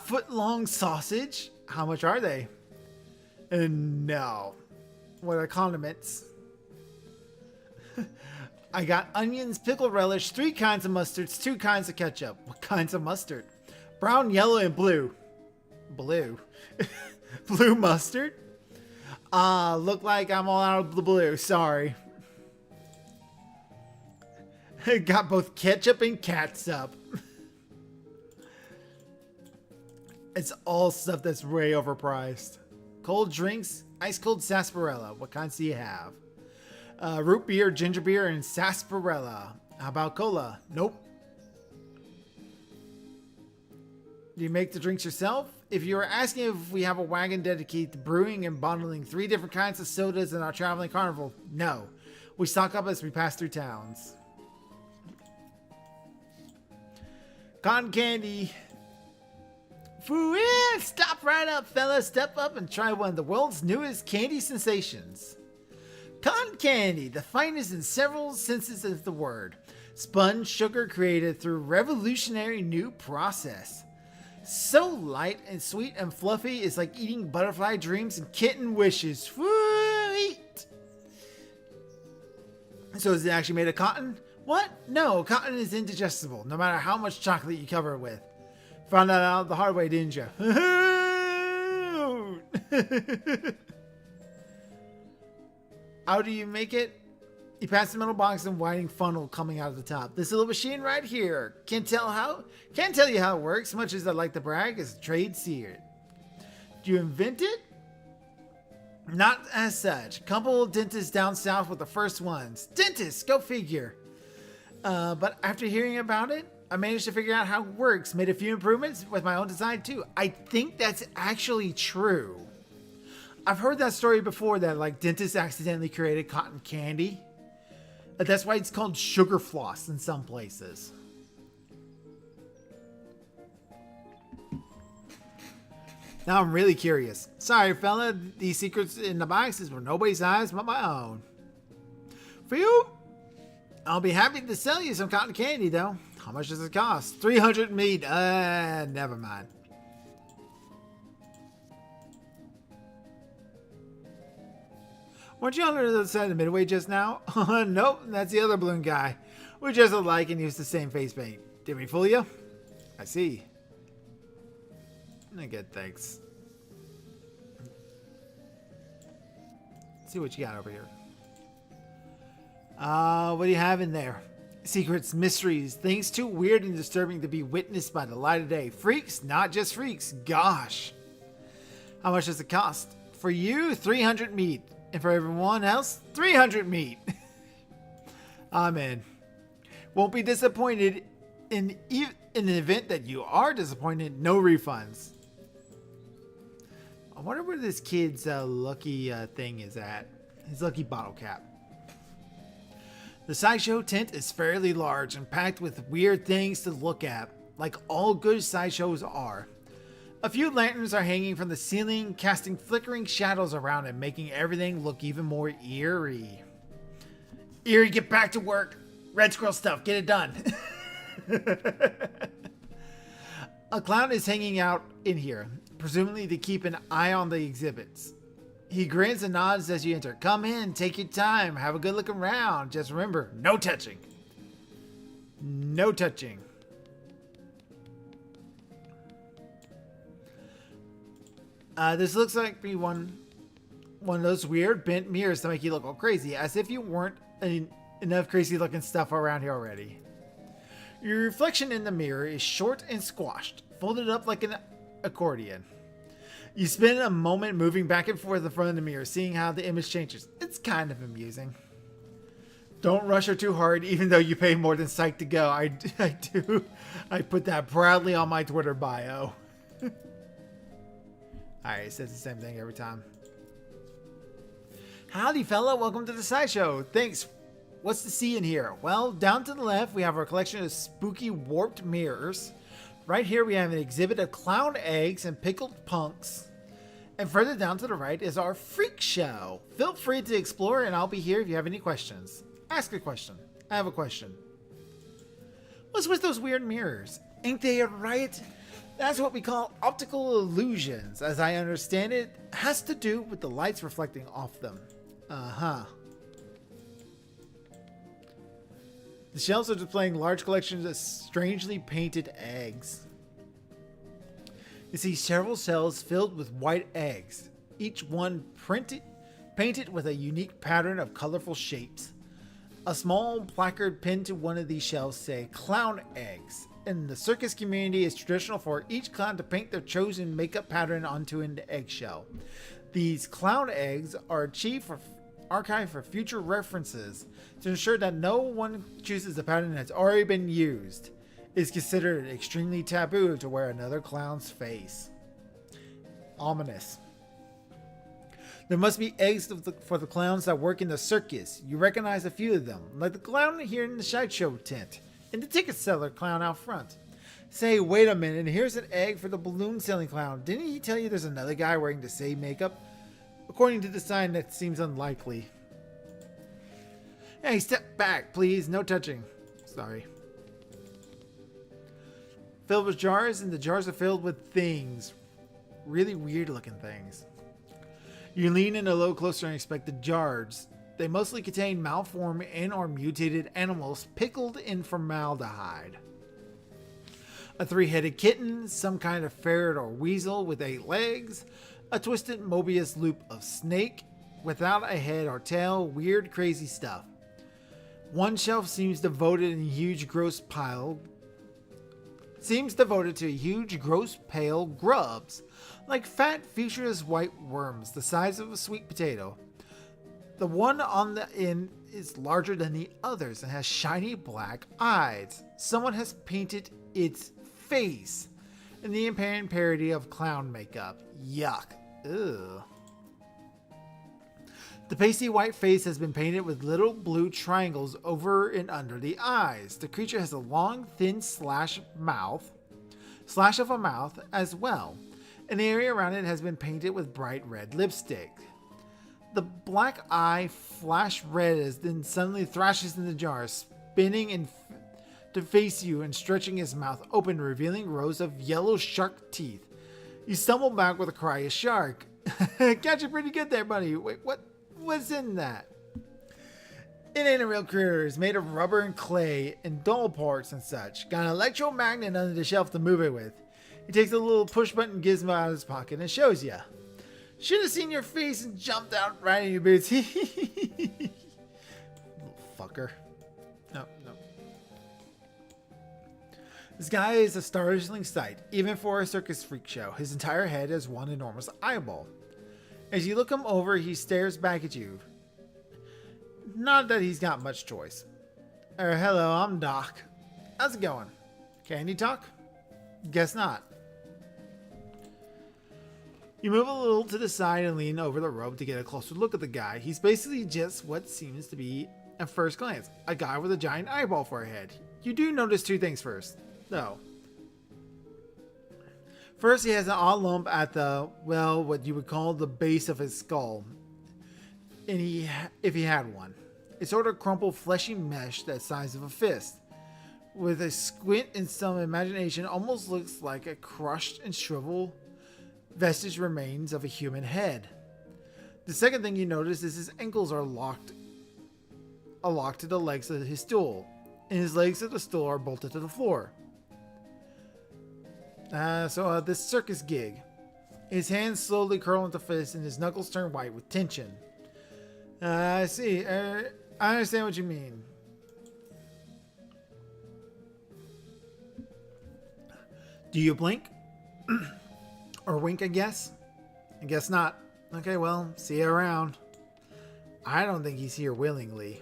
foot long sausage. How much are they? No. What are condiments? I got onions, pickle relish, 3 kinds of mustards, 2 kinds of ketchup. What kinds of mustard? Brown, yellow, and blue. Blue. Blue mustard? Look like I'm all out of the blue. Sorry. Got both ketchup and catsup. It's all stuff that's way overpriced. Cold drinks, ice cold sarsaparilla. What kinds do you have? Root beer, ginger beer, and sarsaparilla. How about cola? Nope. Do you make the drinks yourself? If you were asking if we have a wagon dedicated to brewing and bottling 3 different kinds of sodas in our traveling carnival, no. We stock up as we pass through towns. Cotton candy. Foo, stop right up, fella. Step up and try one of the world's newest candy sensations. Cotton candy, the finest in several senses of the word. Spun sugar created through revolutionary new process. So light and sweet and fluffy, it's like eating butterfly dreams and kitten wishes. Sweet! So is it actually made of cotton? What? No, cotton is indigestible, no matter how much chocolate you cover it with. Found that out the hard way, didn't you? How do you make it? You pass the metal box and winding funnel coming out of the top. This little machine right here. Can't tell you how it works, much as I'd like to brag, is a trade secret. Did you invent it? Not as such. A couple of dentists down south were the first ones. Dentists, go figure. But after hearing about it, I managed to figure out how it works. Made a few improvements with my own design too. I think that's actually true. I've heard that story before that like dentists accidentally created cotton candy. That's why it's called sugar floss in some places. Now I'm really curious. Sorry, fella. These secrets in the boxes were nobody's eyes but my own. For you, I'll be happy to sell you some cotton candy, though. How much does it cost? 300 meat. Never mind. Weren't you on the other side of the midway just now? Nope, that's the other balloon guy. We're just alike and use the same face paint. Did we fool you? I see. Good, thanks. Let's see what you got over here. What do you have in there? Secrets, mysteries, things too weird and disturbing to be witnessed by the light of day. Freaks, not just freaks. Gosh. How much does it cost? For you, 300 meat. And for everyone else, 300 meat. I'm in. Won't be disappointed. In the event that you are disappointed, no refunds. I wonder where this kid's lucky thing is at. His lucky bottle cap. The sideshow tent is fairly large and packed with weird things to look at, like all good sideshows are. A few lanterns are hanging from the ceiling, casting flickering shadows around it, making everything look even more eerie. Eerie, get back to work. Red Squirrel stuff, get it done. A clown is hanging out in here, presumably to keep an eye on the exhibits. He grins and nods as you enter. Come in, take your time, have a good look around. Just remember, no touching. No touching. This looks like one of those weird bent mirrors to make you look all crazy, as if you weren't enough crazy looking stuff around here already. Your reflection in the mirror is short and squashed, folded up like an accordion. You spend a moment moving back and forth in front of the mirror, seeing how the image changes. It's kind of amusing. Don't rush her too hard, even though you pay more than psych to go. I do. I put that proudly on my Twitter bio. Alright, it says the same thing every time. Howdy, fella. Welcome to the sideshow. Thanks. What's to see in here? Well, down to the left, we have our collection of spooky warped mirrors. Right here, we have an exhibit of clown eggs and pickled punks. And further down to the right is our freak show. Feel free to explore, and I'll be here if you have any questions. Ask a question. I have a question. What's with those weird mirrors? Ain't they right? That's what we call optical illusions. As I understand it, has to do with the lights reflecting off them. Uh-huh. The shelves are displaying large collections of strangely painted eggs. You see several shelves filled with white eggs, each one painted with a unique pattern of colorful shapes. A small placard pinned to one of these shelves say clown eggs. In the circus community, it's traditional for each clown to paint their chosen makeup pattern onto an eggshell. These clown eggs are archived for future references to ensure that no one chooses a pattern that's already been used. It's considered extremely taboo to wear another clown's face. Ominous. There must be eggs for the clowns that work in the circus. You recognize a few of them, like the clown here in the sideshow tent, and the ticket seller clown out front. Say, wait a minute, here's an egg for the balloon selling clown. Didn't he tell you there's another guy wearing the same makeup? According to the sign, that seems unlikely. Hey, step back, please. No touching. Sorry. Filled with jars, and the jars are filled with things. Really weird looking things. You lean in a little closer and inspect the jars. They mostly contain malformed and or mutated animals pickled in formaldehyde. A 3-headed kitten, some kind of ferret or weasel with 8 legs, a twisted Mobius loop of snake without a head or tail, weird crazy stuff. One shelf seems devoted to a huge gross pile grubs, like fat featureless white worms the size of a sweet potato. The one on the end is larger than the others and has shiny black eyes. Someone has painted its face in the apparent parody of clown makeup. Yuck. Ugh. The pasty white face has been painted with little blue triangles over and under the eyes. The creature has a long, thin slash of a mouth as well. And the area around it has been painted with bright red lipstick. The black eye flash red as then suddenly thrashes in the jar, spinning to face you and stretching his mouth open, revealing rows of yellow shark teeth. You stumble back with a cry of shark. Got you pretty good there, buddy. Wait, what's in that? It ain't a real critter. It's made of rubber and clay and doll parts and such. Got an electromagnet under the shelf to move it with. He takes a little push button gizmo out of his pocket and shows you. Should have seen your face and jumped out right in your boots. Little fucker. No. This guy is a startling sight, even for a circus freak show. His entire head is one enormous eyeball. As you look him over, he stares back at you. Not that he's got much choice. Hello, I'm Doc. How's it going? Can you talk? Guess not. You move a little to the side and lean over the rope to get a closer look at the guy. He's basically just what seems to be, at first glance, a guy with a giant eyeball for a head. You do notice 2 things first, though. First, he has an odd lump at the, well, what you would call the base of his skull. And if he had one. It's sort of crumpled fleshy mesh that size of a fist. With a squint and some imagination, almost looks like a crushed and shriveled vestige remains of a human head. The second thing you notice is his ankles are locked to the legs of his stool, and his legs of the stool are bolted to the floor. So this circus gig. His hands slowly curl into fists and his knuckles turn white with tension. I see. I understand what you mean. Do you blink? Or wink, I guess? I guess not. Okay, well, see you around. I don't think he's here willingly.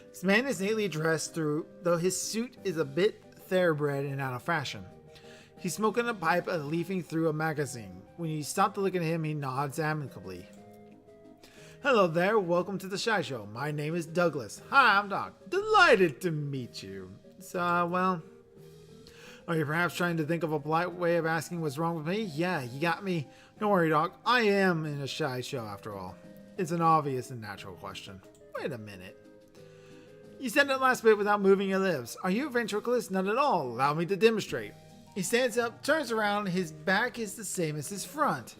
This man is neatly dressed though his suit is a bit thoroughbred and out of fashion. He's smoking a pipe and leafing through a magazine. When you stop to look at him, he nods amicably. Hello there, welcome to the Shy Show. My name is Douglas. Hi, I'm Doc. Delighted to meet you. So, well, are you perhaps trying to think of a polite way of asking what's wrong with me? Yeah, you got me. Don't worry, Doc. I am in a Shy Show after all. It's an obvious and natural question. Wait a minute. You said that last bit without moving your lips. Are you a ventriloquist? Not at all. Allow me to demonstrate. He stands up, turns around. His back is the same as his front.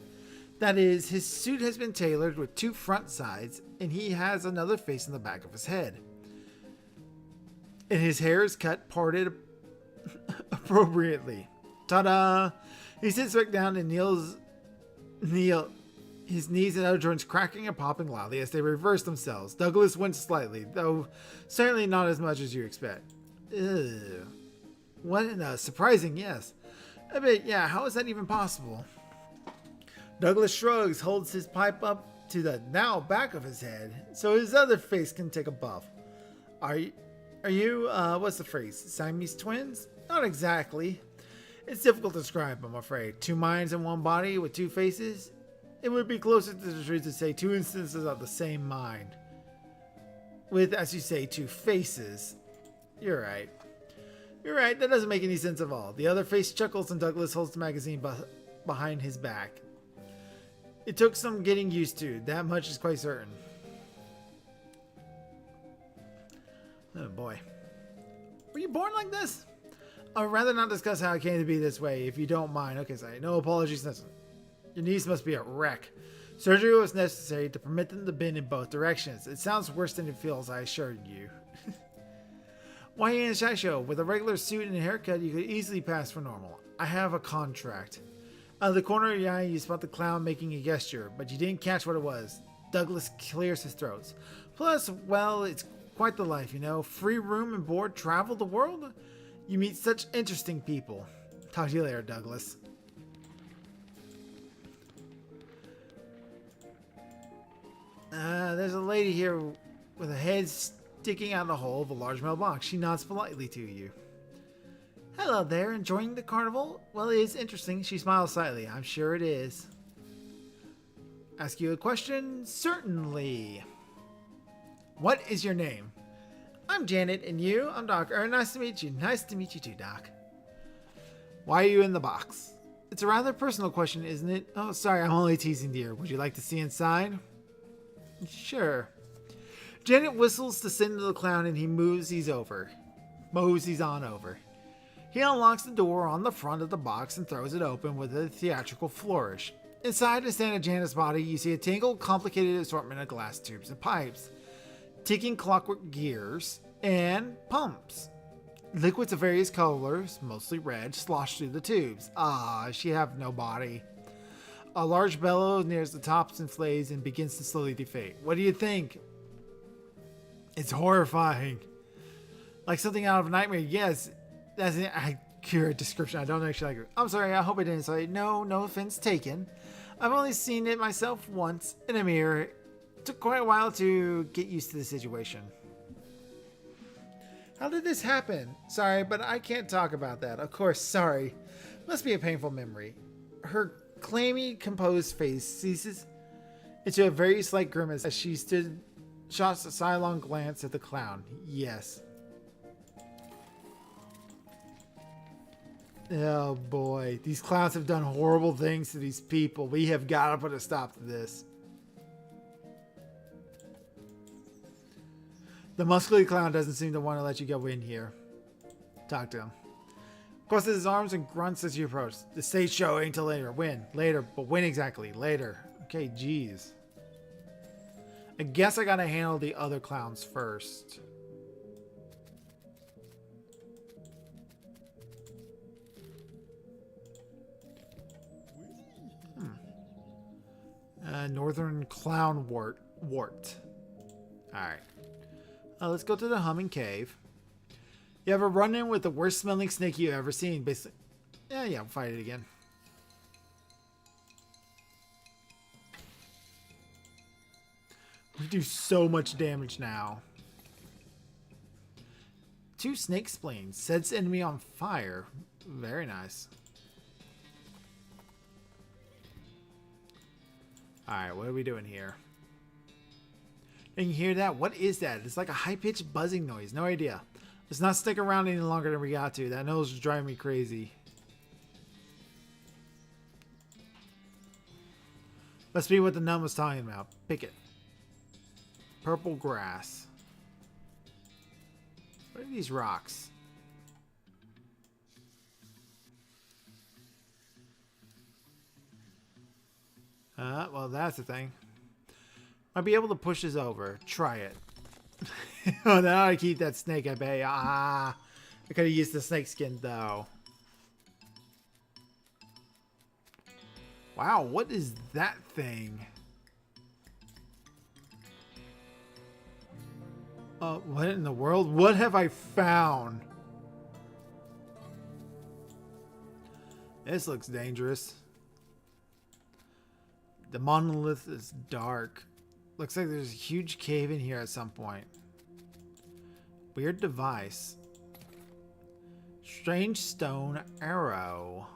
That is, his suit has been tailored with 2 front sides, and he has another face in the back of his head. And his hair is parted appropriately. Ta-da! He sits back down and his knees and other joints cracking and popping loudly as they reverse themselves. Douglas winced slightly, though certainly not as much as you expect. Ugh. What a surprising yes. A bit, yeah, how is that even possible? Douglas shrugs, holds his pipe up to the now back of his head, so his other face can take a puff. Are you, what's the phrase? Siamese twins? Not exactly. It's difficult to describe, I'm afraid. 2 minds in one body with 2 faces? It would be closer to the truth to say two instances of the same mind. With, as you say, two faces. You're right. You're right, that doesn't make any sense at all. The other face chuckles and Douglas holds the magazine behind his back. It took some getting used to, that much is quite certain. Oh boy. Were you born like this? I'd rather not discuss how I came to be this way, if you don't mind. Okay, sorry. No apologies necessary. Your niece must be a wreck. Surgery was necessary to permit them to bend in both directions. It sounds worse than it feels, I assure you. Why in a shy show? With a regular suit and a haircut, you could easily pass for normal. I have a contract. Out of the corner of your eye, you spot the clown making a gesture, but you didn't catch what it was. Douglas clears his throat. Plus, well, it's quite the life, you know. Free room and board, travel the world. You meet such interesting people. Talk to you later, Douglas. There's a lady here with a head sticking out of the hole of a large mailbox. She nods politely to you. Hello there, enjoying the carnival? Well, it is interesting. She smiles slightly. I'm sure it is. Ask you a question? Certainly. What is your name? I'm Janet, and you? I'm Doc. Nice to meet you. Nice to meet you too, Doc. Why are you in the box? It's a rather personal question, isn't it? Oh, sorry, I'm only teasing, dear. Would you like to see inside? Sure. Janet whistles to signal the clown, and he moseys on over. He unlocks the door on the front of the box and throws it open with a theatrical flourish. Inside the stand of Janet's body, you see a tangled, complicated assortment of glass tubes and pipes, ticking clockwork gears, and pumps. Liquids of various colors, mostly red, slosh through the tubes. Ah, she have no body. A large bellow nears the tops inflates and begins to slowly deflate. What do you think? It's horrifying. Like something out of a nightmare. Yes, that's an accurate description. I don't actually like it. I'm sorry, I hope I didn't say no offense taken. I've only seen it myself once in a mirror. It took quite a while to get used to the situation. How did this happen? Sorry, but I can't talk about that. Of course, sorry. Must be a painful memory. Her clammy, composed face ceases into a very slight grimace as she shots a sidelong glance at the clown. Yes. Oh boy, these clowns have done horrible things to these people. We have got to put a stop to this. The muscly clown doesn't seem to want to let you go in here. Talk to him. Crosses his arms and grunts as you approach. The stage show ain't till later. When? Later. But when exactly? Later. Okay, jeez. I guess I gotta handle the other clowns first. Northern clown wart. Alright. Let's go to the humming cave. You have a run-in with the worst smelling snake you've ever seen. Basically, yeah, we'll fight it again. We do so much damage now. 2 snake spleens. Sets enemy on fire. Very nice. Alright, what are we doing here? And you hear that? What is that? It's like a high-pitched buzzing noise. No idea. Let's not stick around any longer than we got to. That nose is driving me crazy. Must be what the nun was talking about. Pick it. Purple grass. What are these rocks? Well, that's the thing. Might be able to push this over. Try it. Oh, now I keep that snake, I bet. I could have used the snake skin, though. Wow, what is that thing? What in the world? What have I found? This looks dangerous. The monolith is dark. Looks like there's a huge cave in here at some point. Weird device. Strange stone arrow.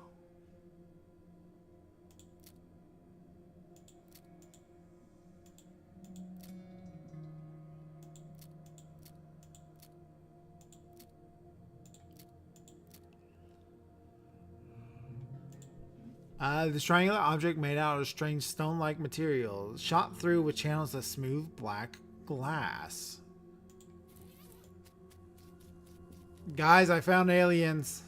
This triangular object made out of strange stone-like material, shot through with channels of smooth black glass. Guys, I found aliens.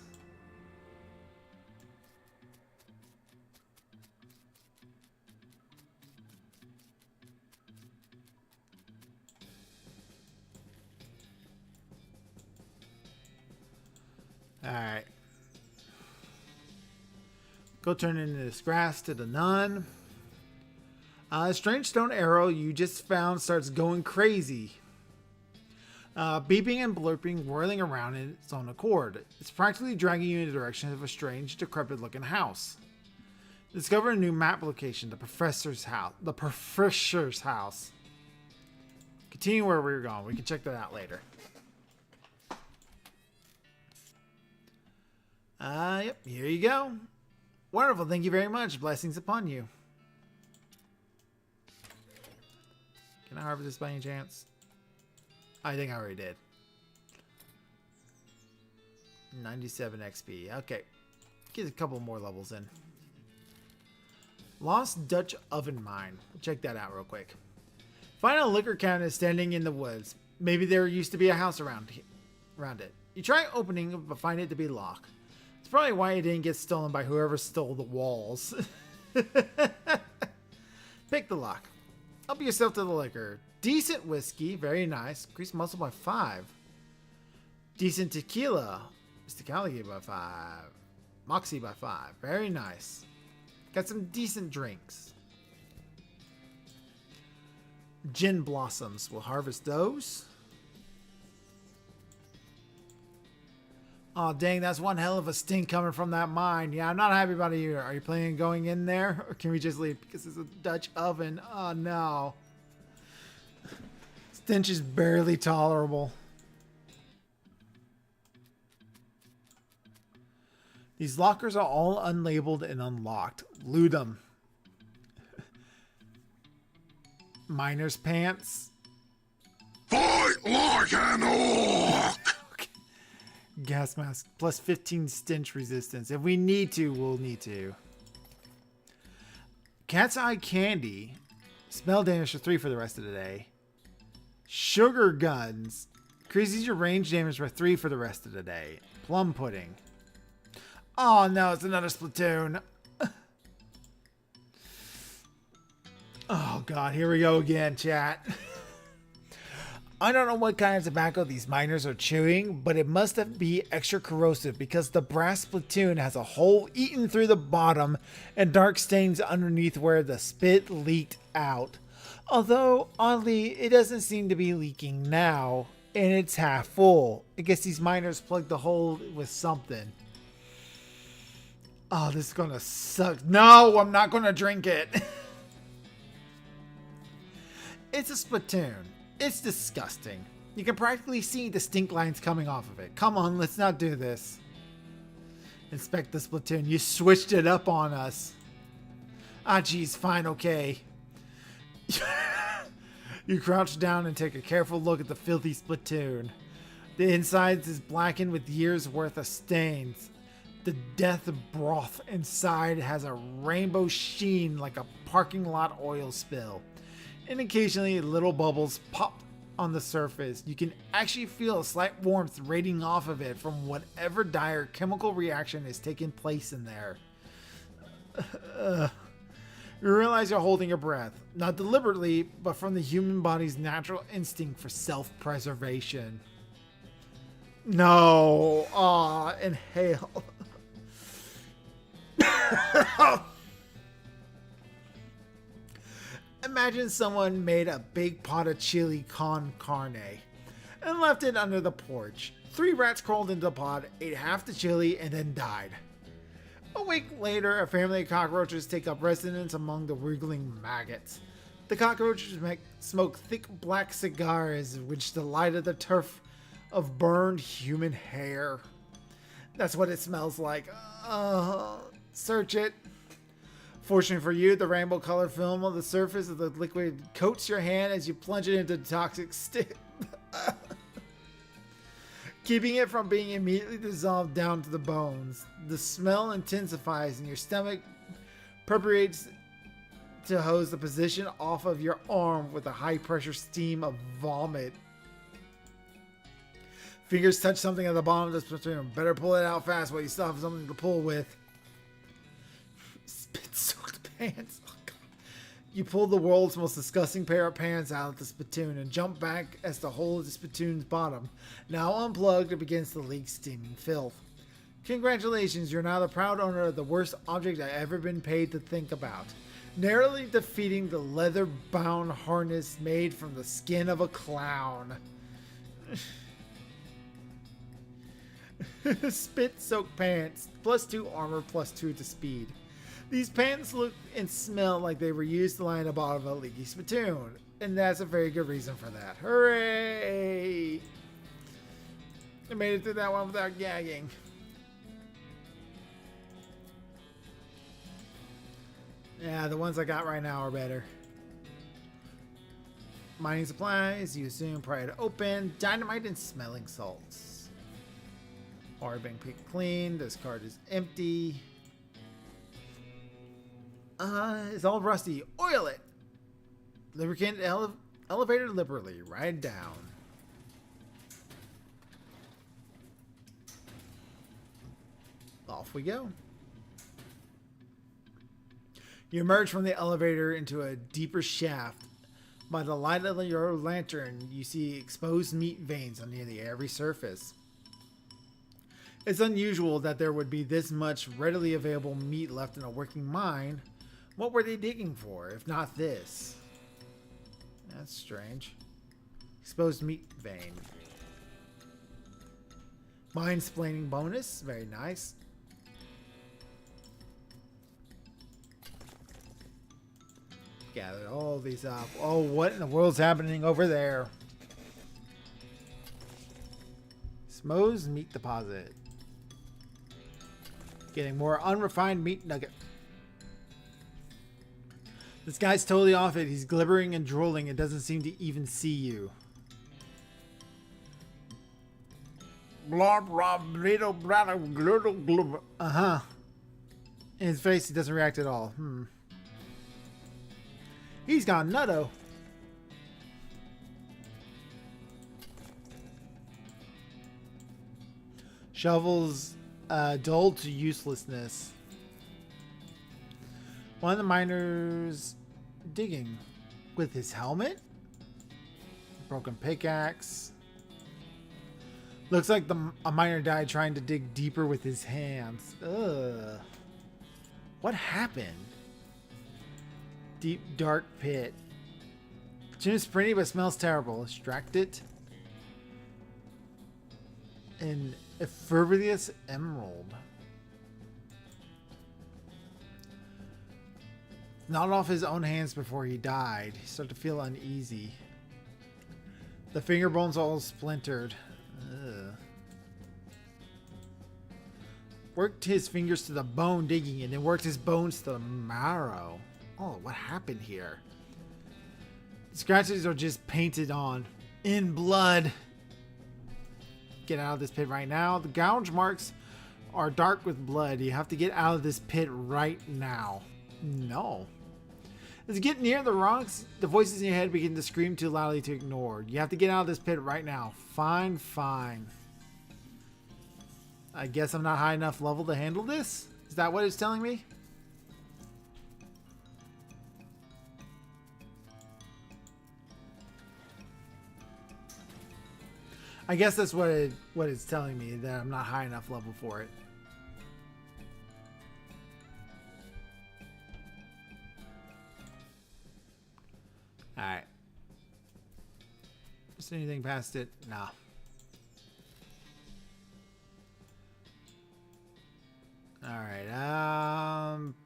Alright. Go turn into this grass to the nun. A strange stone arrow you just found starts going crazy. Beeping and blurping, whirling around in its own accord. It's practically dragging you in the direction of a strange, decrepit looking house. Discover a new map location, the professor's house. The professor's house. Continue where we were going. We can check that out later. Yep, here you go. Wonderful, thank you very much. Blessings upon you. Can I harvest this by any chance? I think I already did. 97 XP. Okay. Get a couple more levels in. Lost Dutch Oven Mine. Check that out real quick. Find a liquor cabinet standing in the woods. Maybe there used to be a house around it. You try opening it, but find it to be locked. It's probably why it didn't get stolen by whoever stole the walls. Pick the lock. Help yourself to the liquor. Decent whiskey. Very nice. Increase muscle by 5. Decent tequila. Tequila by 5. Moxie by 5. Very nice. Got some decent drinks. Gin blossoms. We'll harvest those. Oh, dang, that's one hell of a stink coming from that mine. Yeah, I'm not happy about it either. Are you planning on going in there? Or can we just leave? Because it's a Dutch oven. Oh, no. Stench is barely tolerable. These lockers are all unlabeled and unlocked. Loot them. Miner's pants. Fight like an orc! Gas mask. Plus 15 stench resistance. If we need to, we'll need to. Cat's eye candy. Smell damage for 3 for the rest of the day. Sugar guns. Increases your range damage by 3 for the rest of the day. Plum pudding. Oh no, it's another Splatoon. Oh god, here we go again, chat. I don't know what kind of tobacco these miners are chewing, but it must be extra corrosive because the brass platoon has a hole eaten through the bottom and dark stains underneath where the spit leaked out. Although, oddly, it doesn't seem to be leaking now, and it's half full. I guess these miners plugged the hole with something. Oh, this is gonna suck. No, I'm not gonna drink it. It's a Splatoon. It's disgusting. You can practically see the stink lines coming off of it. Come on, let's not do this. Inspect the Splatoon. You switched it up on us. Ah, geez, fine, okay. You crouch down and take a careful look at the filthy Splatoon. The insides is blackened with years worth of stains. The death broth inside has a rainbow sheen like a parking lot oil spill. And occasionally little bubbles pop on the surface. You can actually feel a slight warmth radiating off of it from whatever dire chemical reaction is taking place in there. You realize you're holding your breath, not deliberately, but from the human body's natural instinct for self-preservation. No, inhale. Imagine someone made a big pot of chili con carne and left it under the porch. 3 rats crawled into the pot, ate half the chili, and then died. A week later, a family of cockroaches take up residence among the wriggling maggots. The cockroaches smoke thick black cigars, which delighted the turf of burned human hair. That's what it smells like. Search it. Fortunately for you, the rainbow colored film on the surface of the liquid coats your hand as you plunge it into the toxic stick, keeping it from being immediately dissolved down to the bones. The smell intensifies and your stomach Perforates to hose the position off of your arm with a high pressure steam of vomit. Fingers touch something at the bottom of the spittoon. Better pull it out fast while you still have something to pull with. Spit-soaked pants. Oh, God. You pull the world's most disgusting pair of pants out of the spittoon and jump back as the hole of the spittoon's bottom. Now unplugged, it begins to leak steaming filth. Congratulations, you're now the proud owner of the worst object I've ever been paid to think about. Narrowly defeating the leather-bound harness made from the skin of a clown. Spit-soaked pants, +2 armor, +2 to speed. These pants look and smell like they were used to line the bottom of a leaky spittoon, and that's a very good reason for that. Hooray! I made it through that one without gagging. Yeah, the ones I got right now are better. Mining supplies, you assume prior to open. Dynamite and smelling salts. Already been picked clean. This card is empty. It's all rusty. Oil it. Lubricant elevator liberally. Ride down. Off we go. You emerge from the elevator into a deeper shaft. By the light of your lantern, you see exposed meat veins on nearly every surface. It's unusual that there would be this much readily available meat left in a working mine. What were they digging for, if not this? That's strange. Exposed meat vein. Mine-splaining bonus. Very nice. Gather all these up. Oh, what in the world's happening over there? Smo's meat deposit. Getting more unrefined meat nugget. This guy's totally off it. He's glibbering and drooling and doesn't seem to even see you. Uh-huh. In his face, he doesn't react at all. He's gone nutto. Shovels dull to uselessness. One of the miners digging with his helmet. Broken pickaxe. Looks like a miner died trying to dig deeper with his hands. Ugh. What happened? Deep, dark pit. Seems pretty, but smells terrible. Extract it. An effervescent emerald. Not off his own hands before he died. He started to feel uneasy. The finger bones all splintered. Ugh. Worked his fingers to the bone digging and then worked his bones to the marrow. Oh, what happened here? The scratches are just painted on. In blood. Get out of this pit right now. The gouge marks are dark with blood. You have to get out of this pit right now. No. As you get near the rocks, the voices in your head begin to scream too loudly to ignore. You have to get out of this pit right now. Fine, fine. I guess I'm not high enough level to handle this? Is that what it's telling me? I guess that's what it's telling me, that I'm not high enough level for it. Alright. Is anything past it? No. Alright,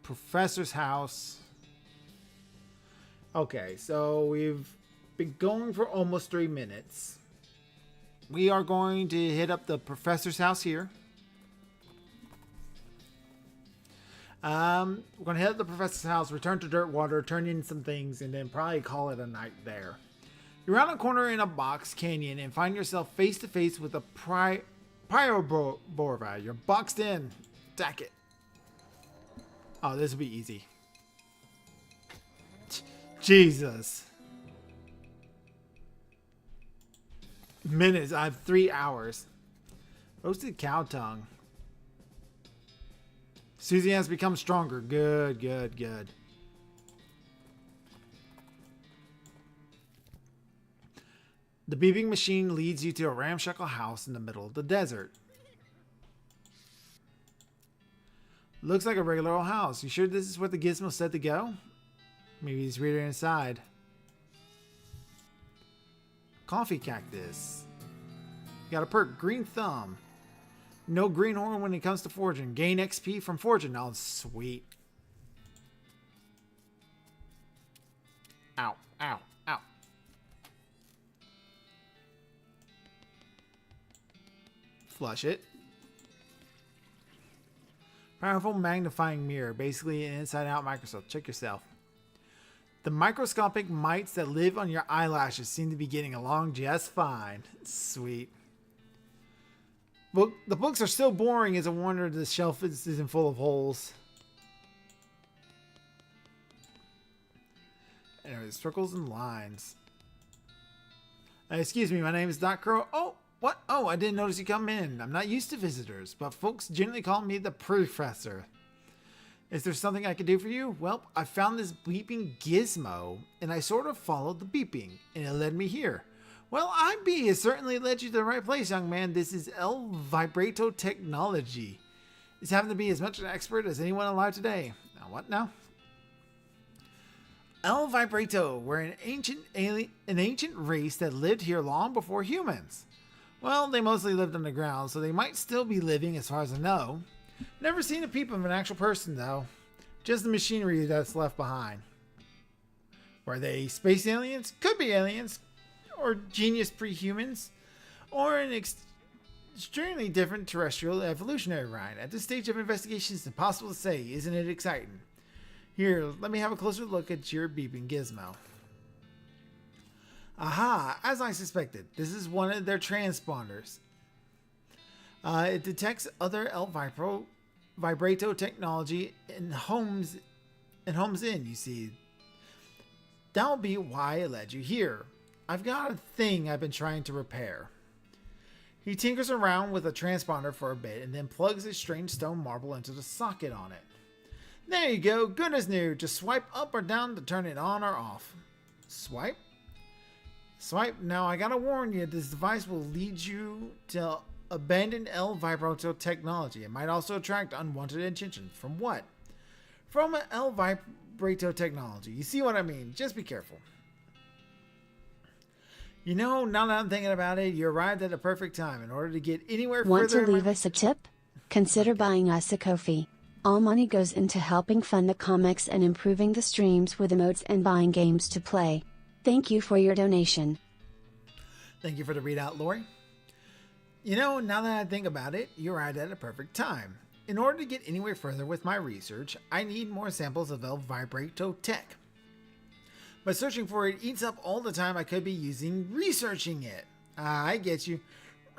Professor's house. Okay, so we've been going for almost 3 minutes. We are going to hit up the professor's house here. We're going to hit up the professor's house, return to Dirtwater, turn in some things, and then probably call it a night there. You're around a corner in a box canyon and find yourself face to face with a Pyroborva. You're boxed in. Attack it. Oh, this will be easy. Jesus. Minutes. I have 3 hours. Roasted cow tongue. Susie has become stronger. Good, good, good. The beeping machine leads you to a ramshackle house in the middle of the desert. Looks like a regular old house. You sure this is where the gizmo said to go? Maybe he's reading inside. Coffee cactus. Got a perk. Green thumb. No greenhorn when it comes to foraging. Gain XP from foraging. Oh, sweet. Ow, ow, ow. Flush it. Powerful magnifying mirror. Basically an inside-out microscope. Check yourself. The microscopic mites that live on your eyelashes seem to be getting along just fine. Sweet. The books are still boring. It's a wonder the shelf isn't full of holes. Anyway, circles and lines. Excuse me, my name is Doc Crow. Oh, what? Oh, I didn't notice you come in. I'm not used to visitors, but folks generally call me the professor. Is there something I can do for you? Well, I found this beeping gizmo, and I sort of followed the beeping, and it led me here. Well, IB has certainly led you to the right place, young man. This is El Vibrato Technology. It's happened to be as much an expert as anyone alive today. Now, what now? El Vibrato were an ancient race that lived here long before humans. Well, they mostly lived underground, so they might still be living as far as I know. Never seen a peep of an actual person, though. Just the machinery that's left behind. Were they space aliens? Could be aliens. Or genius pre-humans. Or an extremely different terrestrial evolutionary line. At this stage of investigation, it's impossible to say. Isn't it exciting? Here, let me have a closer look at your beeping gizmo. Aha! As I suspected, this is one of their transponders. It detects other El Vibrato technology and homes in, you see. That'll be why I led you here. I've got a thing I've been trying to repair. He tinkers around with a transponder for a bit and then plugs a strange stone marble into the socket on it. There you go, good as new. Just swipe up or down to turn it on or off. Swipe? Swipe. Now I gotta warn you, this device will lead you to abandon El Vibrato technology. It might also attract unwanted attention. From what? From El Vibrato technology. You see what I mean? Just be careful. You know, now that I'm thinking about it, you arrived at a perfect time. In order to get anywhere Want further... to leave us a tip? Consider buying us a Ko-fi. All money goes into helping fund the comics and improving the streams with emotes and buying games to play. Thank you for your donation. Thank you for the readout, Lori. You know, now that I think about it, you arrived at a perfect time. In order to get anywhere further with my research, I need more samples of El Vibrato tech. But searching for it eats up all the time I could be using researching it. I get you.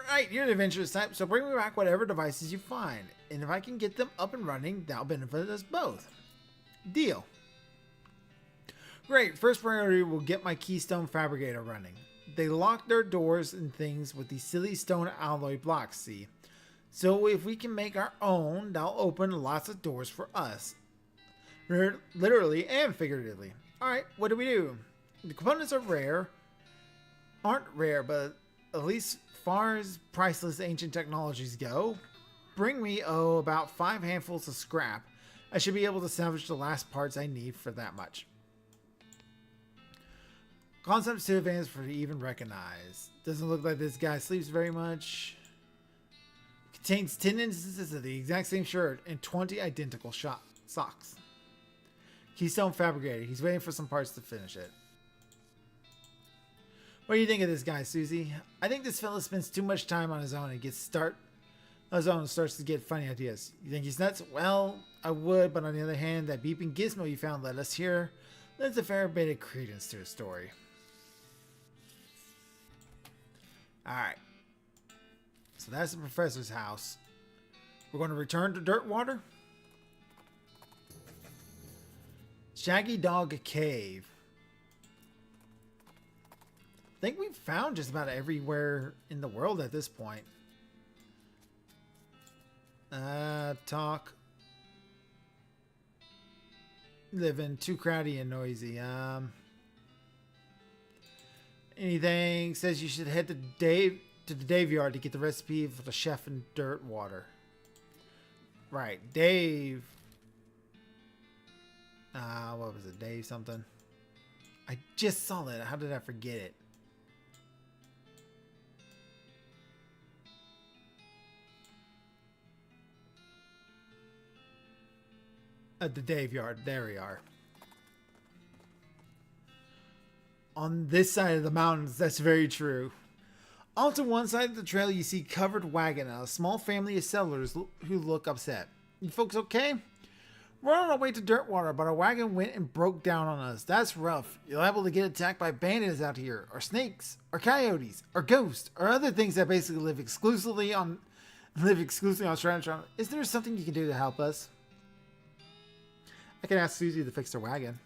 Right, you're an adventurous type, so bring me back whatever devices you find. And if I can get them up and running, that'll benefit us both. Deal. Great, first priority will get my Keystone Fabricator running. They lock their doors and things with these silly stone alloy blocks, see? So if we can make our own, that'll open lots of doors for us. Literally and figuratively. Alright, what do? The components are aren't rare, but at least far as priceless ancient technologies go, bring me, about 5 handfuls of scrap. I should be able to salvage the last parts I need for that much. Concepts too advanced for to even recognize. Doesn't look like this guy sleeps very much. Contains 10 instances of the exact same shirt and 20 identical socks. Keystone Fabricator. He's waiting for some parts to finish it. What do you think of this guy, Susie? I think this fella spends too much time on his own and starts to get funny ideas. You think he's nuts? Well, I would, but on the other hand, that beeping gizmo you found led us here. Lends a fair bit of credence to his story. Alright. So that's the professor's house. We're going to return to Dirtwater. Shaggy Dog Cave. think we've found just about everywhere in the world at this point. Talk. Living too crowdy and noisy. Anything says you should head to the Dave yard to get the recipe for the chef and dirt water. Right, Dave. What was it? Dave something. I just saw that. How did I forget it? At the Dave yard. There we are. On this side of the mountains, that's very true. Off to one side of the trail, you see covered wagon and a small family of settlers who look upset. You folks okay? We're on our way to Dirtwater, but our wagon went and broke down on us. That's rough. You're liable to get attacked by bandits out here, or snakes, or coyotes, or ghosts, or other things that basically live exclusively on Stratton. Is there something you can do to help us? I can ask Susie to fix their wagon.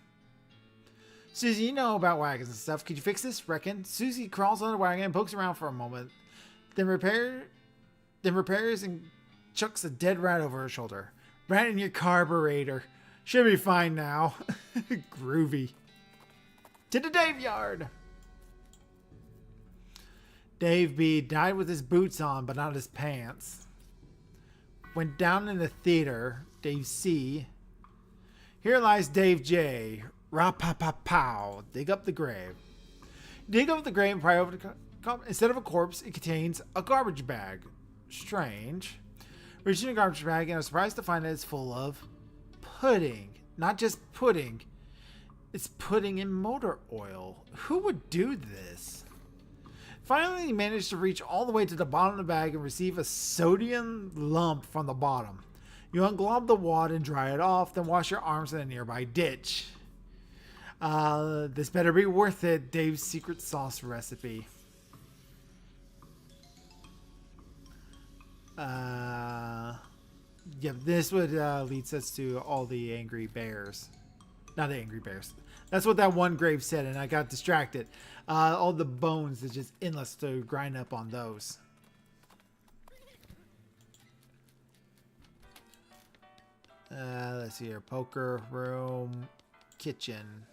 Susie, you know about wagons and stuff. Could you fix this? Reckon. Susie crawls on the wagon and pokes around for a moment, then repairs and chucks a dead rat over her shoulder. Rat in your carburetor. Should be fine now. Groovy. To the Dave yard. Dave B died with his boots on, but not his pants. Went down in the theater. Dave C. Here lies Dave J. Ra-pa-pa-pow. Dig up the grave. Dig up the grave and pry over instead of a corpse, it contains a garbage bag. Strange. Reaching a garbage bag, and I was surprised to find that it's full of pudding. Not just pudding. It's pudding in motor oil. Who would do this? Finally, he managed to reach all the way to the bottom of the bag and receive a sodium lump from the bottom. You unglob the wad and dry it off, then wash your arms in a nearby ditch. This better be worth it. Dave's secret sauce recipe. Yeah, this would leads us to all the angry bears. Not the angry bears. That's what that one grave said, and I got distracted. All the bones is just endless to grind up on those. Let's see here. Poker room, kitchen.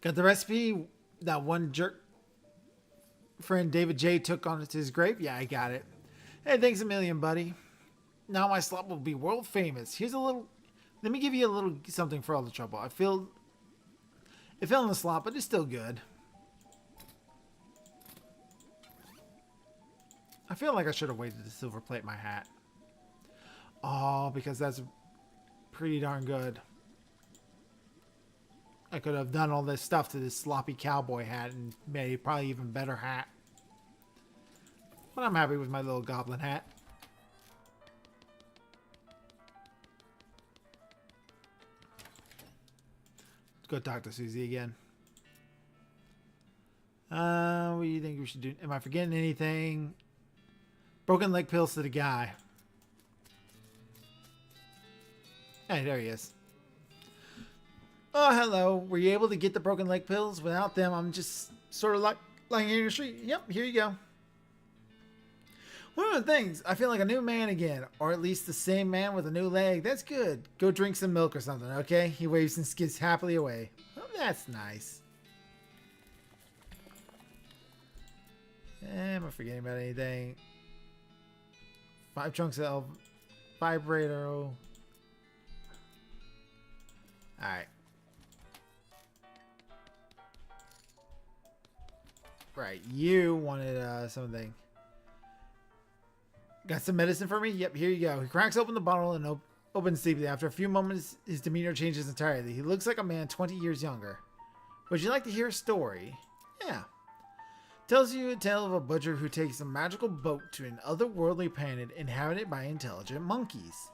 Got the recipe that one jerk friend David J took on to his grave. Yeah, I got it. Hey, thanks a million, buddy. Now my slop will be world famous. Here's a little. Let me give you a little something for all the trouble. It fell in the slop, but it's still good. I feel like I should have waited to silver plate my hat. Oh, because that's pretty darn good. I could have done all this stuff to this sloppy cowboy hat and made probably even better hat. But I'm happy with my little goblin hat. Let's go talk to Susie again. What do you think we should do? Am I forgetting anything? Broken leg pills to the guy. Hey, there he is. Oh, hello. Were you able to get the broken leg pills? Without them, I'm just sort of like lying in the street. Yep, here you go. One of the things, I feel like a new man again, or at least the same man with a new leg. That's good. Go drink some milk or something, okay? He waves and skips happily away. Oh, that's nice. Am I forgetting about anything? 5 chunks of vibrator. Alright. Right, you wanted something. Got some medicine for me? Yep, here you go. He cracks open the bottle and opens deeply. After a few moments, his demeanor changes entirely. He looks like a man 20 years younger. Would you like to hear a story? Yeah. Tells you a tale of a butcher who takes a magical boat to an otherworldly planet inhabited by intelligent monkeys.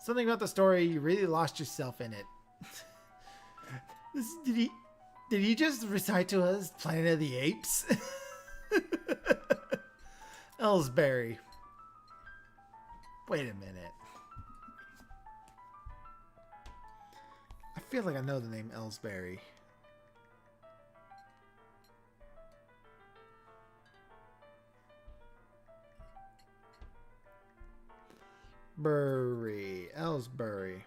Something about the story, you really lost yourself in it. Did he just recite to us Planet of the Apes? Ellsbury. Wait a minute. I feel like I know the name Ellsbury. Ellsbury.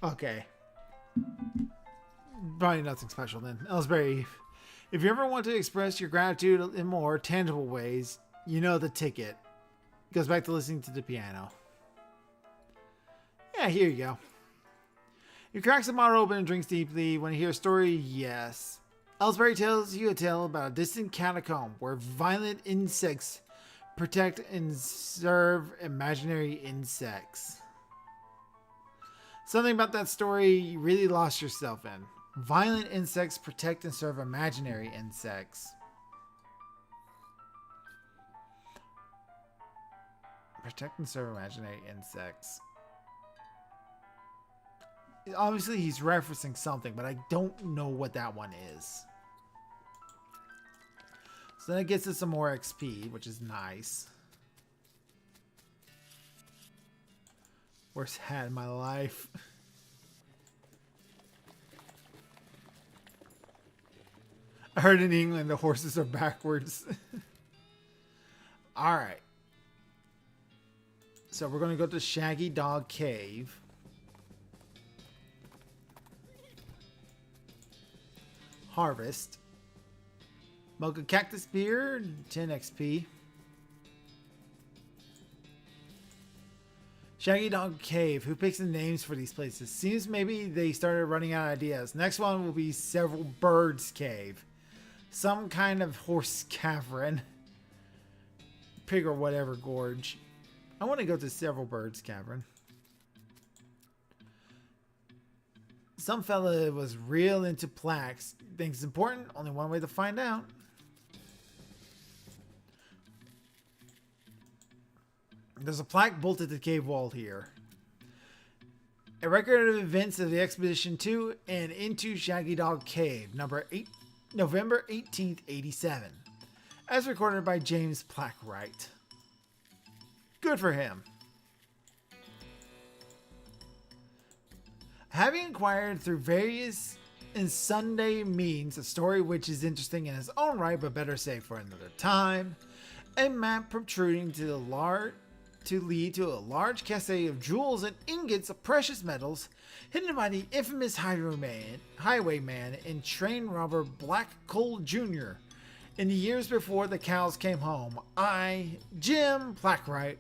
Okay. Probably nothing special then. Ellsbury, if you ever want to express your gratitude in more tangible ways, you know the ticket. Goes back to listening to the piano. Yeah, here you go. He cracks the bottle open and drinks deeply. When you hear a story, yes. Ellsbury tells you a tale about a distant catacomb where violent insects protect and serve imaginary insects. Something about that story you really lost yourself in. Violent insects protect and serve imaginary insects. Protect and serve imaginary insects. Obviously, he's referencing something, but I don't know what that one is. So that gets us some more XP, which is nice. Worst hat in my life. I heard in England the horses are backwards. Alright. So we're going to go to Shaggy Dog Cave. Harvest. Mocha Cactus Beer, 10 XP. Shaggy Dog Cave. Who picks the names for these places? Seems maybe they started running out of ideas. Next one will be Several Birds Cave. Some kind of horse cavern. Pig or whatever gorge. I want to go to Several Birds Cavern. Some fella was real into plaques. Thinks it's important? Only one way to find out. There's a plaque bolted to the cave wall here. A record of events of the expedition to and into Shaggy Dog Cave, November 18th, 87. As recorded by James Plackwright. Good for him. Having acquired through various and Sunday means a story which is interesting in its own right, but better saved for another time, a map protruding to lead to a large cache of jewels and ingots of precious metals hidden by the infamous highwayman and train robber Black Cole Jr. In the years before the cows came home, I, Jim Plackwright,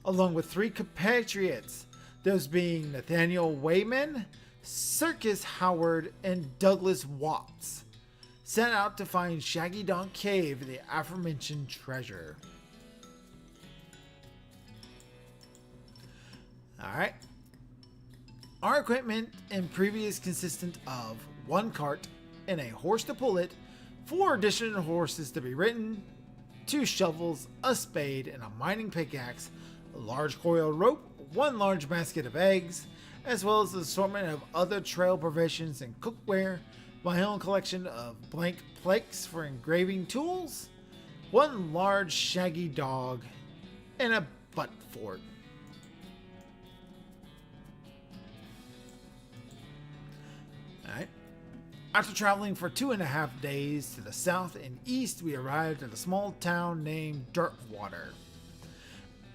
along with 3 compatriots, those being Nathaniel Wayman, Circus Howard, and Douglas Watts, set out to find Shaggy Dog Cave and the aforementioned treasure. Alright. Our equipment and previous consisted of 1 cart and a horse to pull it, 4 additional horses to be ridden, 2 shovels, a spade, and a mining pickaxe, a large coiled rope, 1 large basket of eggs, as well as an assortment of other trail provisions and cookware, my own collection of blank plates for engraving tools, 1 large shaggy dog, and a butt fort. Alright. After traveling for 2.5 days to the south and east, we arrived at a small town named Dirtwater,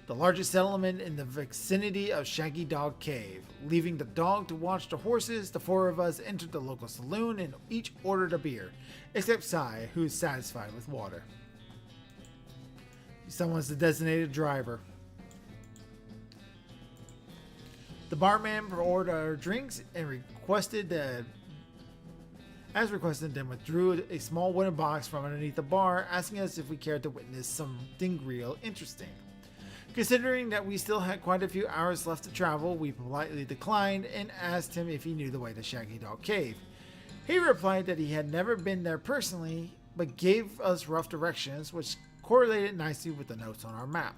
the largest settlement in the vicinity of Shaggy Dog Cave. Leaving the dog to watch the horses, the 4 of us entered the local saloon and each ordered a beer, except Sai, who is satisfied with water. Someone's the designated driver. The barman ordered our drinks and requested, then withdrew a small wooden box from underneath the bar, asking us if we cared to witness something real interesting. Considering that we still had quite a few hours left to travel, we politely declined and asked him if he knew the way to Shaggy Dog Cave. He replied that he had never been there personally, but gave us rough directions, which correlated nicely with the notes on our map.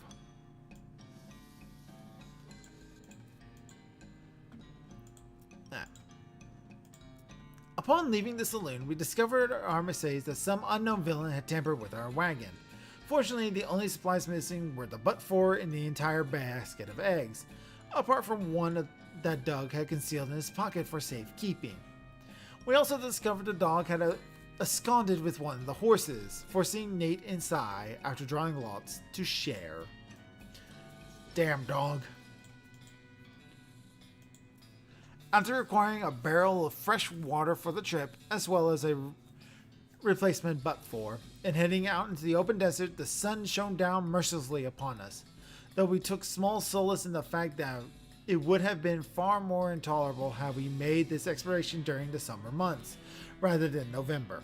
Upon leaving the saloon, we discovered our mistakes that some unknown villain had tampered with our wagon. Fortunately, the only supplies missing were the butt fort and the entire basket of eggs, apart from one of that Doug had concealed in his pocket for safekeeping. We also discovered the dog had absconded with one of the horses, forcing Nate and Cy, after drawing lots, to share. Damn dog. After acquiring a barrel of fresh water for the trip, as well as a replacement butt for, and heading out into the open desert, the sun shone down mercilessly upon us, though we took small solace in the fact that it would have been far more intolerable had we made this exploration during the summer months, rather than November.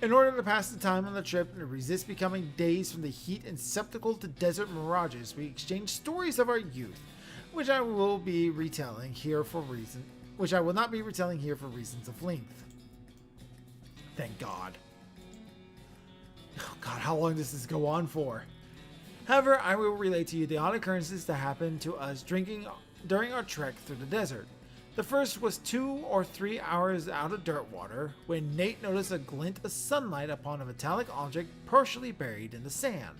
In order to pass the time on the trip and resist becoming dazed from the heat and susceptible to desert mirages, we exchanged stories of our youth, which I will be retelling here for which I will not be retelling here for reasons of length. Thank God. Oh God, how long does this go on for? However, I will relate to you the odd occurrences that happened to us during our trek through the desert. The first was 2 or 3 hours out of dirt water when Nate noticed a glint of sunlight upon a metallic object partially buried in the sand,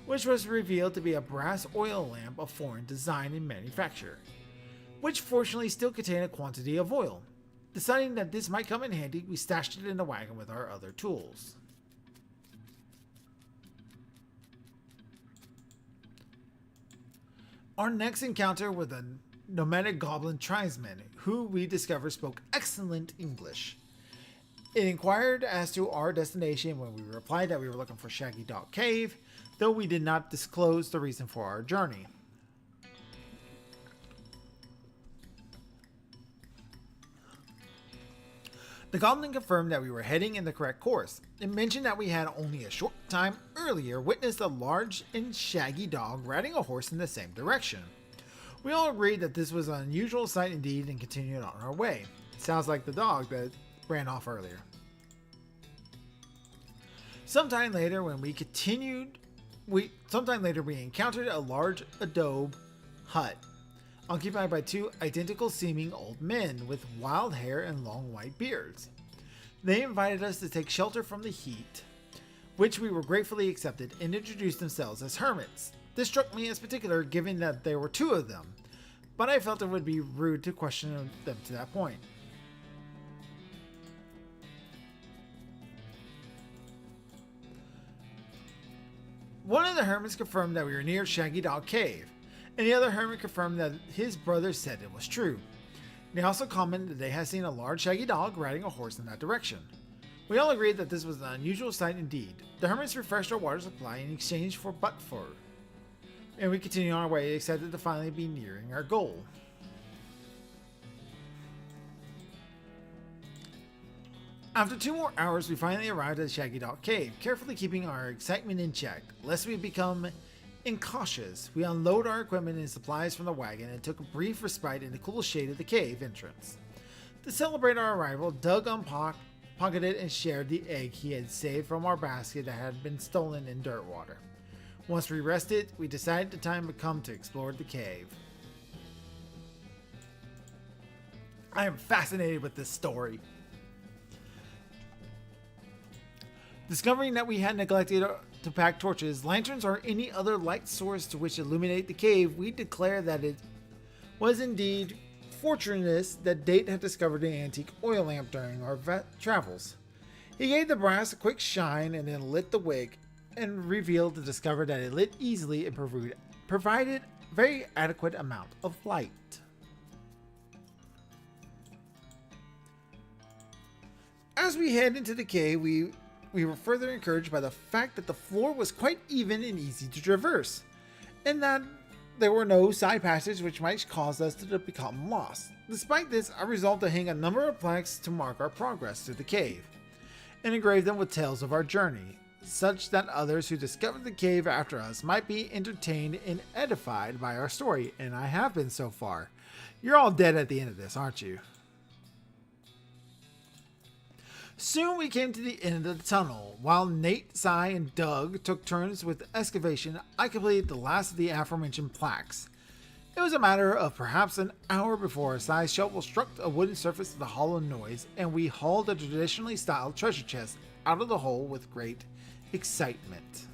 which was revealed to be a brass oil lamp of foreign design and manufacture, which fortunately still contained a quantity of oil. Deciding that this might come in handy, we stashed it in the wagon with our other tools. Our next encounter with a nomadic goblin tribesman, who we discovered spoke excellent English. It inquired as to our destination when we replied that we were looking for Shaggy Dog Cave, though we did not disclose the reason for our journey. The goblin confirmed that we were heading in the correct course, and mentioned that we had only a short time earlier witnessed a large and shaggy dog riding a horse in the same direction. We all agreed that this was an unusual sight indeed and continued on our way. It sounds like the dog that ran off earlier. Sometime later we encountered a large adobe hut occupied by 2 identical seeming old men with wild hair and long white beards. They invited us to take shelter from the heat, which we were gratefully accepted, and introduced themselves as hermits. This struck me as particular given that there were 2 of them, but I felt it would be rude to question them to that point. One of the hermits confirmed that we were near Shaggy Dog Cave, and the other hermit confirmed that his brother said it was true. They also commented that they had seen a large shaggy dog riding a horse in that direction. We all agreed that this was an unusual sight indeed. The hermits refreshed our water supply in exchange for butt fur, and we continued on our way, excited to finally be nearing our goal. After 2 more hours, we finally arrived at Shaggy Dog Cave, carefully keeping our excitement in check, lest we become incautious. We unloaded our equipment and supplies from the wagon and took a brief respite in the cool shade of the cave entrance. To celebrate our arrival, Doug pocketed and shared the egg he had saved from our basket that had been stolen in dirt water. Once we rested, we decided the time had come to explore the cave. I am fascinated with this story. Discovering that we had neglected to pack torches, lanterns, or any other light source to which illuminate the cave, we declare that it was indeed fortuitous that Date had discovered the antique oil lamp during our travels. He gave the brass a quick shine and then lit the wick, and revealed to discover that it lit easily and provided very adequate amount of light. As we head into the cave, we were further encouraged by the fact that the floor was quite even and easy to traverse, and that there were no side passages which might cause us to become lost. Despite this, I resolved to hang a number of plaques to mark our progress through the cave, and engrave them with tales of our journey, such that others who discovered the cave after us might be entertained and edified by our story, and I have been so far. You're all dead at the end of this, aren't you? Soon we came to the end of the tunnel. While Nate, Cy, and Doug took turns with the excavation, I completed the last of the aforementioned plaques. It was a matter of perhaps an hour before Cy's shovel struck a wooden surface with a hollow noise, and we hauled a traditionally styled treasure chest out of the hole with great excitement.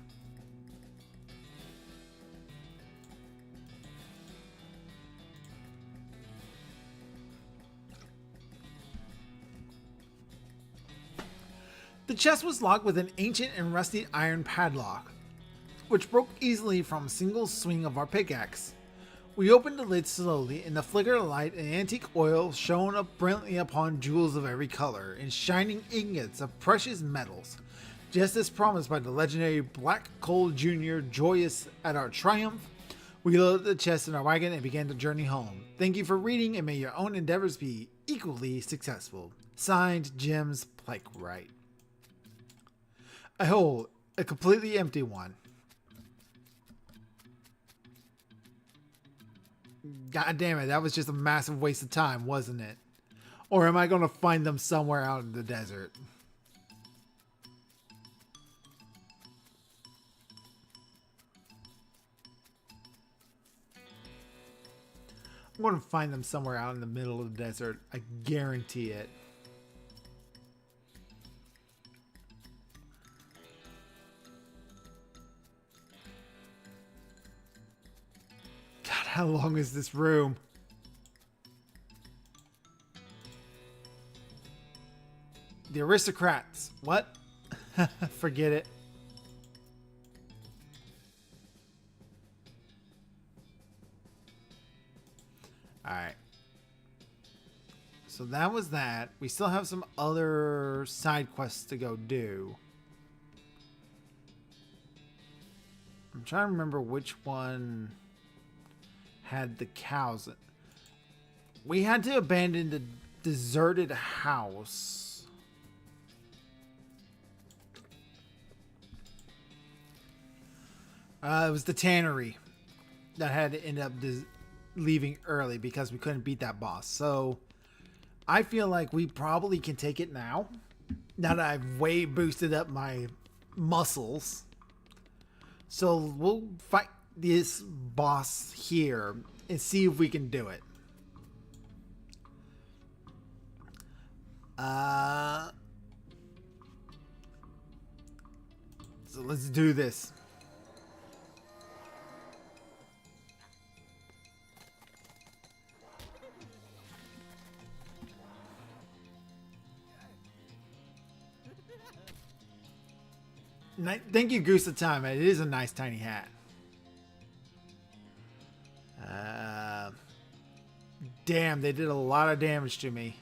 The chest was locked with an ancient and rusty iron padlock, which broke easily from a single swing of our pickaxe. We opened the lid slowly. In the flicker of light, an antique oil shone up brilliantly upon jewels of every color and shining ingots of precious metals. Just as promised by the legendary Black Coal Jr., joyous at our triumph, we loaded the chest in our wagon and began the journey home. Thank you for reading, and may your own endeavors be equally successful. Signed, Jim's Plykewright. A completely empty one. God damn it, that was just a massive waste of time, wasn't it? Or am I going to find them somewhere out in the desert? I'm going to find them somewhere out in the middle of the desert. I guarantee it. God, how long is this room? The aristocrats. What? Forget it. Alright. So that was that. We still have some other side quests to go do. I'm trying to remember which one had the cows. We had to abandon the deserted house. It was the tannery that had to end up leaving early because we couldn't beat that boss. So I feel like we probably can take it now. Now that I've way boosted up my muscles. So we'll fight this boss here and see if we can do it. So let's do this. Thank you, Goose of Time. It is a nice tiny hat. Damn, they did a lot of damage to me.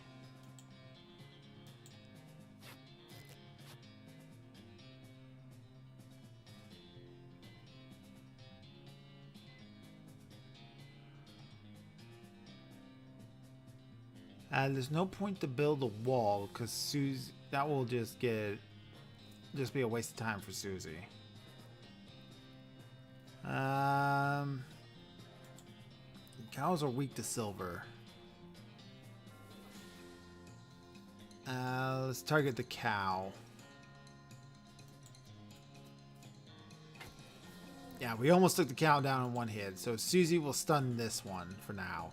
There's no point to build a wall because Susie, that will just be a waste of time for Susie. Cows are weak to silver. Let's target the cow. Yeah, we almost took the cow down in one hit, so Susie will stun this one for now.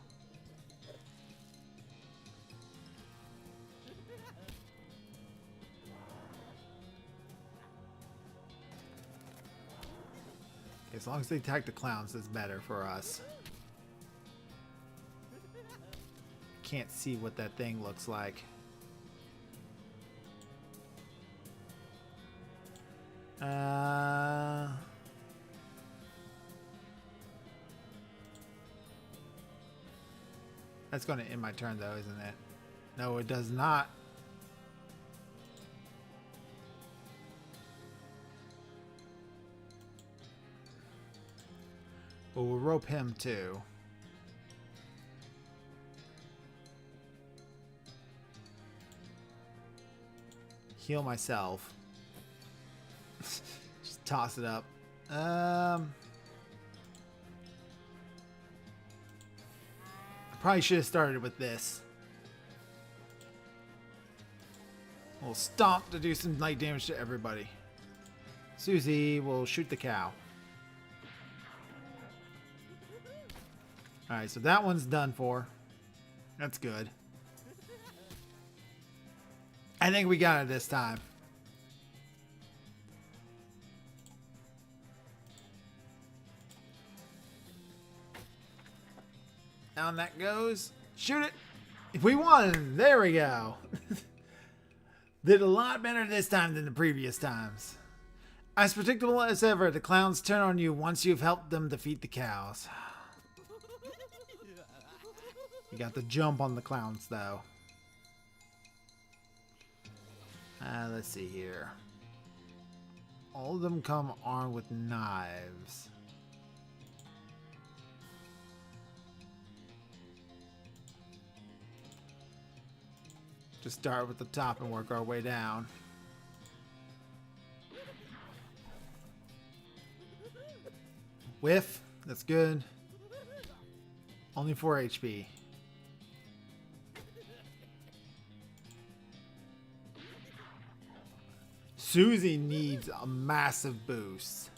As long as they attack the clowns, that's better for us. Can't see what that thing looks like. That's going to end my turn though, isn't it? No, it does not. But we'll rope him too. Heal myself. Just toss it up. I probably should have started with this. We'll stomp to do some light damage to everybody. Susie will shoot the cow. Alright, so that one's done for. That's good. I think we got it this time. Down that goes. Shoot it. If we won, there we go. Did a lot better this time than the previous times. As predictable as ever, the clowns turn on you once you've helped them defeat the cows. You got the jump on the clowns, though. Let's see here. All of them come armed with knives. Just start with the top and work our way down. Whiff. That's good. Only 4 HP. Susie needs a massive boost.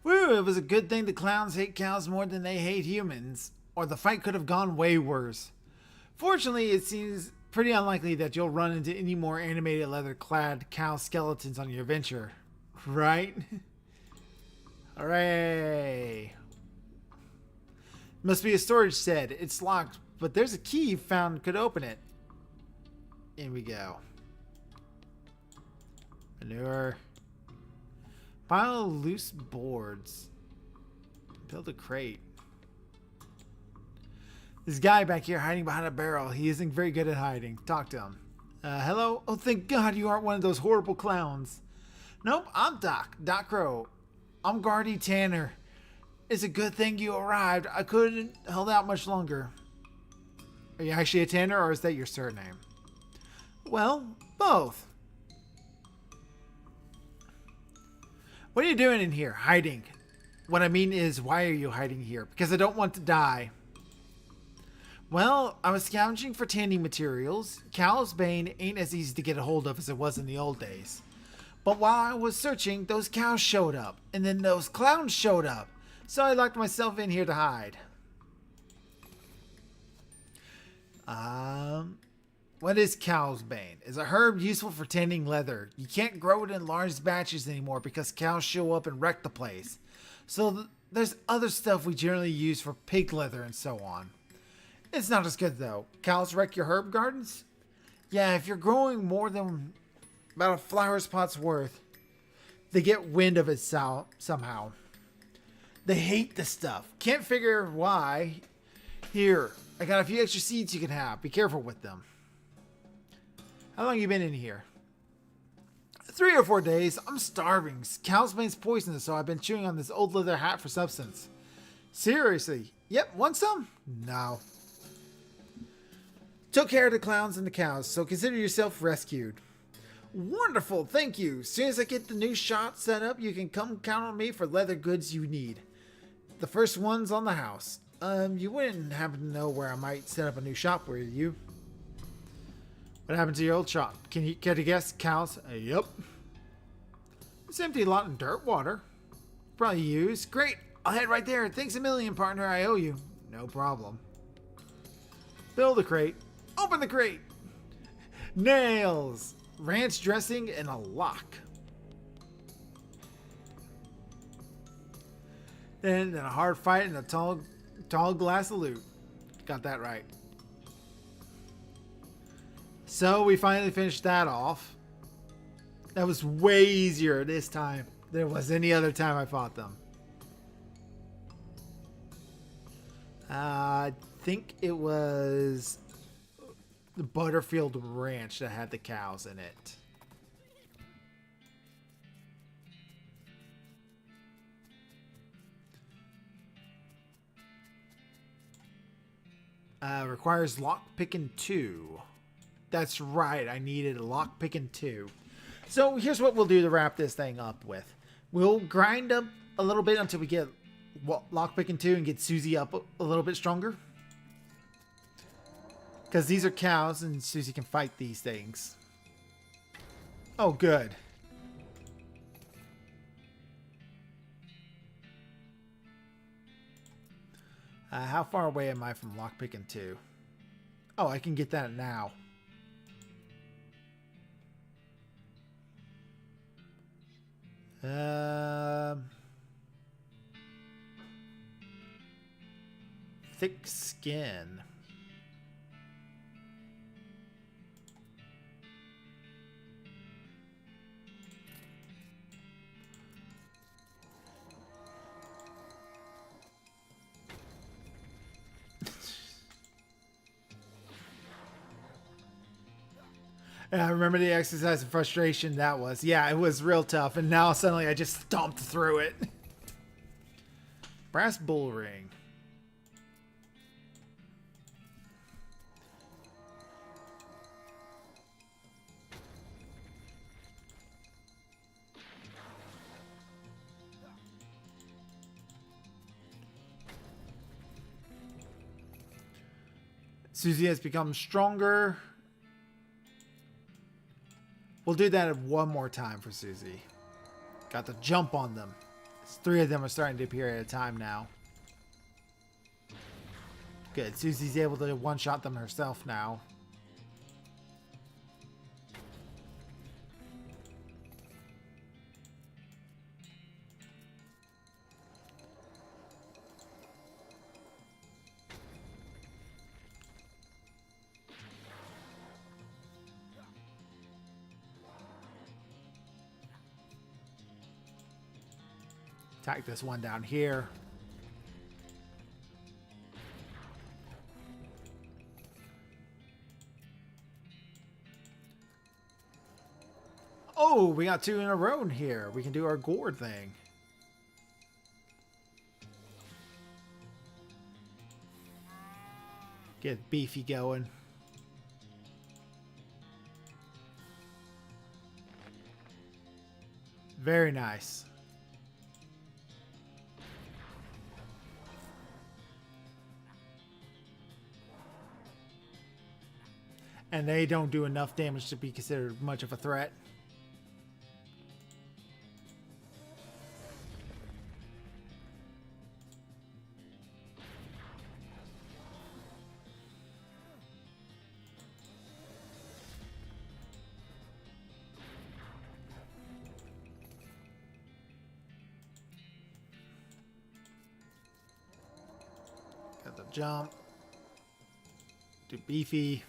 Woo, it was a good thing the clowns hate cows more than they hate humans, or the fight could have gone way worse. Fortunately, it seems pretty unlikely that you'll run into any more animated leather-clad cow skeletons on your adventure, right? Hooray! Must be a storage shed. It's locked, but there's a key found could open it. In we go. Manure. Pile of loose boards. Build a crate. This guy back here hiding behind a barrel. He isn't very good at hiding. Talk to him. Hello? Oh, thank God you aren't one of those horrible clowns. Nope, I'm Doc Crow. I'm Guardy Tanner. It's a good thing you arrived. I couldn't hold out much longer. Are you actually a Tanner, or is that your surname? Well, both. What are you doing in here? Hiding. What I mean is, why are you hiding here? Because I don't want to die. Well, I was scrounging for tanning materials. Cow's Bane ain't as easy to get a hold of as it was in the old days. But while I was searching, those cows showed up. And then those clowns showed up. So I locked myself in here to hide. What is Cow's Bane? It's a herb useful for tanning leather. You can't grow it in large batches anymore because cows show up and wreck the place. So there's other stuff we generally use for pig leather and so on. It's not as good though. Cows wreck your herb gardens? Yeah, if you're growing more than about a flower spot's worth, they get wind of it somehow. They hate the stuff. Can't figure why. Here, I got a few extra seeds you can have. Be careful with them. How long you been in here? 3 or 4 days. I'm starving. Cow's bane's poisonous, so I've been chewing on this old leather hat for substance. Seriously? Yep, want some? No. Took care of the clowns and the cows, so consider yourself rescued. Wonderful, thank you. As soon as I get the new shop set up, you can come count on me for leather goods you need. The first one's on the house. You wouldn't happen to know where I might set up a new shop, will you? What happened to your old shop? Can you care to guess? Cows? Yep. It's empty lot in dirt water. Probably used. Great. I'll head right there. Thanks a million, partner. I owe you. No problem. Build a crate. Open the crate. Nails. Ranch dressing and a lock. Then a hard fight and a tall glass of loot. Got that right. So we finally finished that off. That was way easier this time than it was any other time I fought them. I think it was the Butterfield Ranch that had the cows in it. Requires lock picking 2. That's right, I needed a lock picking 2. So here's what we'll do to wrap this thing up with. We'll grind up a little bit until we get lock picking 2 and get Susie up a little bit stronger. Because these are cows and Susie can fight these things. Oh, good. How far away am I from lockpicking 2? Oh, I can get that now. Thick skin. And I remember the exercise of frustration that was. Yeah, it was real tough. And now suddenly I just stomped through it. Brass bull ring. Susie has become stronger. We'll do that one more time for Susie. Got the jump on them. 3 of them are starting to appear at a time now. Good. Susie's able to one-shot them herself now. Attack this one down here. Oh, we got 2 in a row in here. We can do our gourd thing. Get Beefy going. Very nice. And they don't do enough damage to be considered much of a threat. Got the jump. Do Beefy.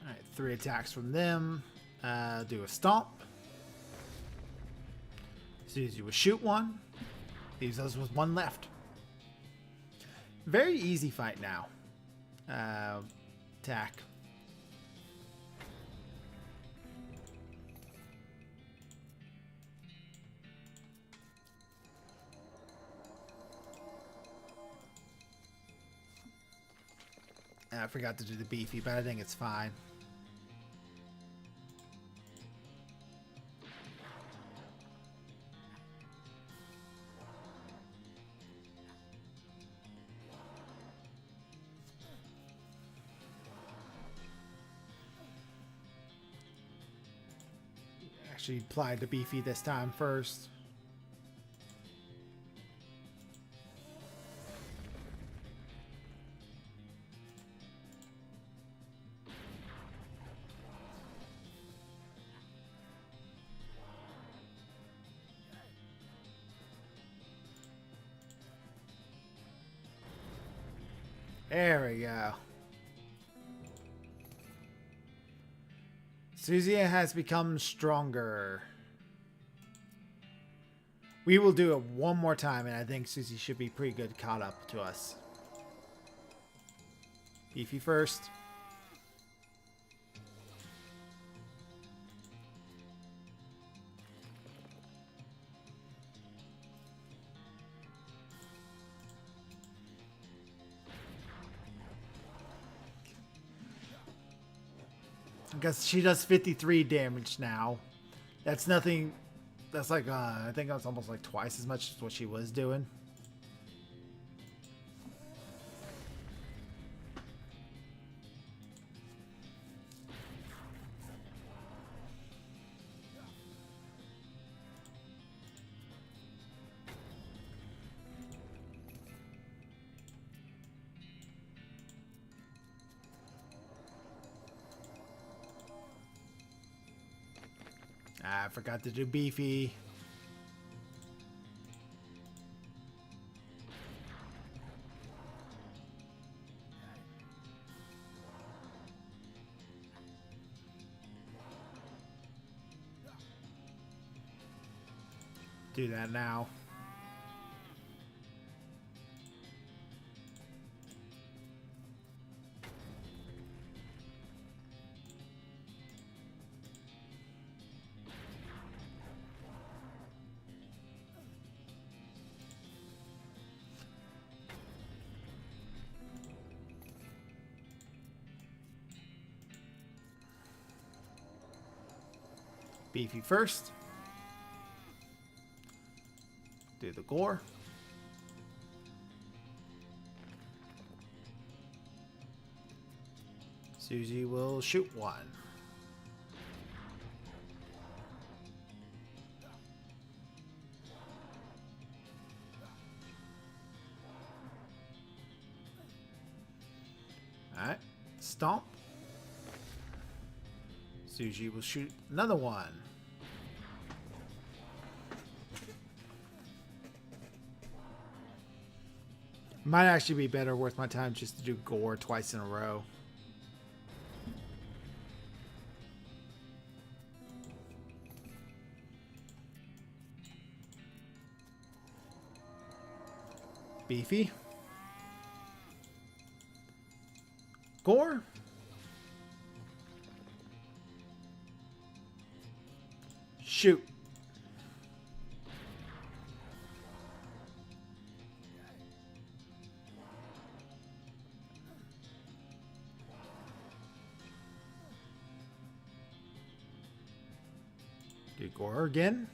Alright, 3 attacks from them. Do a stomp. Susie will shoot one. Leaves us with 1 left. Very easy fight now. Attack. I forgot to do the Beefy, but I think it's fine. Actually applied the Beefy this time first. There we go. Susie has become stronger. We will do it one more time, and I think Susie should be pretty good caught up to us. Beefy first. I guess she does 53 damage now. That's nothing. That's like, I think that's almost like twice as much as what she was doing. I forgot to do Beefy. Do that now. Beefy first. Do the gore. Susie will shoot one. Alright. Stomp. Suji will shoot another one. Might actually be better worth my time just to do gore twice in a row. Beefy. Gore. Shoot. Do gore again.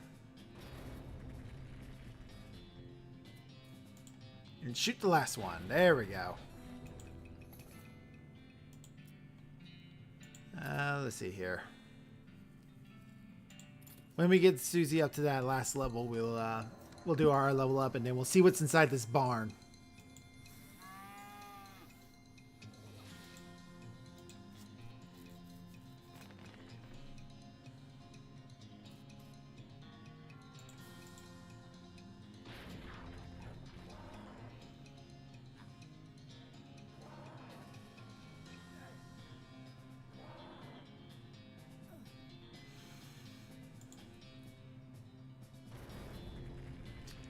And shoot the last one. There we go. Let's see here. When we get Susie up to that last level, we'll do our level up, and then we'll see what's inside this barn.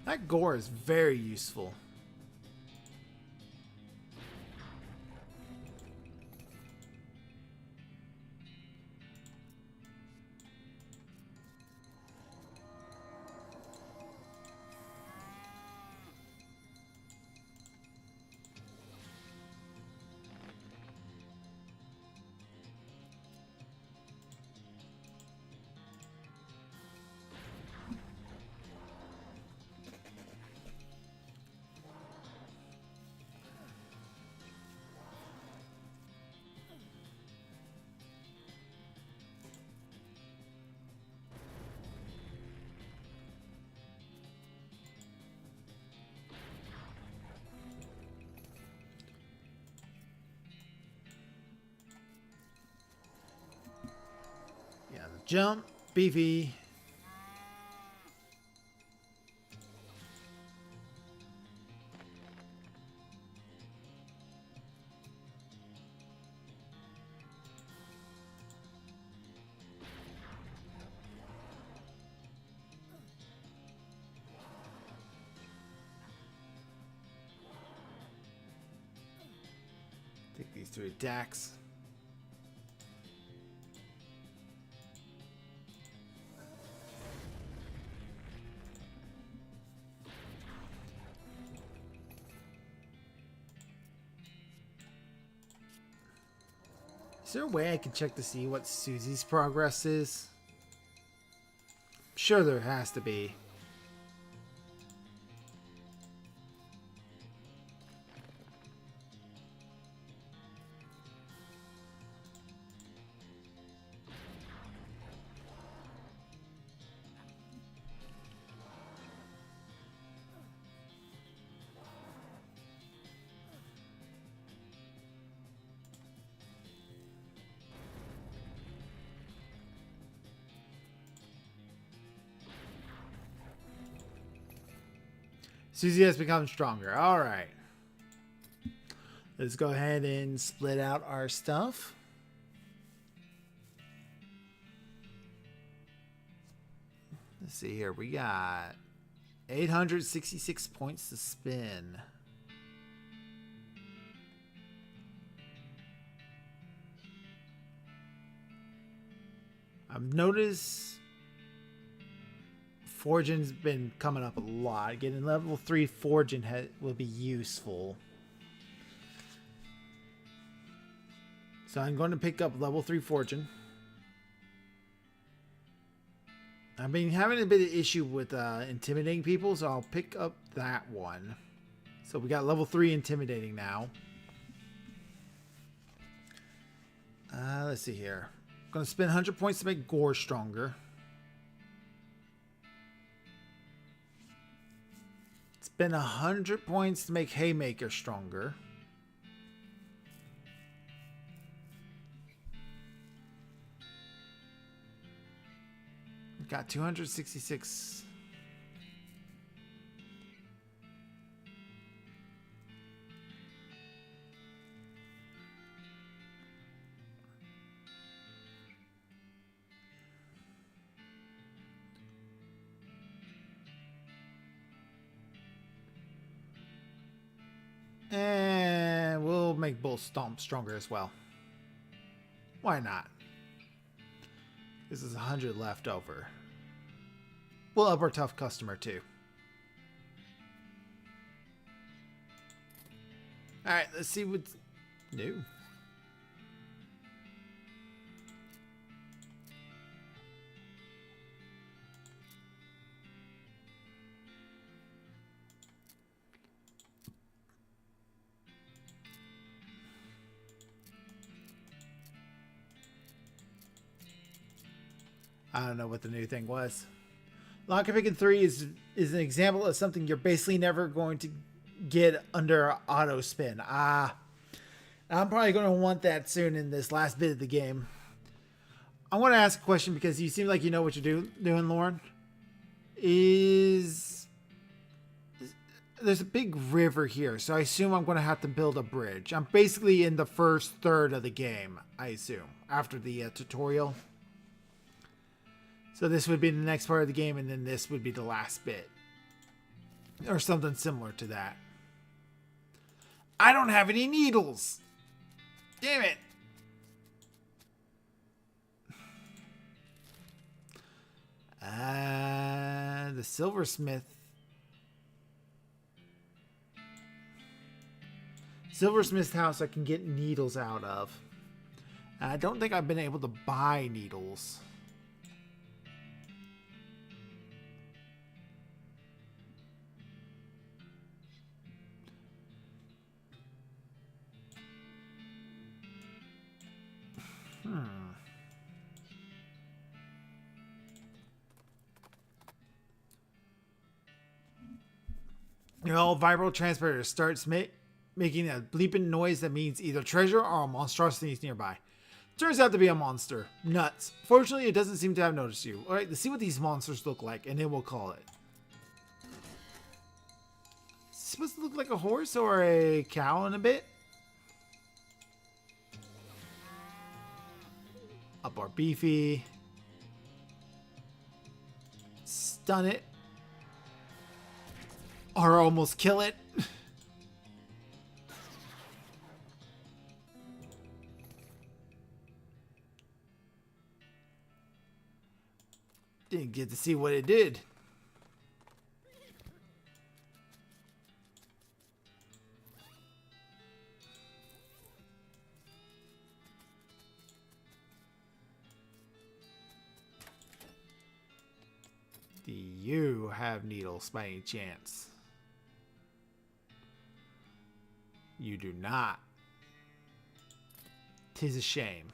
That gore is very useful. Yeah, the jump, Beefy. Take these three attacks. Is there a way I can check to see what Susie's progress is? Sure, there has to be. Susie has become stronger. All right. Let's go ahead and split out our stuff. Let's see here. We got 866 points to spin. I've noticed forging's been coming up a lot. Getting level 3 forging will be useful. So I'm going to pick up level 3 forging. I've been having a bit of issue with intimidating people, so I'll pick up that one. So we got level 3 intimidating now. Let's see here. I'm going to spend 100 points to make Gore stronger. Spend 100 points to make Haymaker stronger. Got 266. And we'll make Bull Stomp stronger as well. Why not? This is 100 left over. We'll up our tough customer too. Alright, let's see what's new. I don't know what the new thing was. Lockpicking 3 is an example of something you're basically never going to get under auto spin. I'm probably going to want that soon in this last bit of the game. I want to ask a question because you seem like you know what you're doing, Lauren. There's a big river here, so I assume I'm going to have to build a bridge. I'm basically in the first third of the game, I assume, after the tutorial. So this would be the next part of the game, and then this would be the last bit. Or something similar to that. I don't have any needles! Damn it! The silversmith. Silversmith's house I can get needles out of. I don't think I've been able to buy needles. Your old vibral transporter starts making a bleeping noise that means either treasure or a monstrosity is nearby. Turns out to be a monster. Nuts. Fortunately, it doesn't seem to have noticed you. Alright, let's see what these monsters look like, and then we'll call it. Is it supposed to look like a horse or a cow in a bit? Up our beefy. Stun it. Or almost kill it. Didn't get to see what it did. Do you have needles by any chance? You do not. 'Tis a shame.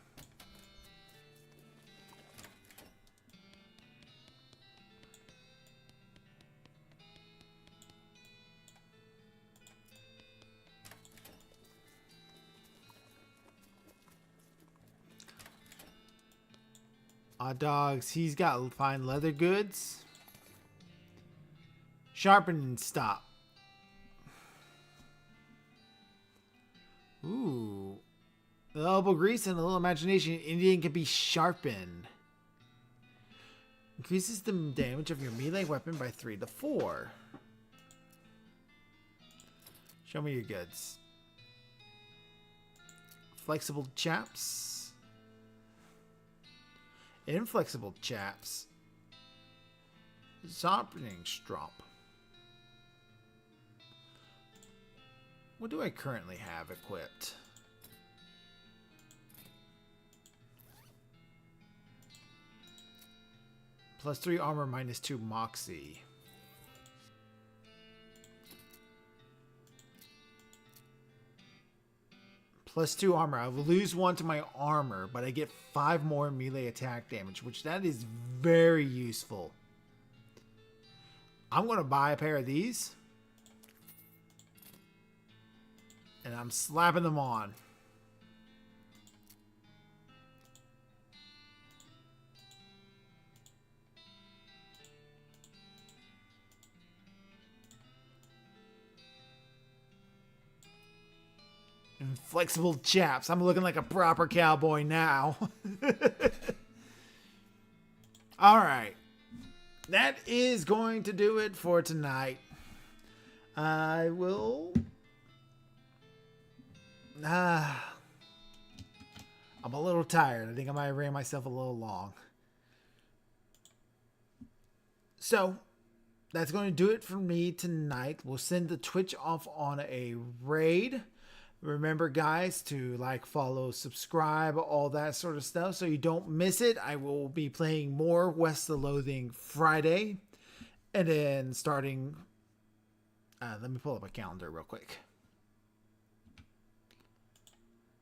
Odd dogs, he's got fine leather goods. Sharpen and stop. Ooh. A little elbow grease and a little imagination. Indian can be sharpened. Increases the damage of your melee weapon by 3 to 4. Show me your goods. Flexible chaps. Inflexible chaps. Sharpening strop. What do I currently have equipped? Plus 3 armor, minus 2 moxie. Plus 2 armor. I will lose 1 to my armor, but I get 5 more melee attack damage, which that is very useful. I'm going to buy a pair of these. And I'm slapping them on. And flexible chaps. I'm looking like a proper cowboy now. All right. That is going to do it for tonight. I will... I'm a little tired. I think I might have ran myself a little long. So, that's going to do it for me tonight. We'll send the Twitch off on a raid. Remember, guys, to like, follow, subscribe, all that sort of stuff so you don't miss it. I will be playing more West of Loathing Friday. And then starting... let me pull up a calendar real quick.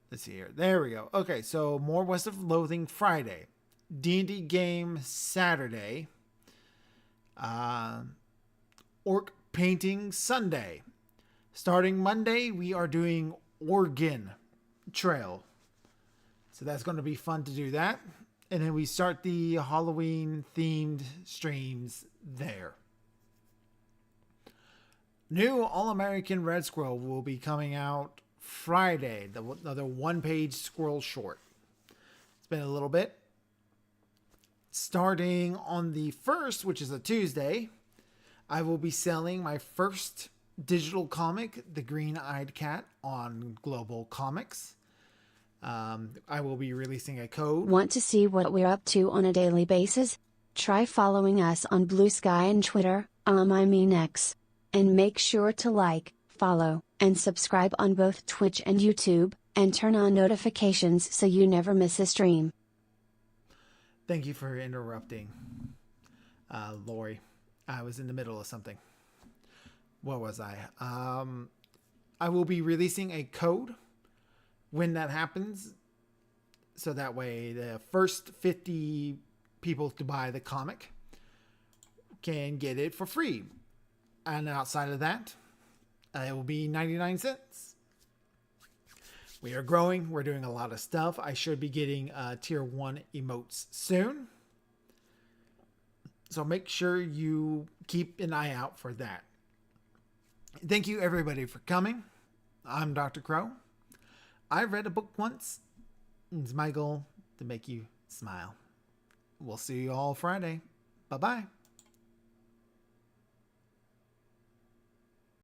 Let's see here. There we go. Okay, so more West of Loathing Friday. D&D game Saturday. Orc painting Sunday. Starting Monday, we are doing Oregon Trail. So that's going to be fun to do that. And then we start the Halloween themed streams there. New All-American Red Squirrel will be coming out Friday, another one-page squirrel short. It's been a little bit. Starting on the 1st, which is a Tuesday, I will be selling my first digital comic, The Green-Eyed Cat, on Global Comics. I will be releasing a code. Want to see what we're up to on a daily basis? Try following us on Blue Sky and Twitter, X. And make sure to like, follow, and subscribe on both Twitch and YouTube, and turn on notifications so you never miss a stream. Thank you for interrupting, Lori. I was in the middle of something. What was I? I will be releasing a code when that happens, so that way the first 50 people to buy the comic can get it for free. And outside of that, it will be 99 cents. We are growing. We're doing a lot of stuff. I should be getting tier 1 emotes soon. So make sure you keep an eye out for that. Thank you everybody for coming. I'm Dr. Crow. I read a book once. It's my goal to make you smile. We'll see you all Friday. Bye-bye.